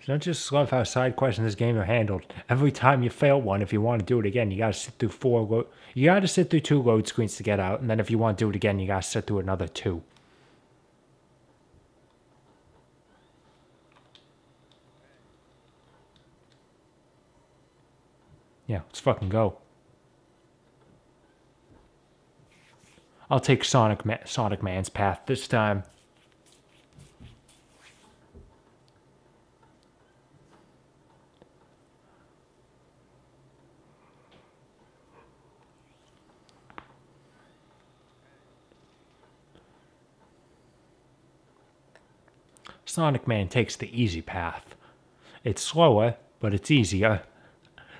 Don't just love how side quests in this game are handled. Every time you fail one, if you want to do it again, you gotta sit through you gotta sit through 2 load screens to get out, and then if you want to do it again, you gotta sit through another 2. Yeah, let's fucking go. I'll take Sonic Man's path this time. Sonic Man takes the easy path. It's slower, but it's easier.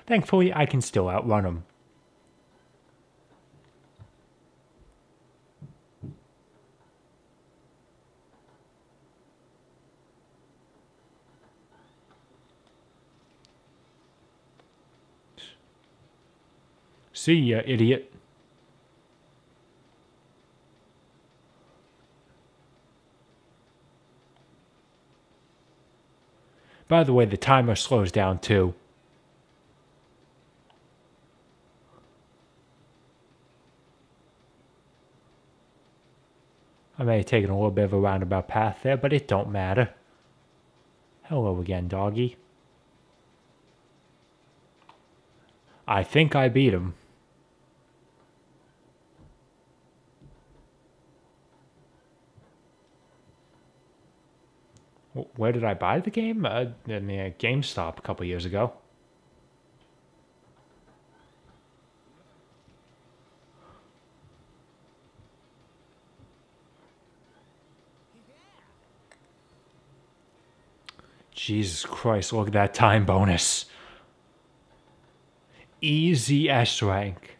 Thankfully, I can still outrun him. See ya, idiot. By the way, the timer slows down too. I may have taken a little bit of a roundabout path there, but it don't matter. Hello again, doggy. I think I beat him. Where did I buy the game? In GameStop a couple years ago. Jesus Christ, look at that time bonus. Easy S rank.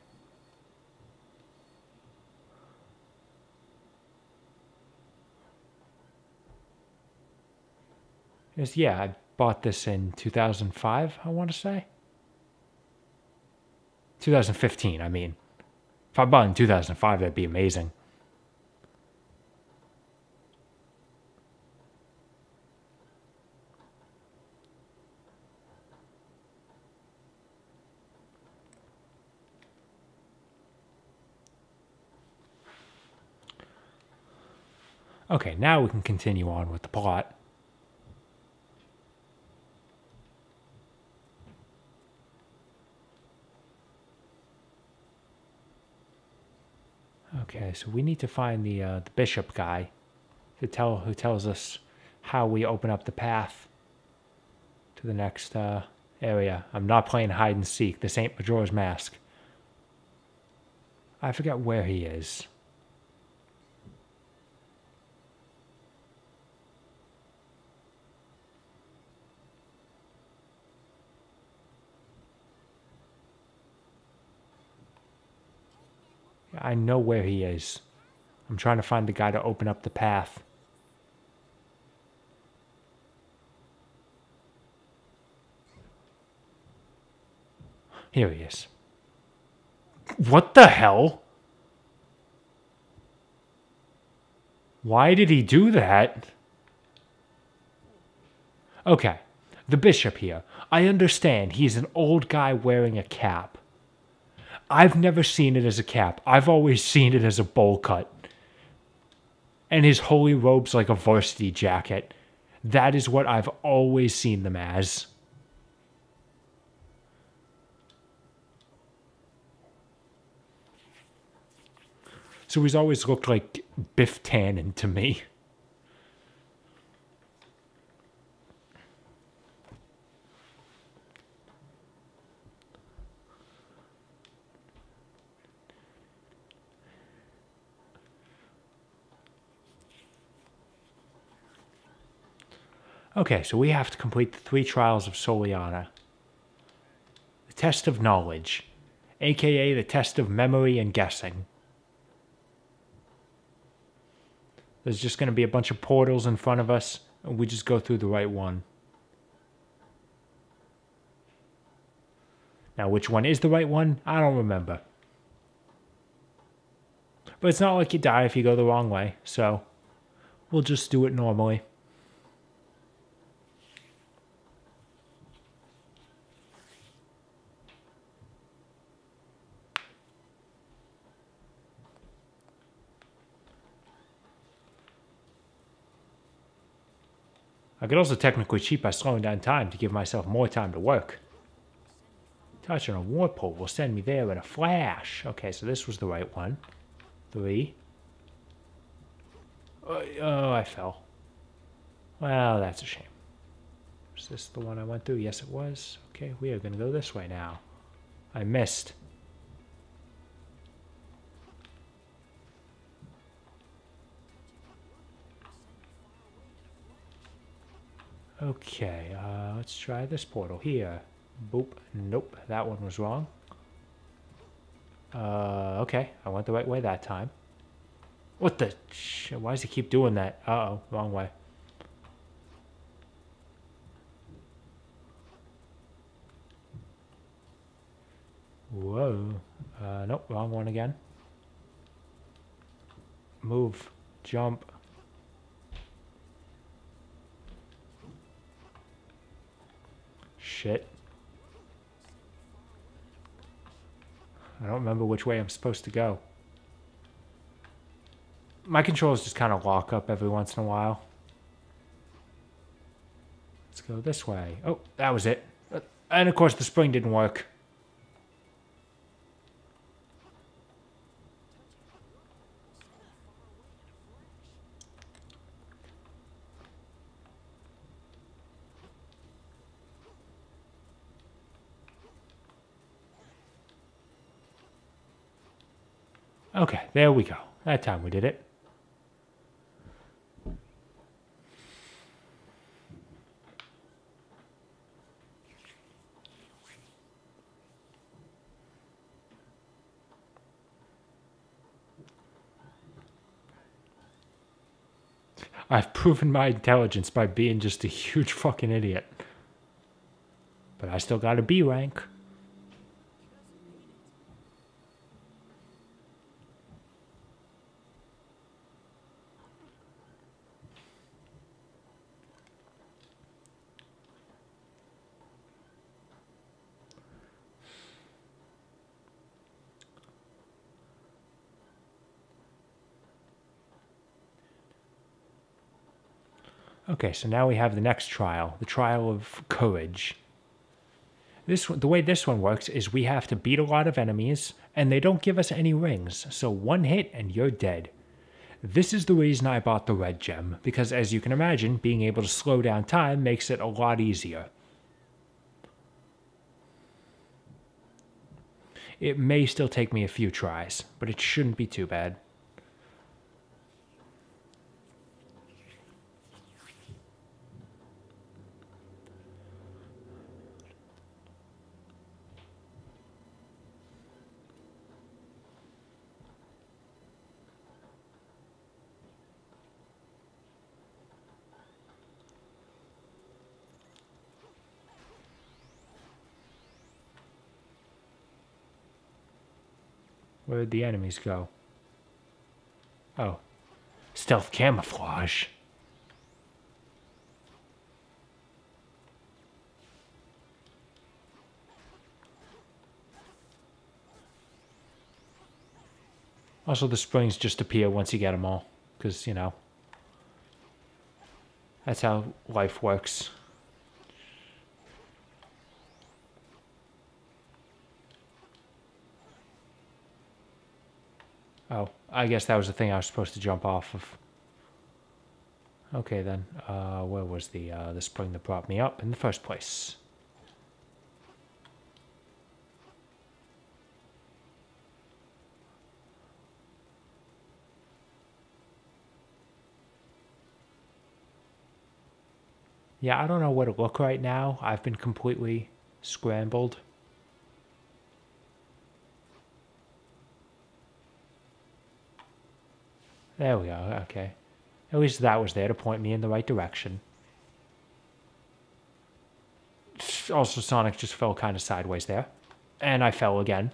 Yeah, I bought this in 2005, I want to say. 2015, I mean. If I bought it in 2005, that'd be amazing. Okay, now we can continue on with the plot. Okay, so we need to find the bishop guy who tells us how we open up the path to the next area. I'm not playing hide and seek. This ain't Majora's Mask. I forget where he is. I know where he is. I'm trying to find the guy to open up the path. Here he is. What the hell? Why did he do that? Okay, the bishop here. I understand he's an old guy wearing a cap. I've never seen it as a cap. I've always seen it as a bowl cut. And his holy robe's like a varsity jacket. That is what I've always seen them as. So he's always looked like Biff Tannen to me. Okay, so we have to complete the 3 trials of Soliana. The test of knowledge, aka the test of memory and guessing. There's just going to be a bunch of portals in front of us, and we just go through the right one. Now, which one is the right one? I don't remember. But it's not like you die if you go the wrong way, so we'll just do it normally. I could also technically cheat by slowing down time to give myself more time to work. Touching a warp pole will send me there in a flash. Okay, so this was the right one. 3. Oh, I fell. Well, that's a shame. Was this the one I went through? Yes, it was. Okay, we are going to go this way now. I missed. Okay, let's try this portal here. Boop. Nope, that one was wrong. Okay, I went the right way that time. What the shit? Why does he keep doing that? Uh-oh, wrong way. Whoa. Nope, wrong one again. Move. Jump. Shit. I don't remember which way I'm supposed to go. My controls just kind of lock up every once in a while. Let's go this way. Oh, that was it. And of course the spring didn't work. Okay, there we go. That time we did it. I've proven my intelligence by being just a huge fucking idiot. But I still got a B rank. Okay, so now we have the next trial, the trial of courage. The way this one works is we have to beat a lot of enemies, and they don't give us any rings, so one hit and you're dead. This is the reason I bought the red gem, because as you can imagine, being able to slow down time makes it a lot easier. It may still take me a few tries, but it shouldn't be too bad. Where'd the enemies go? Oh. Stealth camouflage. Also, the springs just appear once you get them all. Because, you know, that's how life works. Oh, I guess that was the thing I was supposed to jump off of. Okay then, where was the spring that brought me up in the first place? Yeah, I don't know where to look right now. I've been completely scrambled. There we go, okay. At least that was there to point me in the right direction. Also, Sonic just fell kind of sideways there. And I fell again.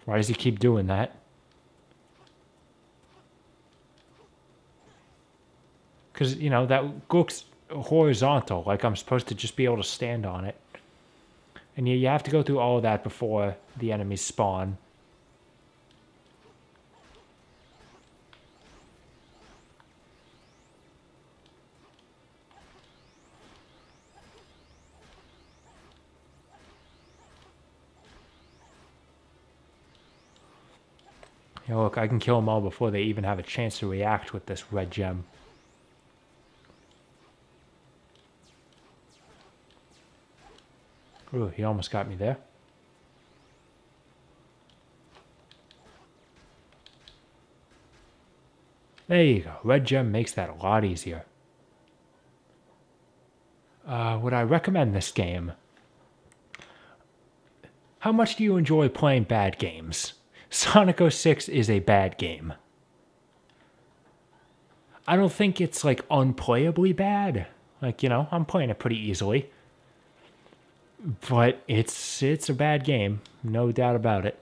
Why does he keep doing that? Because, you know, that looks horizontal, like I'm supposed to just be able to stand on it. And you have to go through all of that before the enemies spawn. You know, look, I can kill them all before they even have a chance to react with this red gem. Ooh, he almost got me there. There you go. Red gem makes that a lot easier. Would I recommend this game? How much do you enjoy playing bad games? Sonic 06 is a bad game. I don't think it's like unplayably bad. Like, you know, I'm playing it pretty easily. But it's a bad game, no doubt about it.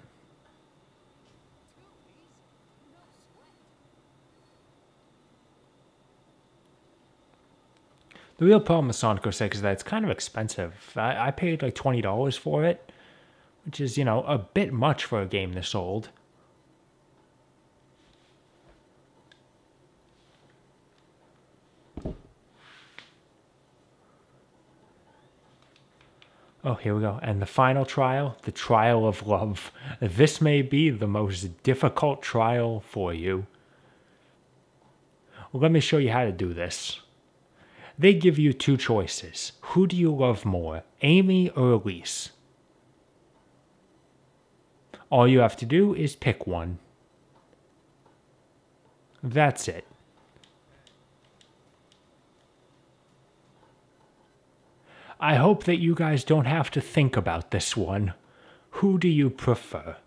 The real problem with Sonic 06 is that it's kind of expensive. I paid like $20 for it, which is, you know, a bit much for a game this old. Oh, here we go. And the final trial, the trial of love. This may be the most difficult trial for you. Well, let me show you how to do this. They give you two choices. Who do you love more, Amy or Elise? All you have to do is pick one. That's it. I hope that you guys don't have to think about this one. Who do you prefer?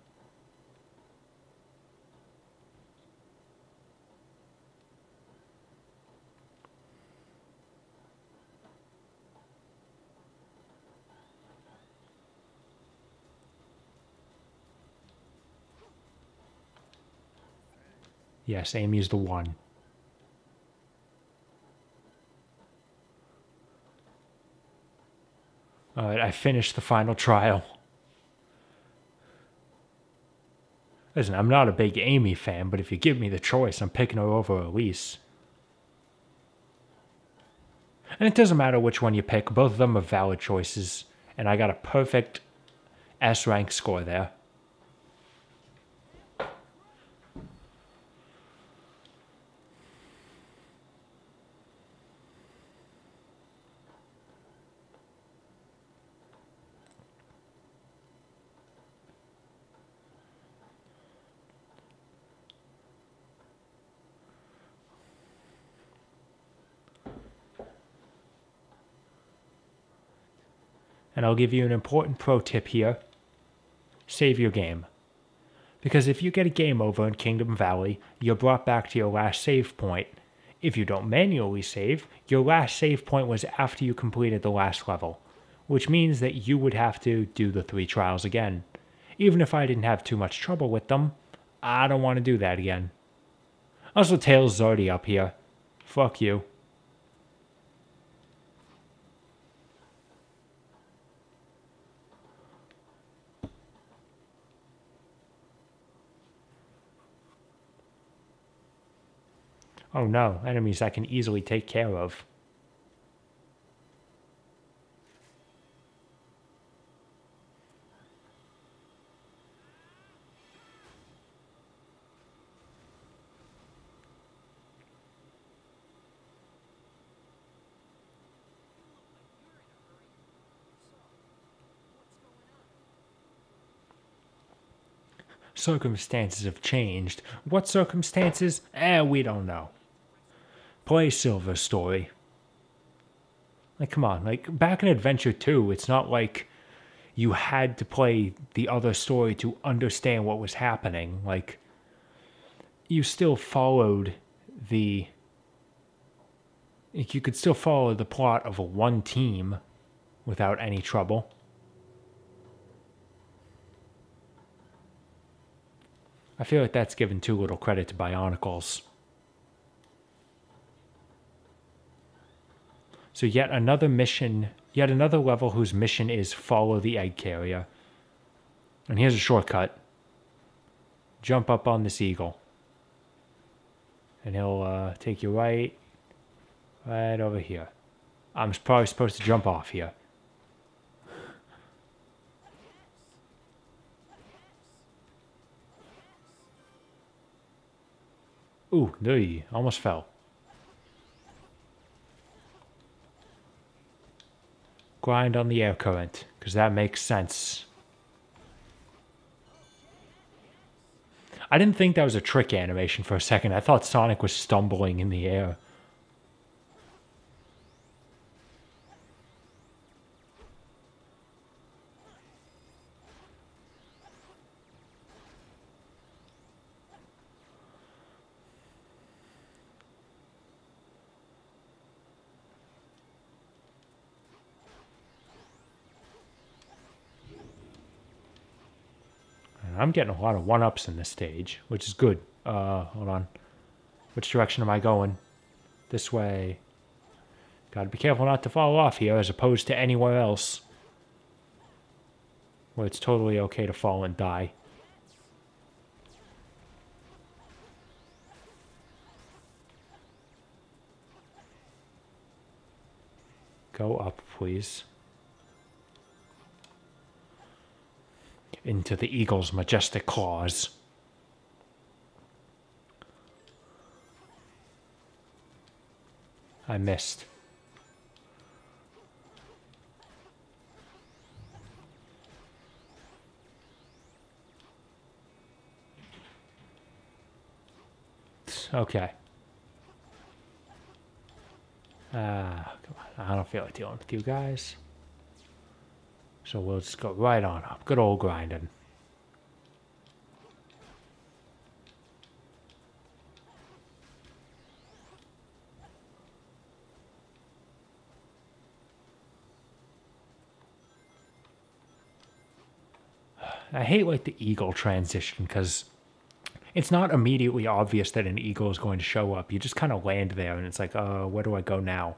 Yes, Amy's the one. Alright, I finished the final trial. Listen, I'm not a big Amy fan, but if you give me the choice, I'm picking her over Elise. And it doesn't matter which one you pick, both of them are valid choices, and I got a perfect S rank score there. And I'll give you an important pro tip here. Save your game. Because if you get a game over in Kingdom Valley, you're brought back to your last save point. If you don't manually save, your last save point was after you completed the last level, which means that you would have to do the 3 trials again. Even if I didn't have too much trouble with them, I don't want to do that again. Also, Tails is already up here. Fuck you. Oh no, enemies I can easily take care of. circumstances have changed. What circumstances? We don't know. Play Silver's story. Like, come on. Like, back in Adventure 2, it's not like you had to play the other story to understand what was happening. Like, you still followed the... You could still follow the plot of one team without any trouble. I feel like that's given too little credit to Bionicles. So yet another mission, yet another level whose mission is follow the egg carrier. And here's a shortcut. Jump up on this eagle. And he'll take you right over here. I'm probably supposed to jump off here. Ooh, almost fell. Grind on the air current, because that makes sense. I didn't think that was a trick animation for a second. I thought Sonic was stumbling in the air. I'm getting a lot of one-ups in this stage, which is good. Hold on. Which direction am I going? This way. Gotta be careful not to fall off here, as opposed to anywhere else where it's totally okay to fall and die. Go up, please. Into the eagle's majestic claws. I missed. Okay. Come on. I don't feel like dealing with you guys. So we'll just go right on up. Good old grinding. I hate like the eagle transition because it's not immediately obvious that an eagle is going to show up. You just kind of land there and it's like, where do I go now?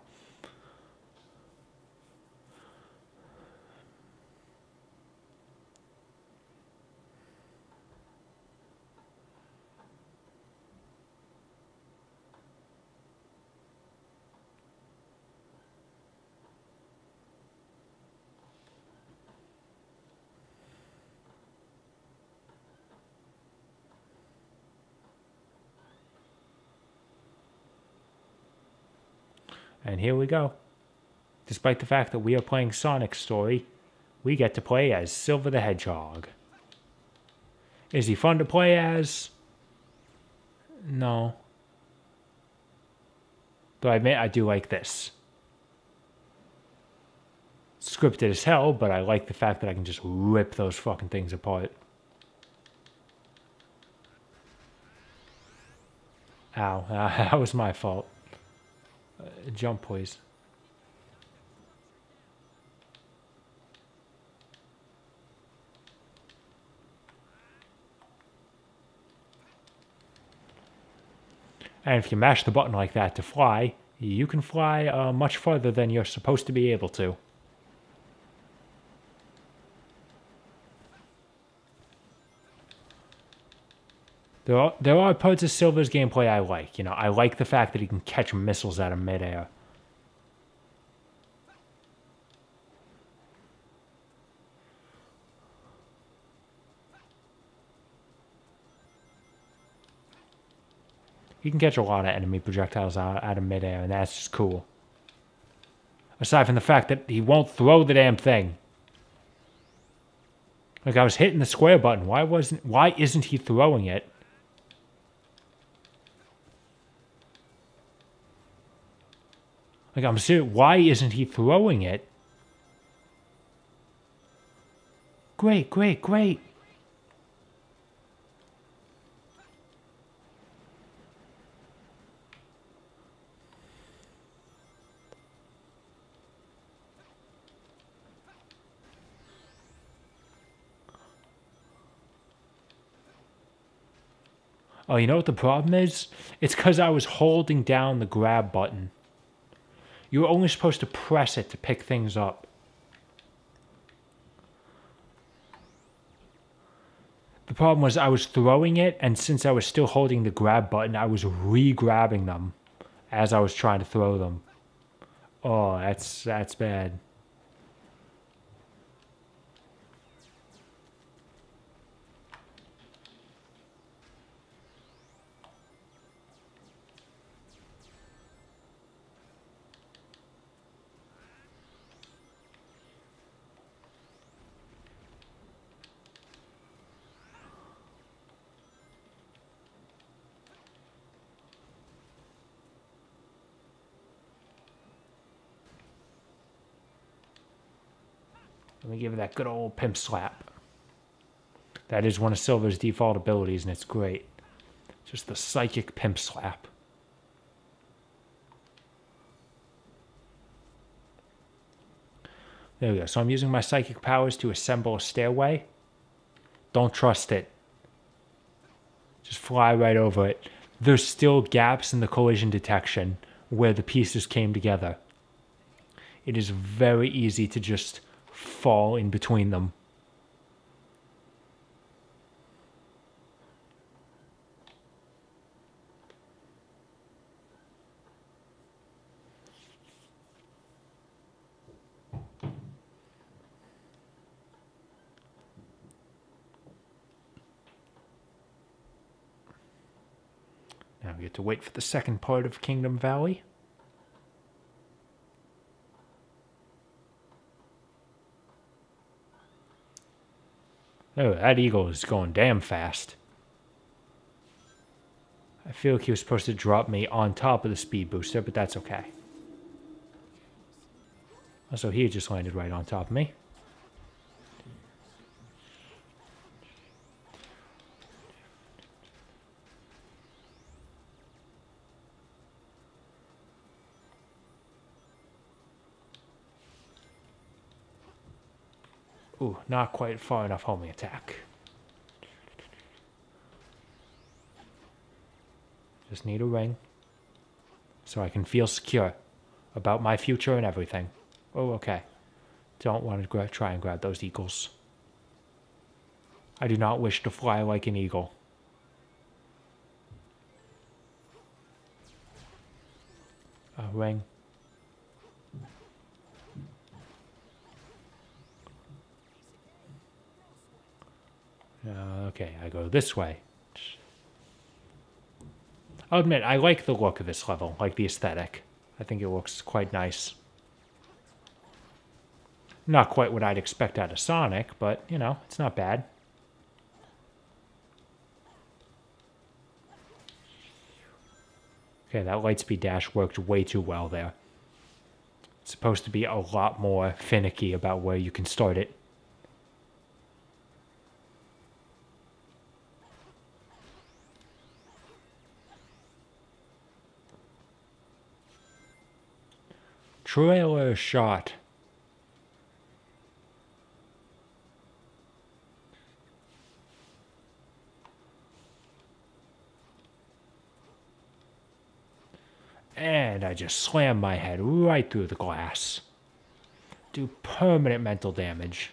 And here we go. Despite the fact that we are playing Sonic's story, we get to play as Silver the Hedgehog. Is he fun to play as? No. Though I admit I do like this. Scripted as hell, but I like the fact that I can just rip those fucking things apart. Ow, that was my fault. Jump, please. And if you mash the button like that to fly, you can fly much farther than you're supposed to be able to. There are parts of Silver's gameplay I like. You know, I like the fact that he can catch missiles out of midair. He can catch a lot of enemy projectiles out of midair, and that's just cool. Aside from the fact that he won't throw the damn thing. Like, I was hitting the square button. Why isn't he throwing it? Like, I'm serious. Why isn't he throwing it? Great, great, great. Oh, you know what the problem is? It's because I was holding down the grab button. You were only supposed to press it to pick things up. The problem was I was throwing it, and since I was still holding the grab button, I was re-grabbing them as I was trying to throw them. Oh, that's bad. Let me give it that good old pimp slap. That is one of Silver's default abilities, and it's great. Just the psychic pimp slap. There we go. So I'm using my psychic powers to assemble a stairway. Don't trust it. Just fly right over it. There's still gaps in the collision detection where the pieces came together. It is very easy to just fall in between them. Now we get to wait for the second part of Kingdom Valley. Oh, that eagle is going damn fast. I feel like he was supposed to drop me on top of the speed booster, but that's okay. Also, he just landed right on top of me. Ooh, not quite far enough homing attack. Just need a ring. So I can feel secure about my future and everything. Oh, okay. Don't want to try and grab those eagles. I do not wish to fly like an eagle. A ring. Okay, I go this way. I'll admit, I like the look of this level, like the aesthetic. I think it looks quite nice. Not quite what I'd expect out of Sonic, but, you know, it's not bad. Okay, that lightspeed dash worked way too well there. It's supposed to be a lot more finicky about where you can start it. Trailer shot. And I just slam my head right through the glass. Do permanent mental damage.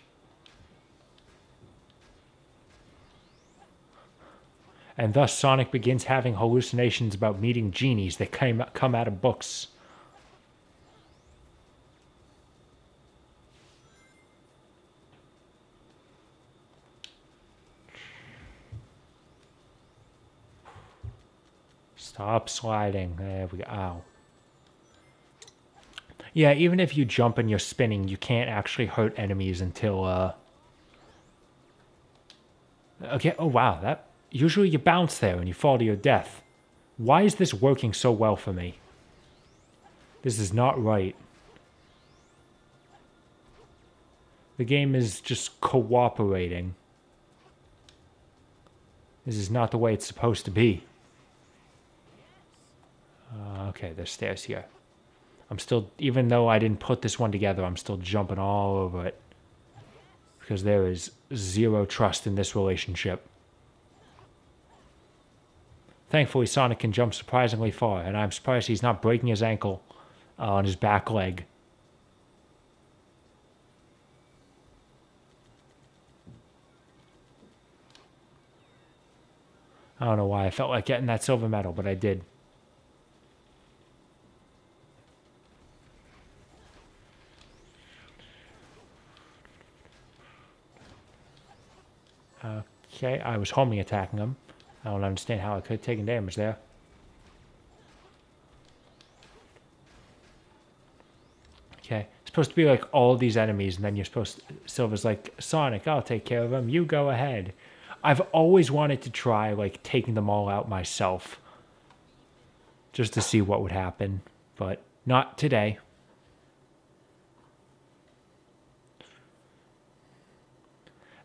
And thus Sonic begins having hallucinations about meeting genies that come out of books. Stop sliding. There we go. Ow. Yeah, even if you jump and you're spinning, you can't actually hurt enemies until Okay, oh wow, that usually you bounce there and you fall to your death. Why is this working so well for me? This is not right. The game is just cooperating. This is not the way it's supposed to be. Okay, there's stairs here. I'm still, even though I didn't put this one together, I'm still jumping all over it. Because there is zero trust in this relationship. Thankfully, Sonic can jump surprisingly far, and I'm surprised he's not breaking his ankle on his back leg. I don't know why I felt like getting that silver medal, but I did. Okay, I was homing attacking him. I don't understand how I could have taken damage there. Okay, it's supposed to be like all these enemies, and then you're supposed to, Silver's like, Sonic, I'll take care of them, you go ahead. I've always wanted to try, like, taking them all out myself. Just to see what would happen, but not today.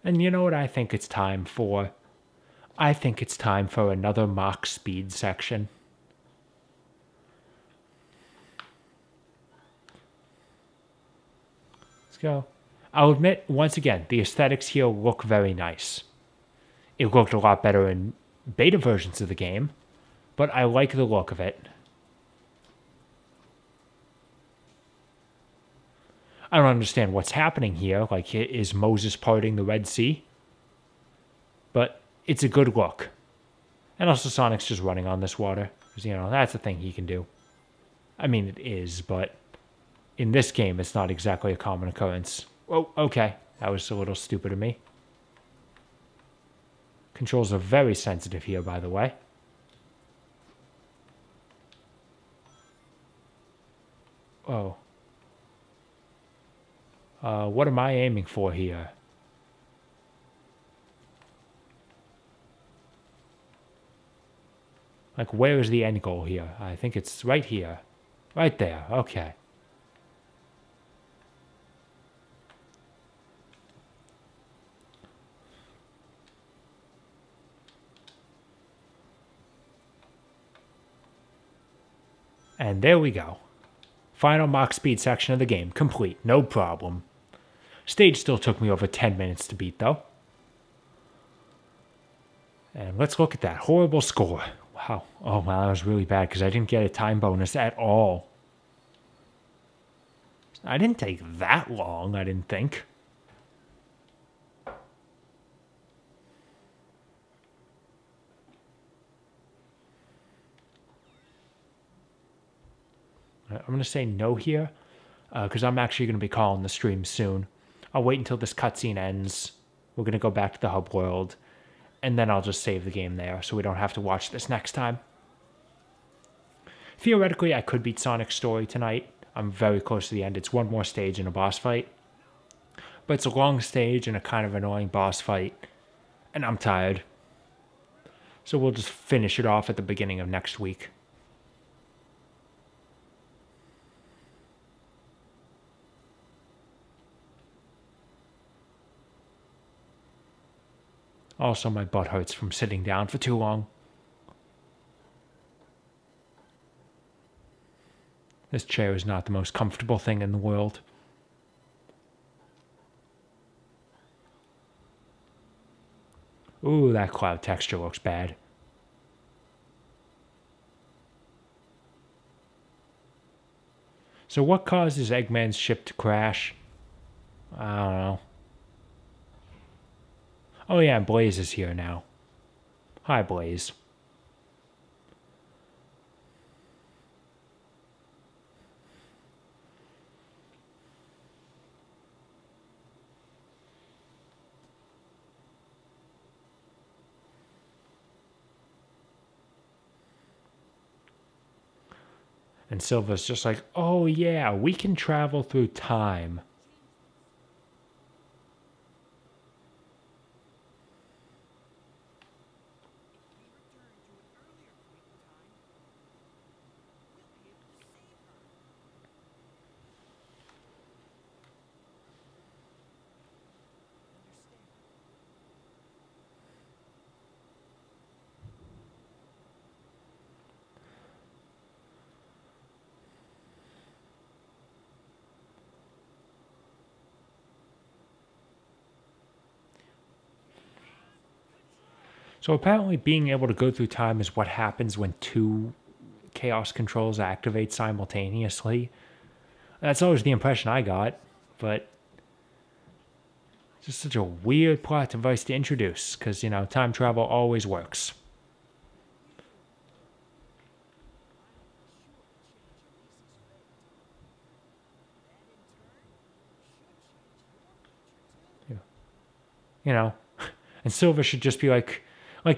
And you know what I think it's time for? I think it's time for another Mach Speed section. Let's go. I'll admit, once again, the aesthetics here look very nice. It looked a lot better in beta versions of the game, but I like the look of it. I don't understand what's happening here. Like, is Moses parting the Red Sea? But it's a good look. And also Sonic's just running on this water. Because, you know, that's a thing he can do. I mean, it is, but in this game, it's not exactly a common occurrence. Oh, okay. That was a little stupid of me. Controls are very sensitive here, by the way. Oh. What am I aiming for here? Like, where is the end goal here? I think it's right here. Right there. Okay. And there we go. Final Mach Speed section of the game complete. No problem. Stage still took me over 10 minutes to beat, though. And let's look at that horrible score. Wow. Oh, wow, that was really bad because I didn't get a time bonus at all. I didn't take that long, I didn't think. I'm going to say no here because I'm actually going to be calling the stream soon. I'll wait until this cutscene ends. We're going to go back to the hub world. And then I'll just save the game there so we don't have to watch this next time. Theoretically, I could beat Sonic's story tonight. I'm very close to the end. It's one more stage in a boss fight. But it's a long stage and a kind of annoying boss fight. And I'm tired. So we'll just finish it off at the beginning of next week. Also, my butt hurts from sitting down for too long. This chair is not the most comfortable thing in the world. Ooh, that cloud texture looks bad. So what causes Eggman's ship to crash? I don't know. Oh yeah, Blaze is here now. Hi, Blaze. And Silver's just like, oh yeah, we can travel through time. So apparently being able to go through time is what happens when two chaos controls activate simultaneously. That's always the impression I got, but it's just such a weird plot device to introduce, because, you know, time travel always works. You know, and Silver should just be like,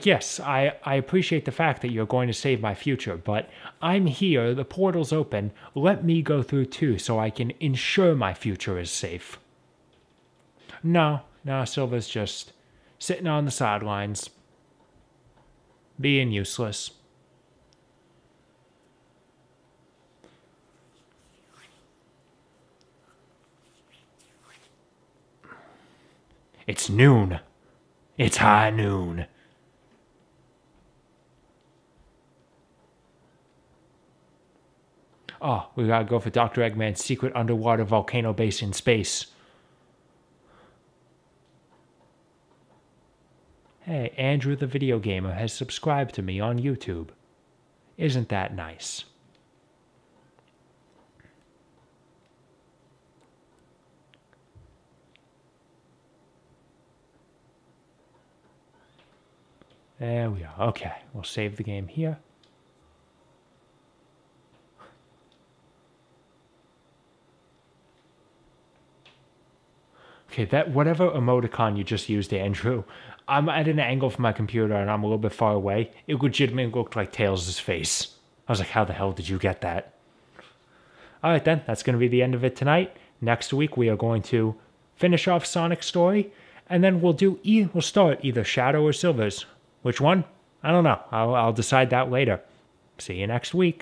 yes, I appreciate the fact that you're going to save my future, but I'm here, the portal's open, let me go through too so I can ensure my future is safe. No, Silver's just sitting on the sidelines, being useless. It's noon. It's high noon. Oh, we gotta go for Dr. Eggman's secret underwater volcano base in space. Hey, Andrew the Video Gamer has subscribed to me on YouTube. Isn't that nice? There we are. Okay, we'll save the game here. Okay, that whatever emoticon you just used, Andrew, I'm at an angle from my computer and I'm a little bit far away. It legitimately looked like Tails' face. I was like, how the hell did you get that? All right, then. That's going to be the end of it tonight. Next week, we are going to finish off Sonic's story, and then we'll start either Shadow or Silver's. Which one? I don't know. I'll decide that later. See you next week.